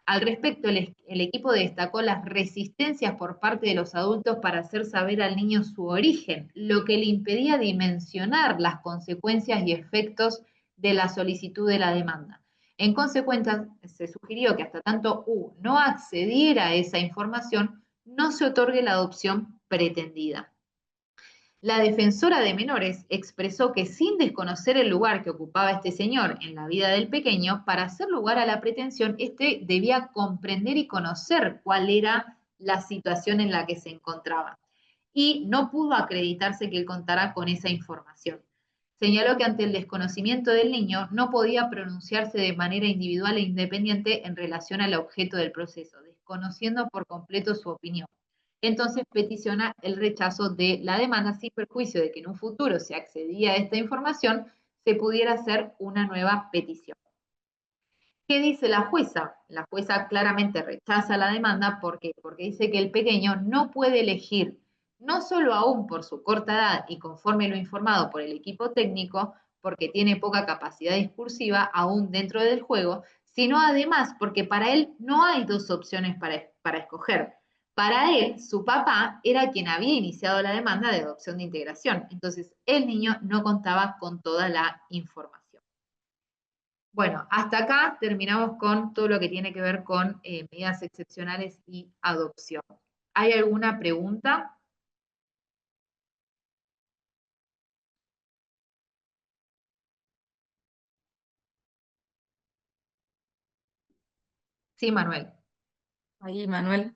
Al respecto, el equipo destacó las resistencias por parte de los adultos para hacer saber al niño su origen, lo que le impedía dimensionar las consecuencias y efectos de la solicitud de la demanda. En consecuencia, se sugirió que hasta tanto U no accediera a esa información, no se otorgue la adopción pretendida. La defensora de menores expresó que sin desconocer el lugar que ocupaba este señor en la vida del pequeño, para hacer lugar a la pretensión, este debía comprender y conocer cuál era la situación en la que se encontraba. Y no pudo acreditarse que él contara con esa información. Señaló que ante el desconocimiento del niño no podía pronunciarse de manera individual e independiente en relación al objeto del proceso, desconociendo por completo su opinión. Entonces peticiona el rechazo de la demanda sin perjuicio de que en un futuro, si accedía a esta información, se pudiera hacer una nueva petición. ¿Qué dice la jueza? La jueza claramente rechaza la demanda porque dice que el pequeño no puede elegir, no solo aún por su corta edad y conforme lo informado por el equipo técnico, porque tiene poca capacidad discursiva aún dentro del juego, sino además porque para él no hay dos opciones para escoger. Para él, su papá era quien había iniciado la demanda de adopción de integración. Entonces, el niño no contaba con toda la información. Bueno, hasta acá terminamos con todo lo que tiene que ver con medidas excepcionales y adopción. ¿Hay alguna pregunta? Sí, Manuel. Ahí, Manuel.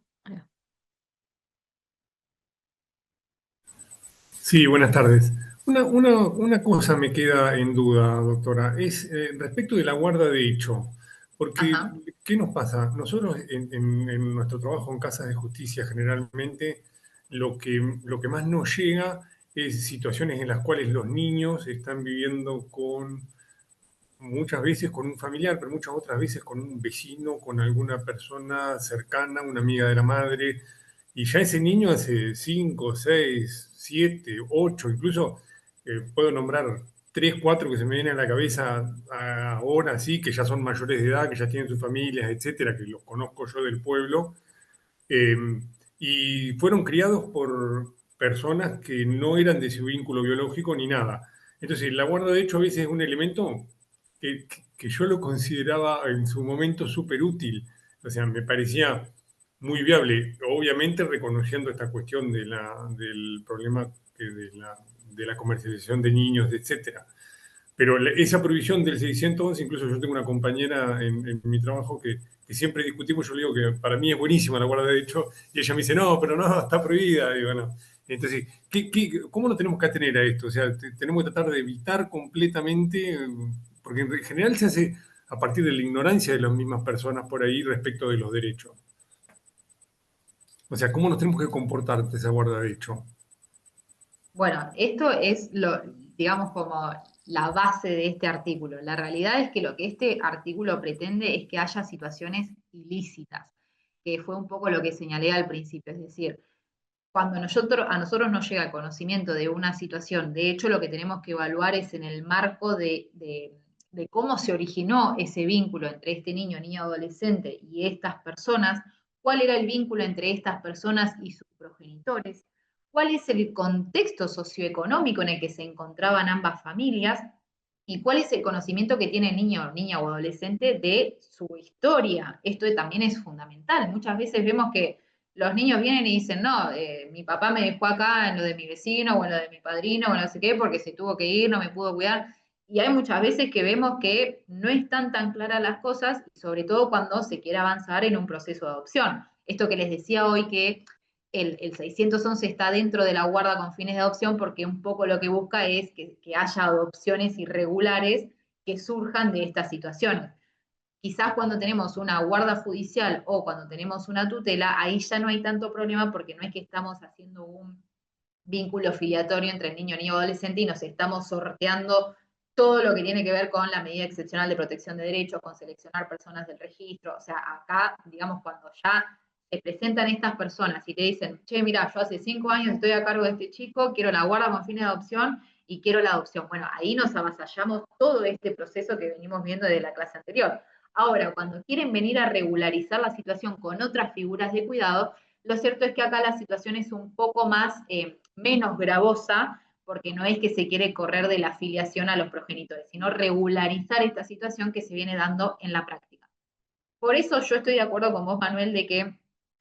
Sí, buenas tardes. Una cosa me queda en duda, doctora, es respecto de la guarda de hecho, porque Ajá. ¿qué nos pasa? Nosotros en nuestro trabajo en casas de justicia generalmente lo que más nos llega es situaciones en las cuales los niños están viviendo muchas veces con un familiar, pero muchas otras veces con un vecino, con alguna persona cercana, una amiga de la madre, y ya ese niño hace 5, 6, 7, 8, incluso puedo nombrar 3, 4 que se me vienen a la cabeza ahora, sí, que ya son mayores de edad, que ya tienen sus familias, etcétera, que los conozco yo del pueblo, eh, y fueron criados por personas que no eran de su vínculo biológico ni nada. Entonces, la guarda de hecho a veces es un elemento que yo lo consideraba en su momento súper útil. O sea, me parecía muy viable, obviamente reconociendo esta cuestión del problema de la comercialización de niños, etcétera. Pero esa prohibición del 611, incluso yo tengo una compañera en mi trabajo que siempre discutimos, yo le digo que para mí es buenísima la guarda de hecho, y ella me dice, no, pero no, está prohibida. Digo, no. Entonces, cómo lo tenemos que atener a esto? O sea, tenemos que tratar de evitar completamente, porque en general se hace a partir de la ignorancia de las mismas personas por ahí respecto de los derechos. O sea, ¿cómo nos tenemos que comportar ante esa guarda de hecho? Bueno, esto es digamos, como la base de este artículo. La realidad es que lo que este artículo pretende es que haya situaciones ilícitas, que fue un poco lo que señalé al principio. Es decir, cuando a nosotros nos llega el conocimiento de una situación, de hecho lo que tenemos que evaluar es en el marco de cómo se originó ese vínculo entre este niño, niña, adolescente y estas personas, cuál era el vínculo entre estas personas y sus progenitores, cuál es el contexto socioeconómico en el que se encontraban ambas familias y cuál es el conocimiento que tiene el niño, niña o adolescente de su historia. Esto también es fundamental. Muchas veces vemos que los niños vienen y dicen, no, mi papá me dejó acá en lo de mi vecino o en lo de mi padrino o no sé qué, porque se tuvo que ir, no me pudo cuidar. Y hay muchas veces que vemos que no están tan claras las cosas, sobre todo cuando se quiere avanzar en un proceso de adopción. Esto que les decía hoy, que el 611 está dentro de la guarda con fines de adopción, porque un poco lo que busca es que haya adopciones irregulares que surjan de estas situaciones. Quizás cuando tenemos una guarda judicial o cuando tenemos una tutela, ahí ya no hay tanto problema porque no es que estamos haciendo un vínculo filiatorio entre el niño y adolescente y nos estamos sorteando todo lo que tiene que ver con la medida excepcional de protección de derechos, con seleccionar personas del registro. O sea, acá, digamos, cuando ya se presentan estas personas y te dicen, che, mira, yo hace 5 años estoy a cargo de este chico, quiero la guarda con fines de adopción y quiero la adopción. Bueno, ahí nos avasallamos todo este proceso que venimos viendo de la clase anterior. Ahora, cuando quieren venir a regularizar la situación con otras figuras de cuidado, lo cierto es que acá la situación es un poco más, menos gravosa, porque no es que se quiere correr de la afiliación a los progenitores, sino regularizar esta situación que se viene dando en la práctica. Por eso yo estoy de acuerdo con vos, Manuel, de que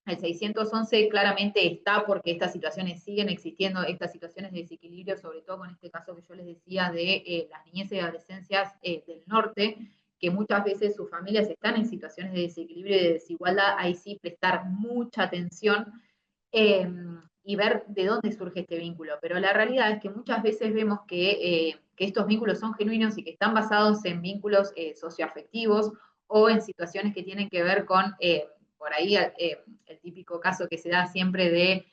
El 611 claramente está porque estas situaciones siguen existiendo, estas situaciones de desequilibrio, sobre todo con este caso que yo les decía de las niñeces y adolescencias del norte, que muchas veces sus familias están en situaciones de desequilibrio y de desigualdad. Ahí sí prestar mucha atención eh, y ver de dónde surge este vínculo. Pero la realidad es que muchas veces vemos que estos vínculos son genuinos y que están basados en vínculos socioafectivos o en situaciones que tienen que ver con, por ahí, el típico caso que se da siempre de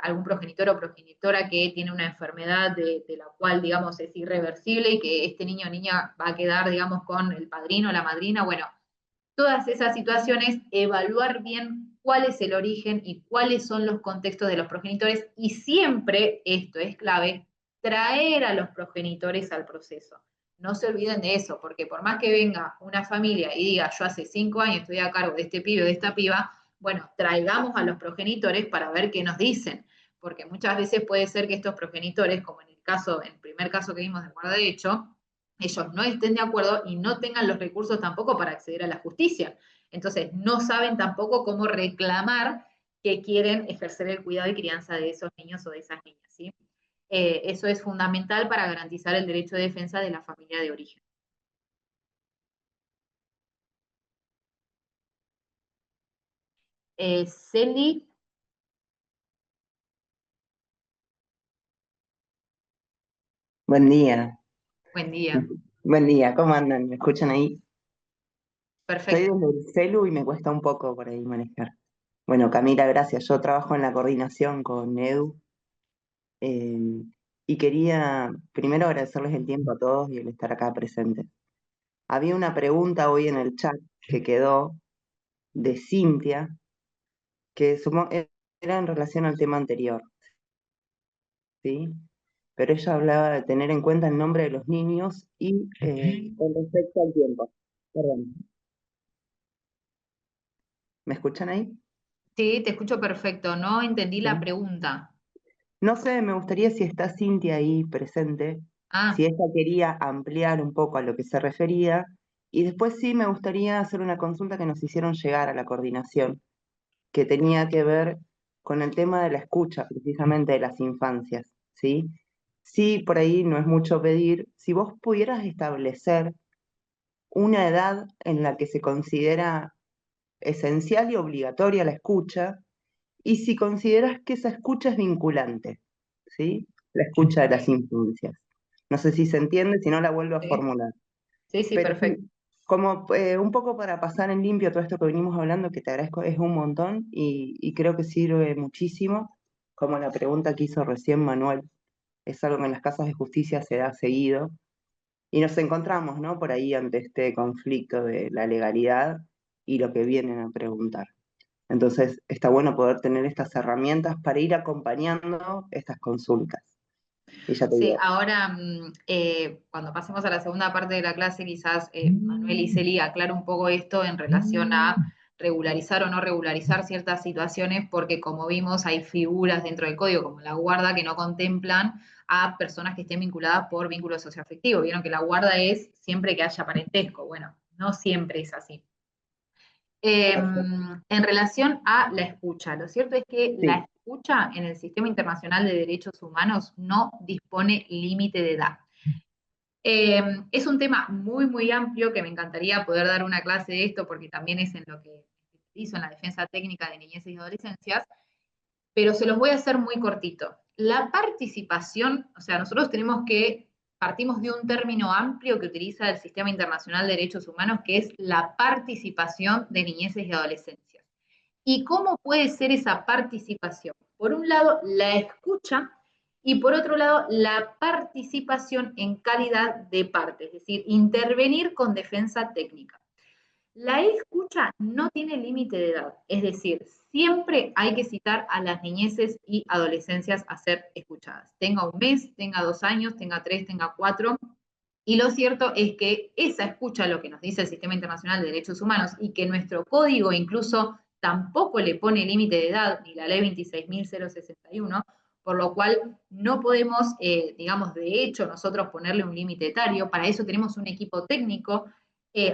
algún progenitor o progenitora que tiene una enfermedad de la cual, digamos, es irreversible y que este niño o niña va a quedar, digamos, con el padrino o la madrina. Bueno, todas esas situaciones, evaluar bien cuál es el origen y cuáles son los contextos de los progenitores, y siempre, esto es clave, traer a los progenitores al proceso. No se olviden de eso, porque por más que venga una familia y diga, yo hace 5 años estoy a cargo de este pibe o de esta piba, bueno, traigamos a los progenitores para ver qué nos dicen, porque muchas veces puede ser que estos progenitores, como en el primer caso que vimos de guardahecho, ellos no estén de acuerdo y no tengan los recursos tampoco para acceder a la justicia. Entonces, no saben tampoco cómo reclamar que quieren ejercer el cuidado y crianza de esos niños o de esas niñas, ¿sí? Eso es fundamental para garantizar el derecho de defensa de la familia de origen. Celi, Buen día, buen día. buen día, ¿cómo andan? ¿Me escuchan ahí? Estoy Perfecto. desde el celu y me cuesta un poco por ahí manejar. Bueno, Camila, gracias. Yo trabajo en la coordinación con Edu eh, y quería primero agradecerles el tiempo a todos y el estar acá presentes. Había una pregunta hoy en el chat que quedó de Cintia, que era en relación al tema anterior, ¿sí? Pero ella hablaba de tener en cuenta el nombre de los niños y con respecto al tiempo. Perdón, ¿me escuchan ahí? Sí, te escucho perfecto. No entendí la Sí. pregunta. No sé, me gustaría si está Cintia ahí presente, Ah, si ella quería ampliar un poco a lo que se refería, y después sí me gustaría hacer una consulta que nos hicieron llegar a la coordinación, que tenía que ver con el tema de la escucha, precisamente de las infancias, ¿sí? Sí, por ahí no es mucho pedir, si vos pudieras establecer una edad en la que se considera esencial y obligatoria la escucha, y si consideras que esa escucha es vinculante, ¿sí? La escucha de las ok. infancias. No sé si se entiende, si no la vuelvo a Sí, formular. sí, sí, Pero perfecto. sí, como un poco para pasar en limpio todo esto que venimos hablando, que te agradezco, es un montón y creo que sirve muchísimo, como la pregunta que hizo recién Manuel, es algo que en las casas de justicia se da seguido, y nos encontramos, ¿no? Por ahí ante este conflicto de la legalidad y lo que vienen a preguntar. Entonces, está bueno poder tener estas herramientas para ir acompañando estas consultas. Y ya te Sí, digo. ahora cuando pasemos a la segunda parte de la clase, quizás Manuel y Celi aclara un poco esto en relación a regularizar o no regularizar ciertas situaciones, porque como vimos hay figuras dentro del código, como la guarda, que no contemplan a personas que estén vinculadas por vínculos socioafectivos. Vieron que la guarda es siempre que haya parentesco. Bueno, no siempre es así. Perfecto. En relación a la escucha, lo cierto es que la Sí, escucha en el Sistema Internacional de Derechos Humanos no dispone límite de edad. Es un tema muy, muy amplio que me encantaría poder dar una clase de esto porque también es en lo que hizo en la defensa técnica de niñez y adolescencias, pero se los voy a hacer muy cortito. La participación, o sea, nosotros partimos de un término amplio que utiliza el Sistema Internacional de Derechos Humanos, que es la participación de niñeces y adolescencias. ¿Y cómo puede ser esa participación? Por un lado, la escucha y por otro lado, la participación en calidad de parte, es decir, intervenir con defensa técnica. La escucha no tiene límite de edad, es decir, siempre hay que citar a las niñeces y adolescencias a ser escuchadas. Tenga un mes, tenga 2 años, tenga 3, tenga 4. Y lo cierto es que esa escucha, lo que nos dice el Sistema Internacional de Derechos Humanos, y que nuestro código incluso tampoco le pone límite de edad, ni la ley 26.061, por lo cual no podemos, digamos, de hecho, nosotros ponerle un límite etario. Para eso tenemos un equipo técnico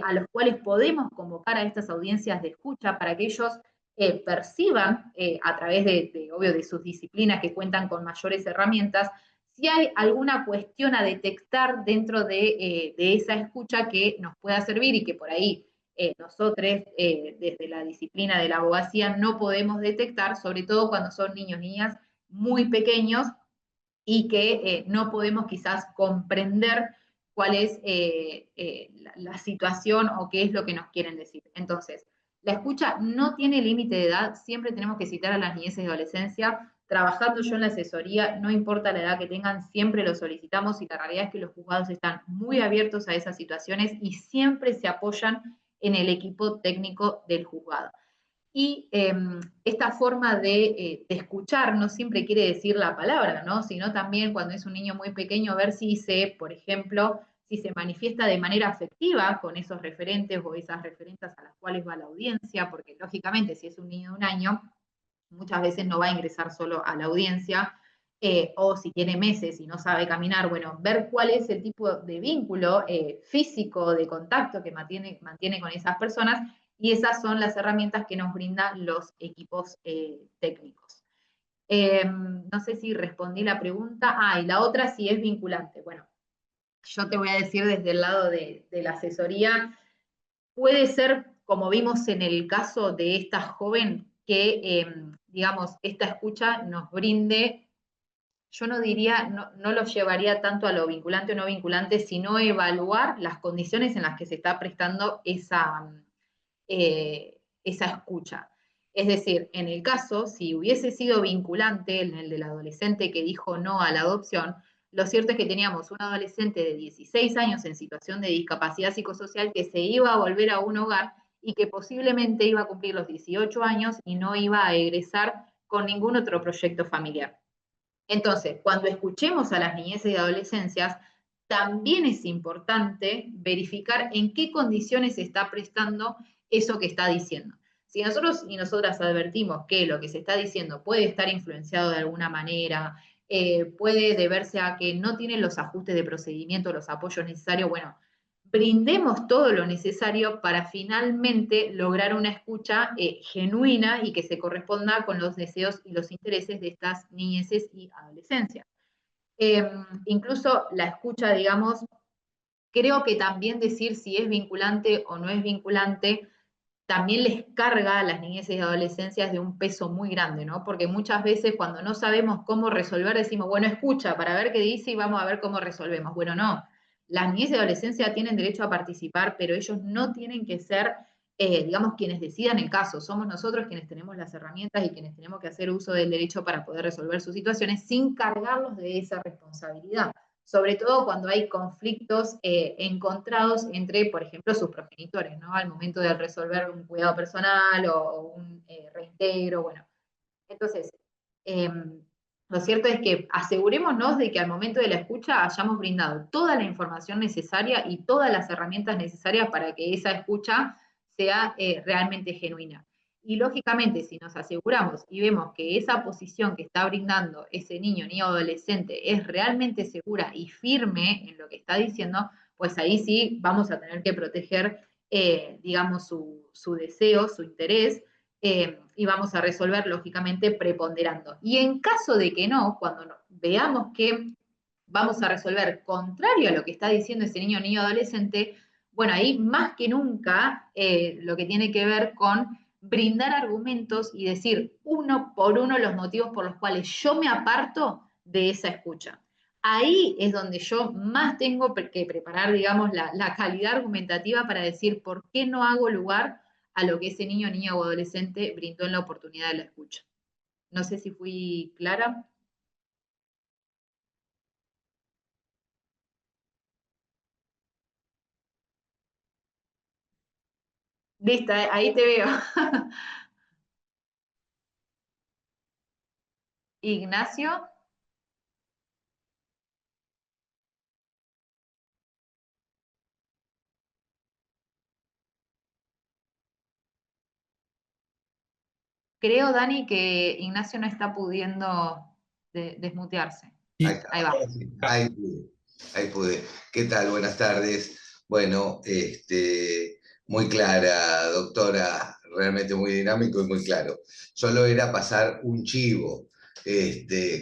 a los cuales podemos convocar a estas audiencias de escucha para que ellos perciban a través obvio, de sus disciplinas que cuentan con mayores herramientas, si hay alguna cuestión a detectar dentro de esa escucha que nos pueda servir y que por ahí nosotros, desde la disciplina de la abogacía, no podemos detectar, sobre todo cuando son niños y niñas muy pequeños y que no podemos quizás comprender cuál es la situación o qué es lo que nos quieren decir. Entonces, la escucha no tiene límite de edad, siempre tenemos que citar a las niñeces y adolescencia. Trabajando yo en la asesoría, no importa la edad que tengan, siempre lo solicitamos y la realidad es que los juzgados están muy abiertos a esas situaciones y siempre se apoyan en el equipo técnico del juzgado. Y esta forma de escuchar no siempre quiere decir la palabra, ¿no? Sino también cuando es un niño muy pequeño, ver si por ejemplo, si se manifiesta de manera afectiva con esos referentes o esas referentes a las cuales va la audiencia, porque lógicamente si es un niño de 1 año, muchas veces no va a ingresar solo a la audiencia, o si tiene meses y no sabe caminar, bueno, ver cuál es el tipo de vínculo físico, de contacto que mantiene con esas personas, y esas son las herramientas que nos brindan los equipos técnicos. No sé si respondí la pregunta. Y la otra si es vinculante. Bueno, yo te voy a decir desde el lado de la asesoría, puede ser, como vimos en el caso de esta joven, que, digamos, esta escucha nos brinde, yo no diría, no lo llevaría tanto a lo vinculante o no vinculante, sino evaluar las condiciones en las que se está prestando esa escucha. Es decir, en el caso, si hubiese sido vinculante, en el del adolescente que dijo no a la adopción, lo cierto es que teníamos un adolescente de 16 años en situación de discapacidad psicosocial que se iba a volver a un hogar y que posiblemente iba a cumplir los 18 años y no iba a egresar con ningún otro proyecto familiar. Entonces, cuando escuchemos a las niñeces y adolescencias, también es importante verificar en qué condiciones se está prestando eso que está diciendo. Si nosotros y nosotras advertimos que lo que se está diciendo puede estar influenciado de alguna manera, puede deberse a que no tienen los ajustes de procedimiento, los apoyos necesarios, bueno, brindemos todo lo necesario para finalmente lograr una escucha genuina y que se corresponda con los deseos y los intereses de estas niñeces y adolescencias. Incluso la escucha, digamos, creo que también decir si es vinculante o no es vinculante también les carga a las niñeces y adolescencias de un peso muy grande, ¿no? Porque muchas veces cuando no sabemos cómo resolver decimos, bueno, escucha para ver qué dice y vamos a ver cómo resolvemos. Bueno, no, las niñeces y adolescencias tienen derecho a participar, pero ellos no tienen que ser, digamos, quienes decidan el caso. Somos nosotros quienes tenemos las herramientas y quienes tenemos que hacer uso del derecho para poder resolver sus situaciones sin cargarlos de esa responsabilidad, sobre todo cuando hay conflictos encontrados entre, por ejemplo, sus progenitores, ¿no? Al momento de resolver un cuidado personal o un reintegro, bueno. Entonces, lo cierto es que asegurémonos de que al momento de la escucha hayamos brindado toda la información necesaria y todas las herramientas necesarias para que esa escucha sea realmente genuina. Y lógicamente, si nos aseguramos y vemos que esa posición que está brindando ese niño ni adolescente es realmente segura y firme en lo que está diciendo, pues ahí sí vamos a tener que proteger, digamos, su deseo, su interés, y vamos a resolver, lógicamente, preponderando. Y en caso de que no, cuando veamos que vamos a resolver contrario a lo que está diciendo ese niño o niño adolescente, bueno, ahí más que nunca lo que tiene que ver con brindar argumentos y decir uno por uno los motivos por los cuales yo me aparto de esa escucha. Ahí es donde yo más tengo que preparar, digamos, la calidad argumentativa para decir por qué no hago lugar a lo que ese niño, niña o adolescente brindó en la oportunidad de la escucha. No sé si fui clara. Listo, ahí te veo. Ignacio. Creo, Dani, que Ignacio no está pudiendo desmutearse. Ahí está. Ahí va. Ahí pude. ¿Qué tal? Buenas tardes. Bueno, muy clara, doctora realmente muy dinámico y muy claro. Solo era pasar un chivo.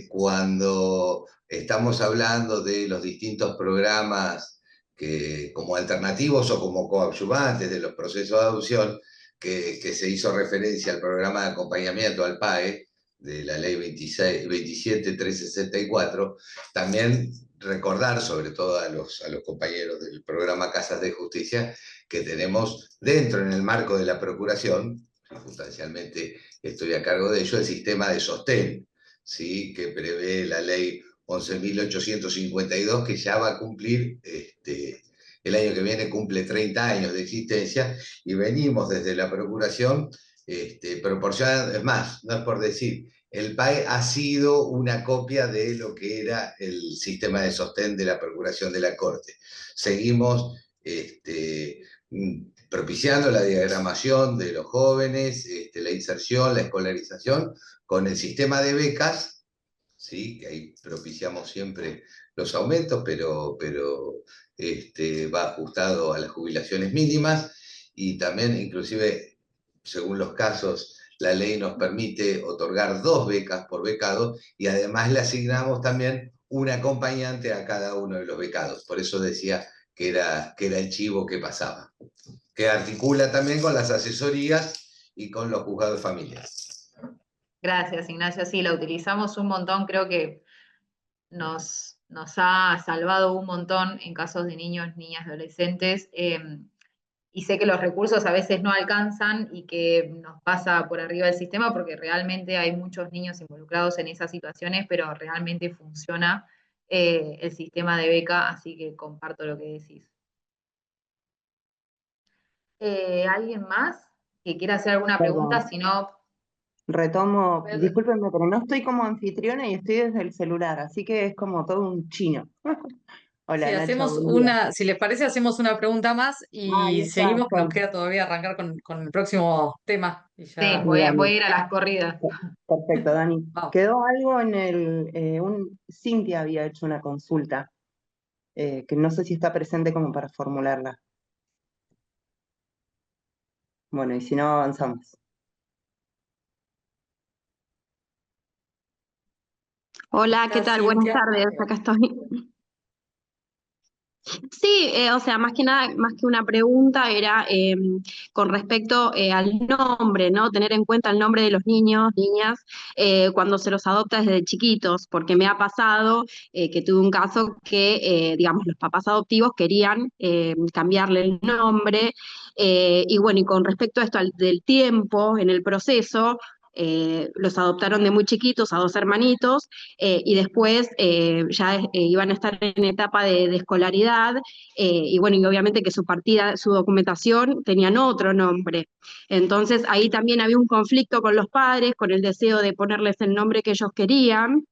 Cuando estamos hablando de los distintos programas como alternativos o como coadyuvantes de los procesos de adopción, que se hizo referencia al programa de acompañamiento al PAE, de la ley 27364, también recordar, sobre todo a los compañeros del programa Casas de Justicia, que tenemos dentro, en el marco de la Procuración, sustancialmente estoy a cargo de ello, el sistema de sostén, ¿sí? Que prevé la ley 11.852, que ya va a cumplir, el año que viene cumple 30 años de existencia, y venimos desde la Procuración proporcionando, es más, no es por decir, el PAE ha sido una copia de lo que era el sistema de sostén de la Procuración de la Corte. Seguimos propiciando la diagramación de los jóvenes, la inserción, la escolarización, con el sistema de becas, ¿sí? Que ahí propiciamos siempre los aumentos, pero va ajustado a las jubilaciones mínimas, y también, inclusive, según los casos, la ley nos permite otorgar 2 becas por becado, y además le asignamos también un acompañante a cada uno de los becados. Por eso decía que era el chivo que pasaba, que articula también con las asesorías y con los juzgados de familias. Gracias, Ignacio. Sí, la utilizamos un montón, creo que nos ha salvado un montón en casos de niños, niñas, adolescentes. Y sé que los recursos a veces no alcanzan y que nos pasa por arriba del sistema, porque realmente hay muchos niños involucrados en esas situaciones, pero realmente funciona el sistema de beca, así que comparto lo que decís. ¿Alguien más que quiera hacer alguna pregunta? Si no, Retomo, discúlpenme, pero no estoy como anfitriona y estoy desde el celular, así que es como todo un chino. Hola, Sí, Nacho, hacemos buen día. si les parece, hacemos una pregunta más Ahí y está, seguimos, que nos queda todavía arrancar con el próximo tema. Y sí, ya voy a Dani. ir a las corridas. Perfecto, Dani. vamos. Quedó algo en Cintia había hecho una consulta, que no sé si está presente como para formularla. Bueno, y si no, avanzamos. Hola, ¿qué ¿Estás, tal? Buenas Cintia? tardes, acá estoy. Sí, o sea, más que nada, más que una pregunta, era con respecto al nombre, ¿no? Tener en cuenta el nombre de los niños, niñas, cuando se los adopta desde chiquitos, porque me ha pasado que tuve un caso que, digamos, los papás adoptivos querían cambiarle el nombre, y bueno, y con respecto a esto del tiempo en el proceso, los adoptaron de muy chiquitos a 2 hermanitos, y después ya iban a estar en etapa de escolaridad, y bueno, y obviamente que su partida, su documentación tenían otro nombre. Entonces ahí también había un conflicto con los padres, con el deseo de ponerles el nombre que ellos querían.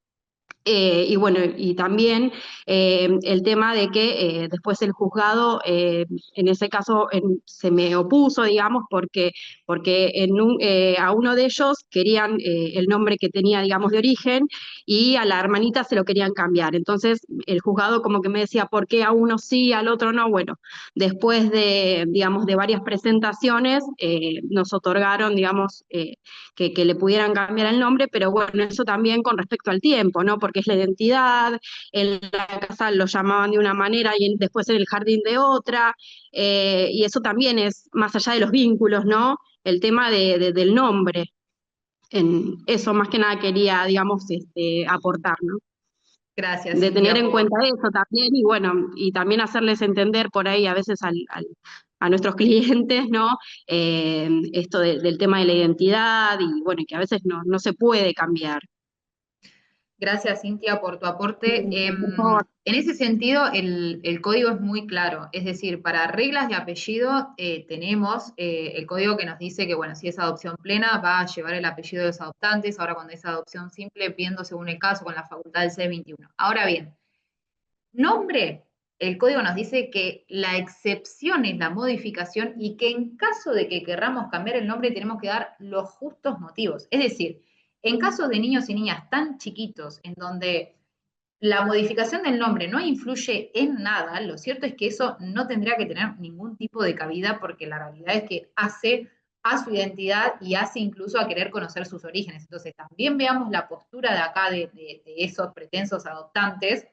Y bueno, y también el tema de que después el juzgado, en ese caso, se me opuso, digamos, porque a uno de ellos querían el nombre que tenía, digamos, de origen, y a la hermanita se lo querían cambiar. Entonces el juzgado como que me decía, ¿por qué a uno sí, al otro no? Bueno, después de, digamos, de varias presentaciones, nos otorgaron, digamos, que le pudieran cambiar el nombre, pero bueno, eso también con respecto al tiempo, ¿no? Porque es la identidad, en la casa lo llamaban de una manera y después en el jardín de otra, y eso también es más allá de los vínculos, ¿no? El tema del nombre. En eso más que nada quería, digamos, aportar, ¿no? Gracias, De tener Cintia, en cuenta eso también, y bueno, y también hacerles entender por ahí a veces a nuestros clientes, ¿no? Esto del tema de la identidad, y bueno, y que a veces no se puede cambiar. Gracias, Cintia, por tu aporte. Por favor. En ese sentido, el código es muy claro. Es decir, para reglas de apellido tenemos el código que nos dice que, bueno, si es adopción plena, va a llevar el apellido de los adoptantes. Ahora, cuando es adopción simple, viendo según el caso con la facultad del C21. Ahora bien, nombre, el código nos dice que la excepción es la modificación y que en caso de que querramos cambiar el nombre tenemos que dar los justos motivos. Es decir, en casos de niños y niñas tan chiquitos en donde la modificación del nombre no influye en nada, lo cierto es que eso no tendría que tener ningún tipo de cabida, porque la realidad es que hace a su identidad y hace incluso a querer conocer sus orígenes. Entonces, también veamos la postura de acá de esos pretensos adoptantes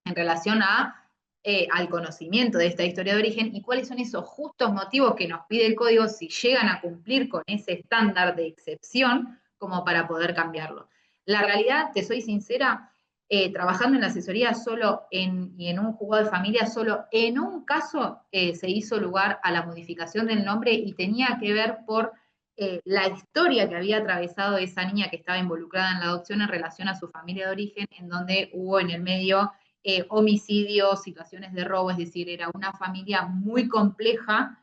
en relación al conocimiento de esta historia de origen y cuáles son esos justos motivos que nos pide el código si llegan a cumplir con ese estándar de excepción como para poder cambiarlo. La realidad, te soy sincera, trabajando en la asesoría y en un juzgado de familia, solo en un caso se hizo lugar a la modificación del nombre y tenía que ver por la historia que había atravesado esa niña que estaba involucrada en la adopción en relación a su familia de origen, en donde hubo en el medio homicidios, situaciones de robo, es decir, era una familia muy compleja,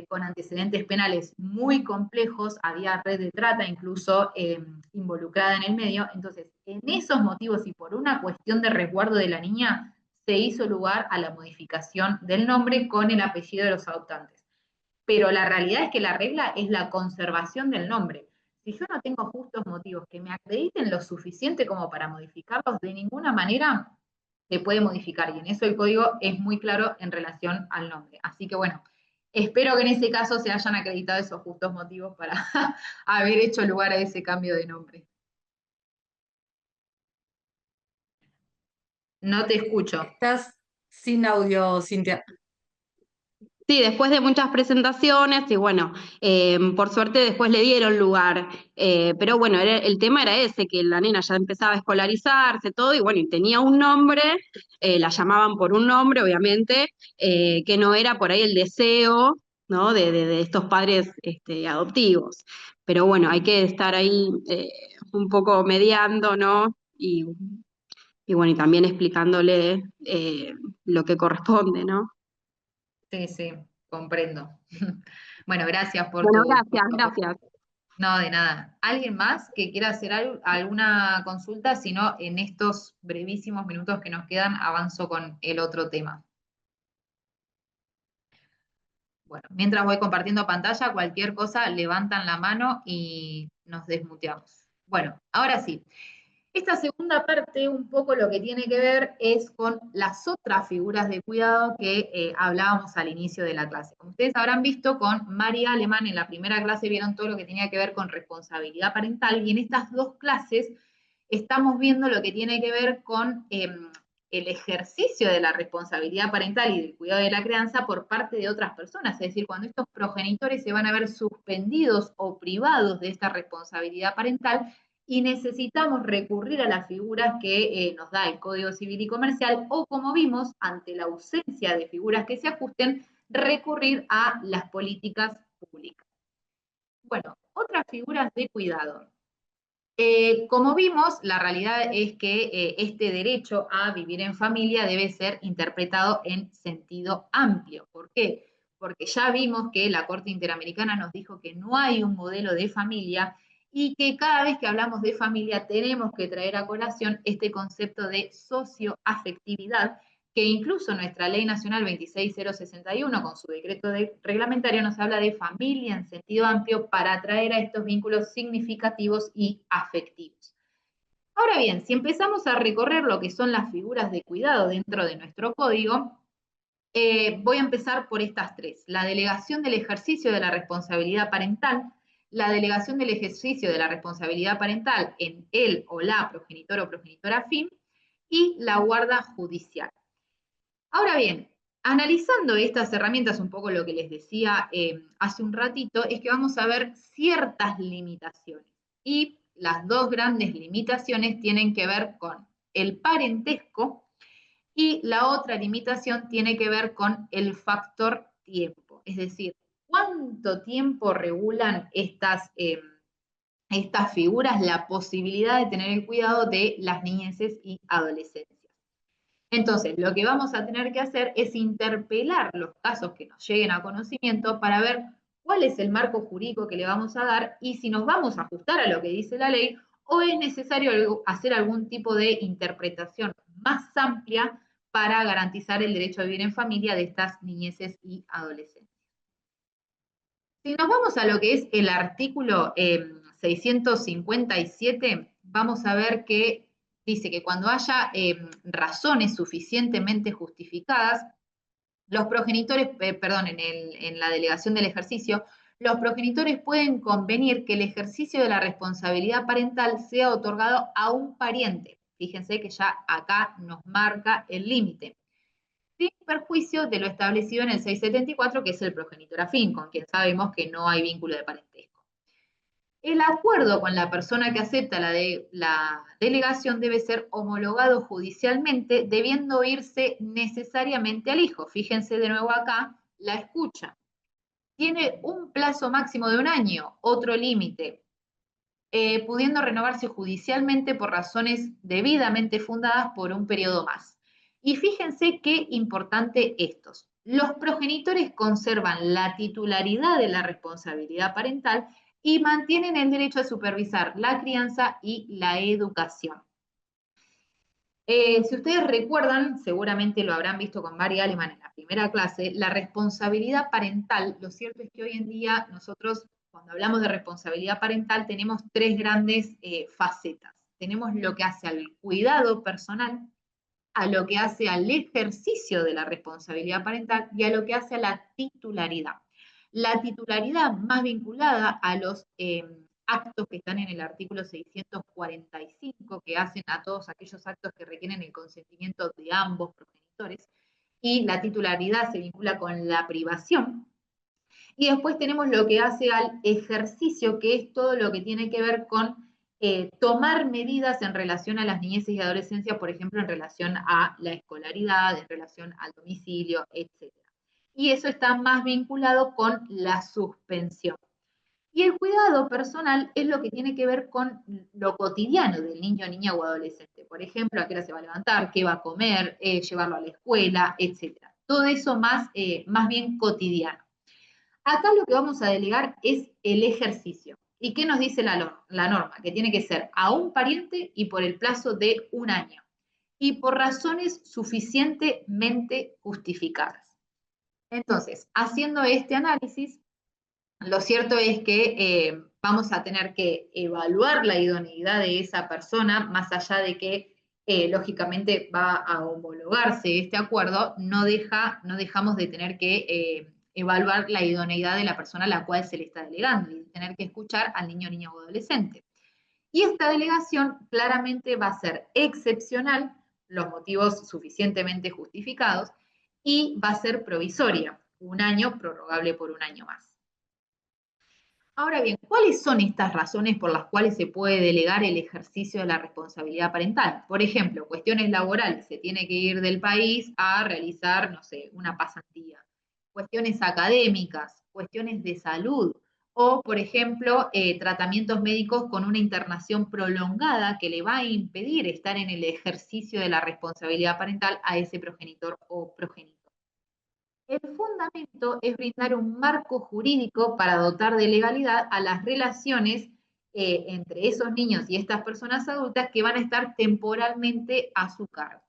con antecedentes penales muy complejos, había red de trata incluso involucrada en el medio. Entonces, en esos motivos y por una cuestión de resguardo de la niña, se hizo lugar a la modificación del nombre con el apellido de los adoptantes. Pero la realidad es que la regla es la conservación del nombre. Si yo no tengo justos motivos que me acrediten lo suficiente como para modificarlos, de ninguna manera se puede modificar, y en eso el código es muy claro en relación al nombre. Así que bueno, espero que en ese caso se hayan acreditado esos justos motivos para haber hecho lugar a ese cambio de nombre. No te escucho. Estás sin audio, Cintia. Sí, después de muchas presentaciones, y bueno, por suerte después le dieron lugar, pero bueno, el tema era ese, que la nena ya empezaba a escolarizarse, todo, y bueno, y tenía un nombre, la llamaban por un nombre, obviamente, que no era por ahí el deseo, ¿no? De estos padres adoptivos. Pero bueno, hay que estar ahí un poco mediando, ¿no? Y bueno, y también explicándole lo que corresponde, ¿no? Sí, sí, comprendo. Bueno, gracias por Bueno, tu gracias. No, de nada. ¿Alguien más que quiera hacer alguna consulta? Si no, en estos brevísimos minutos que nos quedan, avanzo con el otro tema. Bueno, mientras voy compartiendo pantalla, cualquier cosa, levantan la mano y nos desmuteamos. Bueno, ahora sí. Esta segunda parte, un poco lo que tiene que ver es con las otras figuras de cuidado que hablábamos al inicio de la clase. Como ustedes habrán visto, con María Alemán en la primera clase vieron todo lo que tenía que ver con responsabilidad parental, y en estas dos clases estamos viendo lo que tiene que ver con el ejercicio de la responsabilidad parental y del cuidado de la crianza por parte de otras personas, es decir, cuando estos progenitores se van a ver suspendidos o privados de esta responsabilidad parental, y necesitamos recurrir a las figuras que nos da el Código Civil y Comercial, o como vimos, ante la ausencia de figuras que se ajusten, recurrir a las políticas públicas. Bueno, otras figuras de cuidado. Como vimos, la realidad es que este derecho a vivir en familia debe ser interpretado en sentido amplio. ¿Por qué? Porque ya vimos que la Corte Interamericana nos dijo que no hay un modelo de familia y que cada vez que hablamos de familia tenemos que traer a colación este concepto de socioafectividad, que incluso nuestra Ley Nacional 26061, con su decreto reglamentario, nos habla de familia en sentido amplio para atraer a estos vínculos significativos y afectivos. Ahora bien, si empezamos a recorrer lo que son las figuras de cuidado dentro de nuestro código, voy a empezar por estas tres: la delegación del ejercicio de la responsabilidad parental, la delegación del ejercicio de la responsabilidad parental en el o la progenitor o progenitora afín, y la guarda judicial. Ahora bien, analizando estas herramientas, un poco lo que les decía hace un ratito, es que vamos a ver ciertas limitaciones. Y las dos grandes limitaciones tienen que ver con el parentesco, y la otra limitación tiene que ver con el factor tiempo. Es decir, ¿cuánto tiempo regulan estas figuras la posibilidad de tener el cuidado de las niñeces y adolescencias? Entonces, lo que vamos a tener que hacer es interpelar los casos que nos lleguen a conocimiento para ver cuál es el marco jurídico que le vamos a dar y si nos vamos a ajustar a lo que dice la ley o es necesario hacer algún tipo de interpretación más amplia para garantizar el derecho a vivir en familia de estas niñeces y adolescentes. Si nos vamos a lo que es el artículo 657, vamos a ver que dice que cuando haya razones suficientemente justificadas, los progenitores, en la delegación del ejercicio, los progenitores pueden convenir que el ejercicio de la responsabilidad parental sea otorgado a un pariente. Fíjense que ya acá nos marca el límite, sin perjuicio de lo establecido en el 674, que es el progenitor afín, con quien sabemos que no hay vínculo de parentesco. El acuerdo con la persona que acepta la delegación debe ser homologado judicialmente, debiendo irse necesariamente al hijo. Fíjense de nuevo acá la escucha. Tiene un plazo máximo de 1 año, otro límite, pudiendo renovarse judicialmente por razones debidamente fundadas por un periodo más. Y fíjense qué importante estos. Los progenitores conservan la titularidad de la responsabilidad parental y mantienen el derecho a supervisar la crianza y la educación. Si ustedes recuerdan, seguramente lo habrán visto con Mari Aleman en la primera clase, la responsabilidad parental, lo cierto es que hoy en día nosotros, cuando hablamos de responsabilidad parental, tenemos 3 grandes facetas. Tenemos lo que hace al cuidado personal, a lo que hace al ejercicio de la responsabilidad parental y a lo que hace a la titularidad. La titularidad más vinculada a los actos que están en el artículo 645, que hacen a todos aquellos actos que requieren el consentimiento de ambos progenitores, y la titularidad se vincula con la privación. Y después tenemos lo que hace al ejercicio, que es todo lo que tiene que ver con tomar medidas en relación a las niñeces y adolescencia, por ejemplo, en relación a la escolaridad, en relación al domicilio, etc. Y eso está más vinculado con la suspensión. Y el cuidado personal es lo que tiene que ver con lo cotidiano del niño, niña o adolescente. Por ejemplo, a qué hora se va a levantar, qué va a comer, llevarlo a la escuela, etc. Todo eso más bien cotidiano. Acá lo que vamos a delegar es el ejercicio. ¿Y qué nos dice la norma? Que tiene que ser a un pariente y por el plazo de 1 año. Y por razones suficientemente justificadas. Entonces, haciendo este análisis, lo cierto es que vamos a tener que evaluar la idoneidad de esa persona, más allá de que lógicamente va a homologarse este acuerdo, no dejamos de tener que evaluar la idoneidad de la persona a la cual se le está delegando y tener que escuchar al niño, niña o adolescente. Y esta delegación claramente va a ser excepcional, los motivos suficientemente justificados, y va a ser provisoria, 1 año prorrogable por 1 año más. Ahora bien, ¿cuáles son estas razones por las cuales se puede delegar el ejercicio de la responsabilidad parental? Por ejemplo, cuestiones laborales, se tiene que ir del país a realizar, no sé, una pasantía. Cuestiones académicas, cuestiones de salud, o, por ejemplo, tratamientos médicos con una internación prolongada que le va a impedir estar en el ejercicio de la responsabilidad parental a ese progenitor o progenitor. El fundamento es brindar un marco jurídico para dotar de legalidad a las relaciones entre esos niños y estas personas adultas que van a estar temporalmente a su cargo.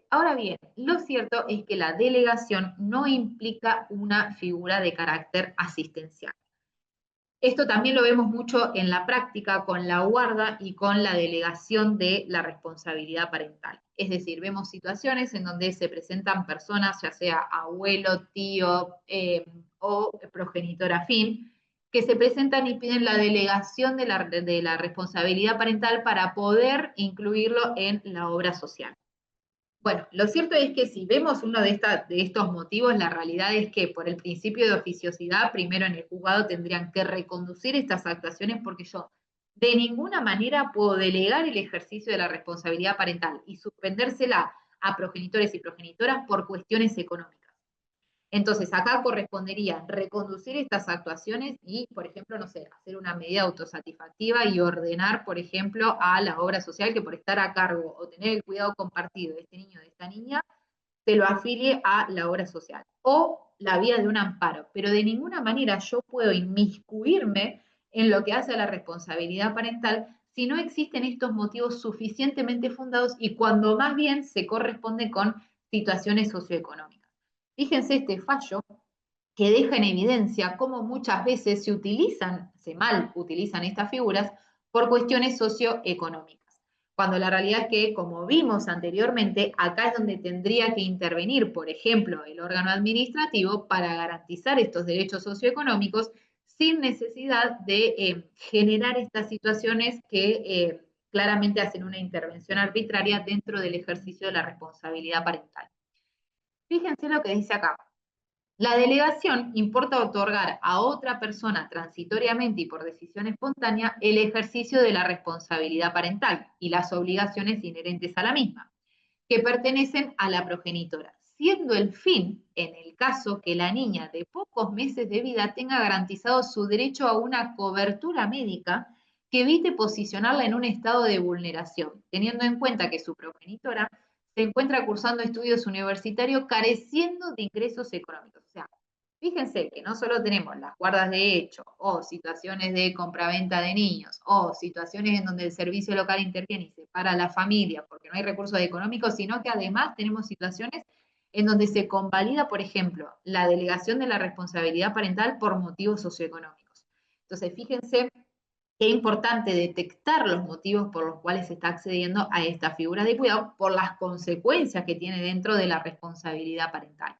Ahora bien, lo cierto es que la delegación no implica una figura de carácter asistencial. Esto también lo vemos mucho en la práctica con la guarda y con la delegación de la responsabilidad parental. Es decir, vemos situaciones en donde se presentan personas, ya sea abuelo, tío o progenitor afín, que se presentan y piden la delegación de la responsabilidad parental para poder incluirlo en la obra social. Bueno, lo cierto es que si vemos uno de estos motivos, la realidad es que por el principio de oficiosidad, primero en el juzgado tendrían que reconducir estas actuaciones porque yo de ninguna manera puedo delegar el ejercicio de la responsabilidad parental y suspendérsela a progenitores y progenitoras por cuestiones económicas. Entonces, acá correspondería reconducir estas actuaciones y, por ejemplo, no sé, hacer una medida autosatisfactiva y ordenar, por ejemplo, a la obra social que por estar a cargo o tener el cuidado compartido de este niño o de esta niña, se lo afilie a la obra social. O la vía de un amparo. Pero de ninguna manera yo puedo inmiscuirme en lo que hace a la responsabilidad parental si no existen estos motivos suficientemente fundados y cuando más bien se corresponde con situaciones socioeconómicas. Fíjense este fallo que deja en evidencia cómo muchas veces se mal utilizan estas figuras por cuestiones socioeconómicas. cuando la realidad es que, como vimos anteriormente, acá es donde tendría que intervenir, por ejemplo, el órgano administrativo para garantizar estos derechos socioeconómicos sin necesidad de generar estas situaciones que claramente hacen una intervención arbitraria dentro del ejercicio de la responsabilidad parental. Fíjense lo que dice acá. La delegación importa otorgar a otra persona transitoriamente y por decisión espontánea el ejercicio de la responsabilidad parental y las obligaciones inherentes a la misma, que pertenecen a la progenitora, siendo el fin, en el caso que la niña de pocos meses de vida tenga garantizado su derecho a una cobertura médica que evite posicionarla en un estado de vulneración, teniendo en cuenta que su progenitora se encuentra cursando estudios universitarios careciendo de ingresos económicos. O sea, fíjense que no solo tenemos las guardas de hecho o situaciones de compraventa de niños o situaciones en donde el servicio local interviene y separa a la familia porque no hay recursos económicos, sino que además tenemos situaciones en donde se convalida, por ejemplo, la delegación de la responsabilidad parental por motivos socioeconómicos. Entonces, fíjense qué importante detectar los motivos por los cuales se está accediendo a esta figura de cuidado por las consecuencias que tiene dentro de la responsabilidad parental.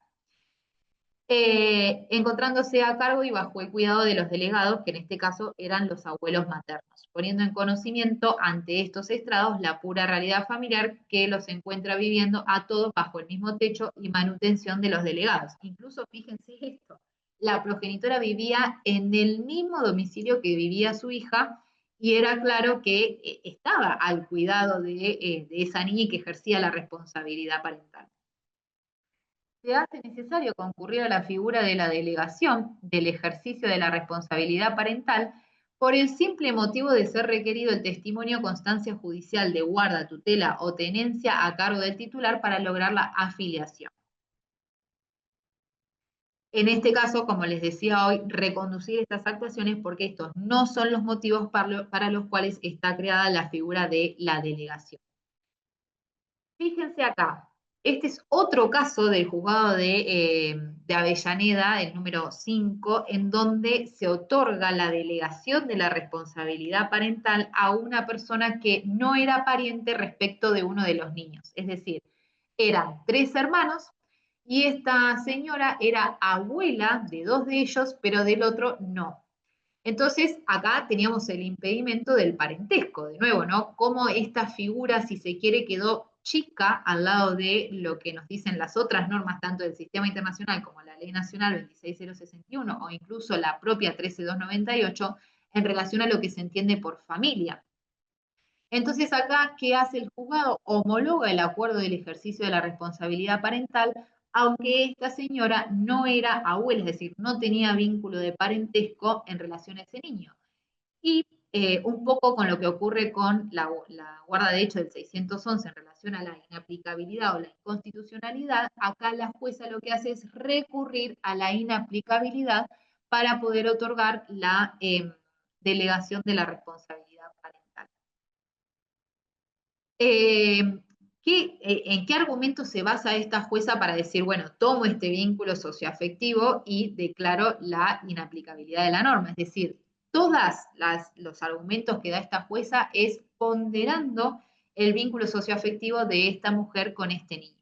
Encontrándose a cargo y bajo el cuidado de los delegados, que en este caso eran los abuelos maternos, poniendo en conocimiento ante estos estrados la pura realidad familiar que los encuentra viviendo a todos bajo el mismo techo y manutención de los delegados. Incluso fíjense esto, la progenitora vivía en el mismo domicilio que vivía su hija y era claro que estaba al cuidado de esa niña y que ejercía la responsabilidad parental. Se hace necesario concurrir a la figura de la delegación del ejercicio de la responsabilidad parental por el simple motivo de ser requerido el testimonio o constancia judicial de guarda, tutela o tenencia a cargo del titular para lograr la afiliación. En este caso, como les decía hoy, reconducir estas actuaciones porque estos no son los motivos para los cuales está creada la figura de la delegación. Fíjense acá, este es otro caso del juzgado de Avellaneda, el número 5, en donde se otorga la delegación de la responsabilidad parental a una persona que no era pariente respecto de uno de los niños. Es decir, eran 3 hermanos y esta señora era abuela de 2 de ellos, pero del otro no. Entonces, acá teníamos el impedimento del parentesco, de nuevo, ¿no? Cómo esta figura, si se quiere, quedó chica al lado de lo que nos dicen las otras normas, tanto del sistema internacional como la Ley Nacional 26061 o incluso la propia 13298, en relación a lo que se entiende por familia. Entonces, acá, ¿qué hace el juzgado? Homologa el acuerdo del ejercicio de la responsabilidad parental, aunque esta señora no era abuela, es decir, no tenía vínculo de parentesco en relación a ese niño. Y un poco con lo que ocurre con la guarda de hecho del 611 en relación a la inaplicabilidad o la inconstitucionalidad, acá la jueza lo que hace es recurrir a la inaplicabilidad para poder otorgar la delegación de la responsabilidad parental. ¿En qué argumento se basa esta jueza para decir, bueno, tomo este vínculo socioafectivo y declaro la inaplicabilidad de la norma? Es decir, todos los argumentos que da esta jueza es ponderando el vínculo socioafectivo de esta mujer con este niño.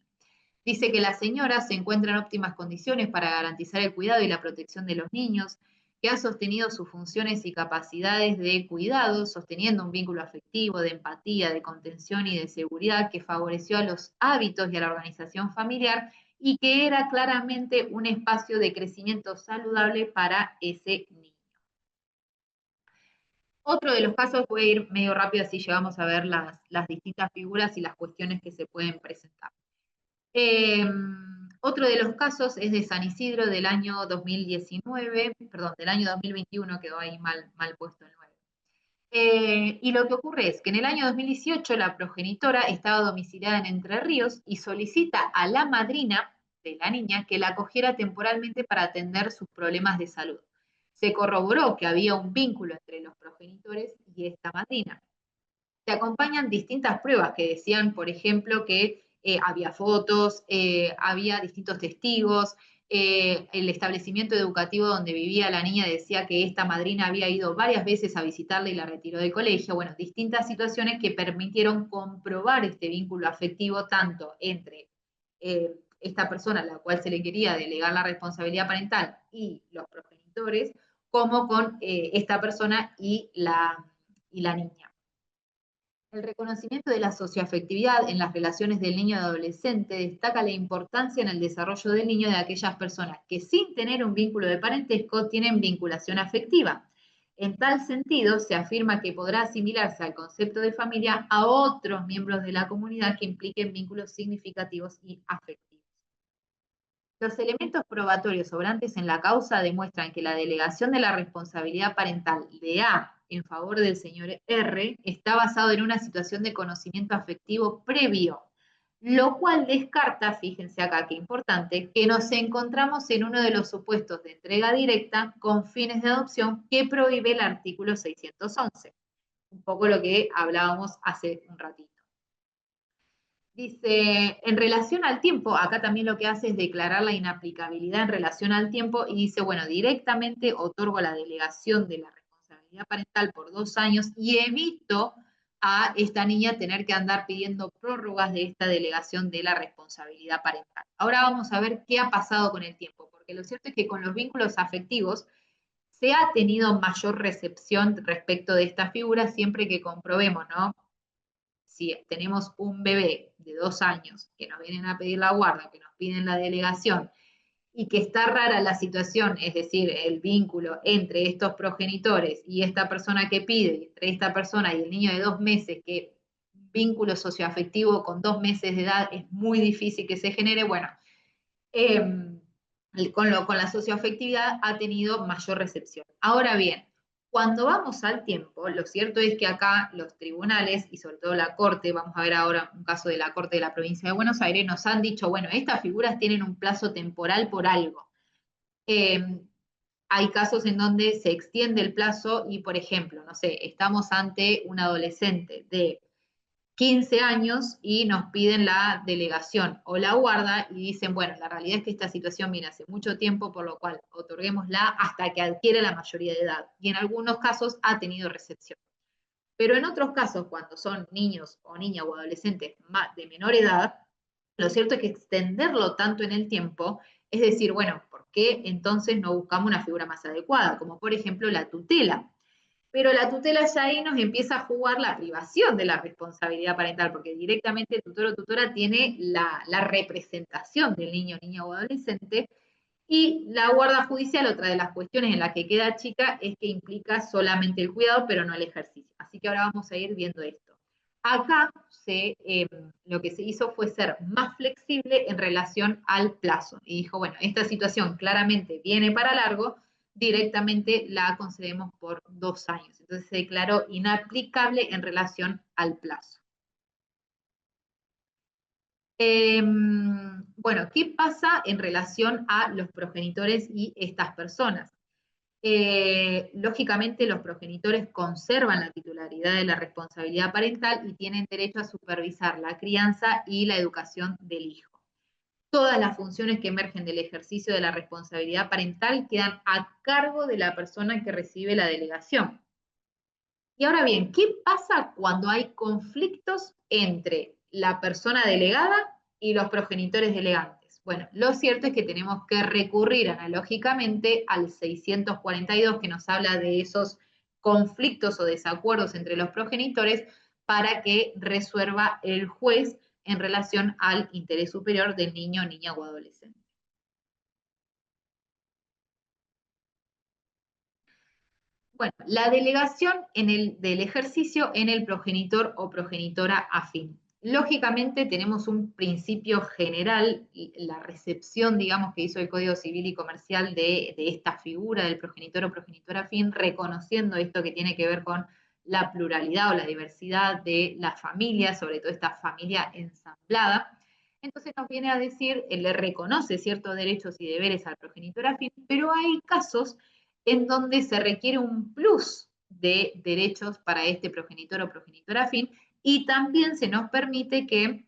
Dice que la señora se encuentra en óptimas condiciones para garantizar el cuidado y la protección de los niños, que ha sostenido sus funciones y capacidades de cuidado, sosteniendo un vínculo afectivo, de empatía, de contención y de seguridad que favoreció a los hábitos y a la organización familiar y que era claramente un espacio de crecimiento saludable para ese niño. Otro de los casos, voy a ir medio rápido así llegamos a ver las distintas figuras y las cuestiones que se pueden presentar. Otro de los casos es de San Isidro del año 2019, perdón, del año 2021, quedó ahí mal puesto el 9. Y lo que ocurre es que en el año 2018 la progenitora estaba domiciliada en Entre Ríos y solicita a la madrina de la niña que la acogiera temporalmente para atender sus problemas de salud. Se corroboró que había un vínculo entre los progenitores y esta madrina. Se acompañan distintas pruebas que decían, por ejemplo, que había fotos, había distintos testigos, el establecimiento educativo donde vivía la niña decía que esta madrina había ido varias veces a visitarla y la retiró del colegio. Bueno, distintas situaciones que permitieron comprobar este vínculo afectivo tanto entre esta persona a la cual se le quería delegar la responsabilidad parental y los progenitores, como con esta persona y la niña. El reconocimiento de la socioafectividad en las relaciones del niño y adolescente destaca la importancia en el desarrollo del niño de aquellas personas que sin tener un vínculo de parentesco tienen vinculación afectiva. En tal sentido, se afirma que podrá asimilarse al concepto de familia a otros miembros de la comunidad que impliquen vínculos significativos y afectivos. Los elementos probatorios sobrantes en la causa demuestran que la delegación de la responsabilidad parental de A en favor del señor R está basado en una situación de conocimiento afectivo previo, lo cual descarta, fíjense acá qué importante, que nos encontramos en uno de los supuestos de entrega directa con fines de adopción que prohíbe el artículo 611. Un poco lo que hablábamos hace un ratito. Dice, en relación al tiempo, acá también lo que hace es declarar la inaplicabilidad en relación al tiempo y dice, bueno, directamente otorgo la delegación de la responsabilidad parental por 2 años y evito a esta niña tener que andar pidiendo prórrogas de esta delegación de la responsabilidad parental. Ahora vamos a ver qué ha pasado con el tiempo, porque lo cierto es que con los vínculos afectivos se ha tenido mayor recepción respecto de esta figura siempre que comprobemos, ¿no? Si tenemos un bebé de 2 años que nos vienen a pedir la guarda, que nos piden la delegación, y que está rara la situación, es decir, el vínculo entre estos progenitores y esta persona que pide, entre esta persona y el niño de 2 meses, que vínculo socioafectivo con 2 meses de edad es muy difícil que se genere, bueno, con la socioafectividad ha tenido mayor recepción. Ahora bien, cuando vamos al tiempo, lo cierto es que acá los tribunales y sobre todo la Corte, vamos a ver ahora un caso de la Corte de la Provincia de Buenos Aires, nos han dicho, bueno, estas figuras tienen un plazo temporal por algo. Hay casos en donde se extiende el plazo y, por ejemplo, no sé, estamos ante un adolescente de 15 años y nos piden la delegación o la guarda y dicen, bueno, la realidad es que esta situación viene hace mucho tiempo, por lo cual otorguémosla hasta que adquiere la mayoría de edad. Y en algunos casos ha tenido recepción. Pero en otros casos, cuando son niños o niñas o adolescentes de menor edad, lo cierto es que extenderlo tanto en el tiempo, es decir, bueno, ¿por qué entonces no buscamos una figura más adecuada? Como por ejemplo la tutela. Pero la tutela ya ahí nos empieza a jugar la privación de la responsabilidad parental, porque directamente el tutor o tutora tiene la representación del niño, niña o adolescente, y la guarda judicial, otra de las cuestiones en las que queda chica, es que implica solamente el cuidado, pero no el ejercicio. Así que ahora vamos a ir viendo esto. Acá lo que se hizo fue ser más flexible en relación al plazo. Y dijo, bueno, esta situación claramente viene para largo, directamente la concedemos por 2 años. Entonces se declaró inaplicable en relación al plazo. Bueno, ¿qué pasa en relación a los progenitores y estas personas? Lógicamente los progenitores conservan la titularidad de la responsabilidad parental y tienen derecho a supervisar la crianza y la educación del hijo. Todas las funciones que emergen del ejercicio de la responsabilidad parental quedan a cargo de la persona que recibe la delegación. Y ahora bien, ¿qué pasa cuando hay conflictos entre la persona delegada y los progenitores delegantes? Bueno, lo cierto es que tenemos que recurrir analógicamente al 642, que nos habla de esos conflictos o desacuerdos entre los progenitores para que resuelva el juez en relación al interés superior del niño, niña o adolescente. Bueno, la delegación del ejercicio en el progenitor o progenitora afín. Lógicamente tenemos un principio general, la recepción, digamos, que hizo el Código Civil y Comercial de esta figura del progenitor o progenitora afín, reconociendo esto que tiene que ver con la pluralidad o la diversidad de la familia, sobre todo esta familia ensamblada. Entonces nos viene a decir, le reconoce ciertos derechos y deberes al progenitor afín, pero hay casos en donde se requiere un plus de derechos para este progenitor o progenitora afín, y también se nos permite que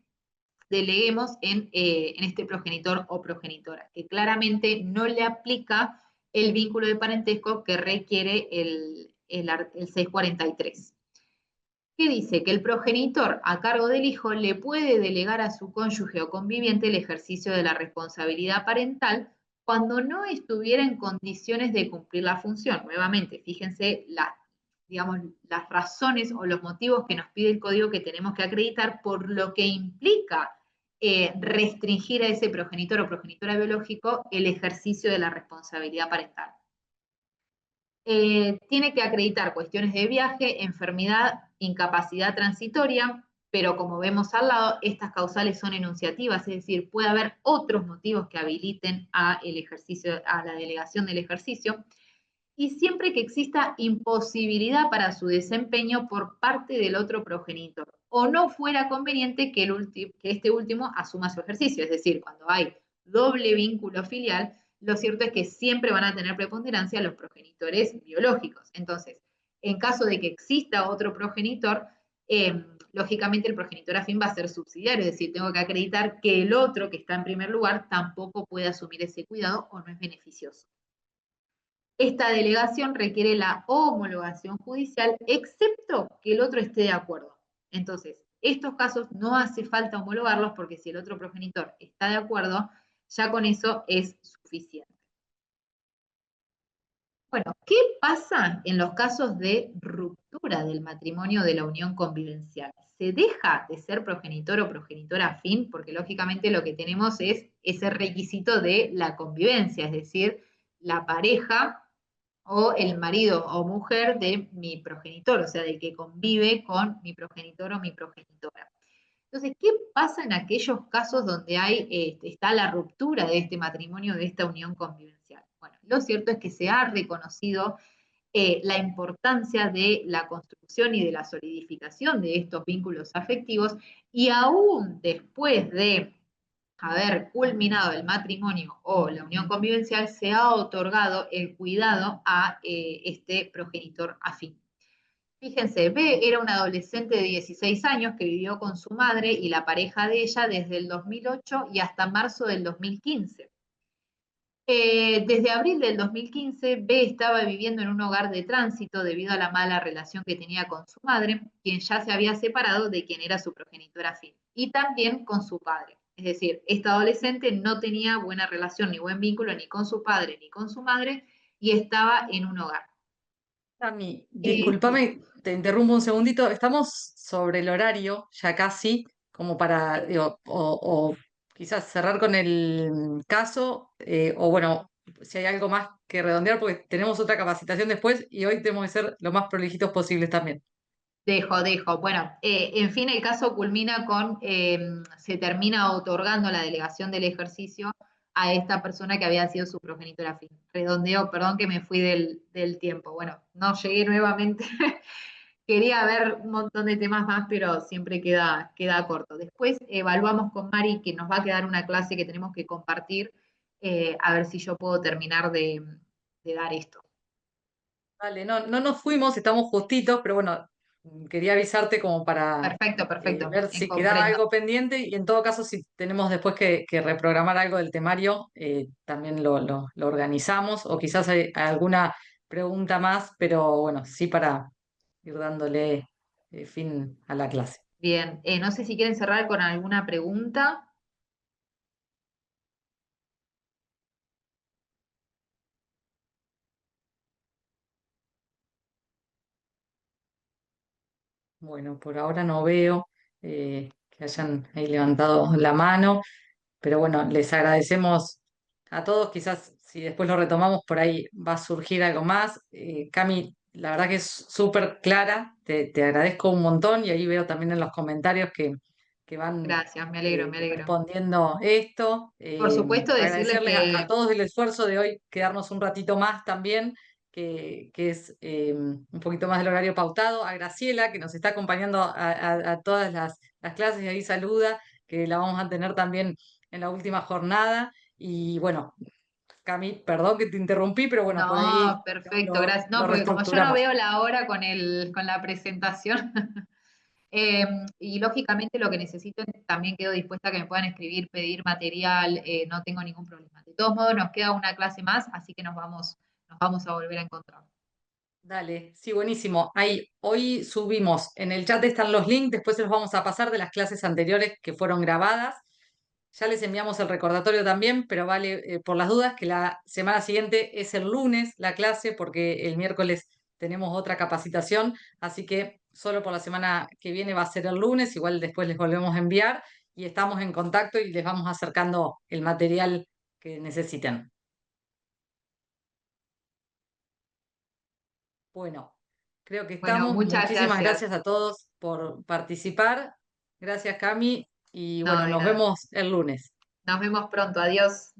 deleguemos en este progenitor o progenitora, que claramente no le aplica el vínculo de parentesco que requiere el 643. Que dice que el progenitor a cargo del hijo le puede delegar a su cónyuge o conviviente el ejercicio de la responsabilidad parental cuando no estuviera en condiciones de cumplir la función. Nuevamente, fíjense digamos, las razones o los motivos que nos pide el código que tenemos que acreditar por lo que implica restringir a ese progenitor o progenitora biológico el ejercicio de la responsabilidad parental. Tiene que acreditar cuestiones de viaje, enfermedad, incapacidad transitoria, pero como vemos al lado, estas causales son enunciativas, es decir, puede haber otros motivos que habiliten a la delegación del ejercicio, y siempre que exista imposibilidad para su desempeño por parte del otro progenitor, o no fuera conveniente que este último asuma su ejercicio, es decir, cuando hay doble vínculo filial, lo cierto es que siempre van a tener preponderancia los progenitores biológicos. Entonces, en caso de que exista otro progenitor, lógicamente el progenitor afín va a ser subsidiario, es decir, tengo que acreditar que el otro que está en primer lugar tampoco puede asumir ese cuidado o no es beneficioso. Esta delegación requiere la homologación judicial, excepto que el otro esté de acuerdo. Entonces, estos casos no hace falta homologarlos porque si el otro progenitor está de acuerdo, ya con eso es suficiente. Bueno, ¿qué pasa en los casos de ruptura del matrimonio de la unión convivencial? ¿Se deja de ser progenitor o progenitora afín? Porque lógicamente lo que tenemos es ese requisito de la convivencia, es decir, la pareja o el marido o mujer de mi progenitor, o sea, del que convive con mi progenitor o mi progenitora. Entonces, ¿qué pasa en aquellos casos donde está la ruptura de este matrimonio, de esta unión convivencial? Bueno, lo cierto es que se ha reconocido la importancia de la construcción y de la solidificación de estos vínculos afectivos, y aún después de haber culminado el matrimonio o la unión convivencial, se ha otorgado el cuidado a este progenitor afín. Fíjense, B era un adolescente de 16 años que vivió con su madre y la pareja de ella desde el 2008 y hasta marzo del 2015. Desde abril del 2015, B estaba viviendo en un hogar de tránsito debido a la mala relación que tenía con su madre, quien ya se había separado de quien era su progenitor afín, y también con su padre. Es decir, esta adolescente no tenía buena relación ni buen vínculo ni con su padre ni con su madre y estaba en un hogar. Tami, discúlpame, te interrumpo un segundito. Estamos sobre el horario, ya casi, como para, digo, o quizás cerrar con el caso, o bueno, si hay algo más que redondear, porque tenemos otra capacitación después y hoy tenemos que ser lo más prolijitos posibles también. Dejo. Bueno, en fin, el caso culmina con, se termina otorgando la delegación del ejercicio a esta persona que había sido su progenitora afín. Redondeo, perdón que me fui del tiempo. Bueno, no llegué nuevamente. Quería ver un montón de temas más, pero siempre queda corto. Después evaluamos con Mari, que nos va a quedar una clase que tenemos que compartir, a ver si yo puedo terminar de dar esto. Vale, no nos fuimos, estamos justitos, pero bueno, quería avisarte como para Perfecto. ver si quedaba Comprendo. algo pendiente y en todo caso si tenemos después que reprogramar algo del temario, también lo organizamos o quizás hay alguna pregunta más, pero bueno, sí para ir dándole fin a la clase. Bien, no sé si quieren cerrar con alguna pregunta. Bueno, por ahora no veo que hayan ahí levantado la mano. Pero bueno, les agradecemos a todos. Quizás si después lo retomamos, por ahí va a surgir algo más. Cami, la verdad que es súper clara. Te agradezco un montón y ahí veo también en los comentarios que van Gracias, me alegro. respondiendo esto. Por supuesto, decirles Agradecerles a que, todos el esfuerzo de hoy, quedarnos un ratito más también. Que es un poquito más del horario pautado, a Graciela, que nos está acompañando a todas las clases, y ahí saluda, que la vamos a tener también en la última jornada. Y bueno, Cami, perdón que te interrumpí, pero bueno, por ahí no, perfecto, gracias. No, lo porque como yo no reestructuramos. veo la hora con la presentación, Y lógicamente lo que necesito, también quedo dispuesta a que me puedan escribir, pedir material, no tengo ningún problema. De todos modos, nos queda una clase más, así que nos vamos a volver a encontrar. Dale, sí, buenísimo. Ahí, hoy subimos, en el chat están los links, después se los vamos a pasar de las clases anteriores que fueron grabadas. Ya les enviamos el recordatorio también, pero vale por las dudas que la semana siguiente es el lunes la clase, porque el miércoles tenemos otra capacitación, así que solo por la semana que viene va a ser el lunes, igual después les volvemos a enviar y estamos en contacto y les vamos acercando el material que necesiten. Bueno, creo que Bueno, estamos. muchas Muchísimas gracias. gracias a todos por participar. Gracias, Cami. Y No, bueno, de nos nada. vemos el lunes. Nos vemos pronto. Adiós.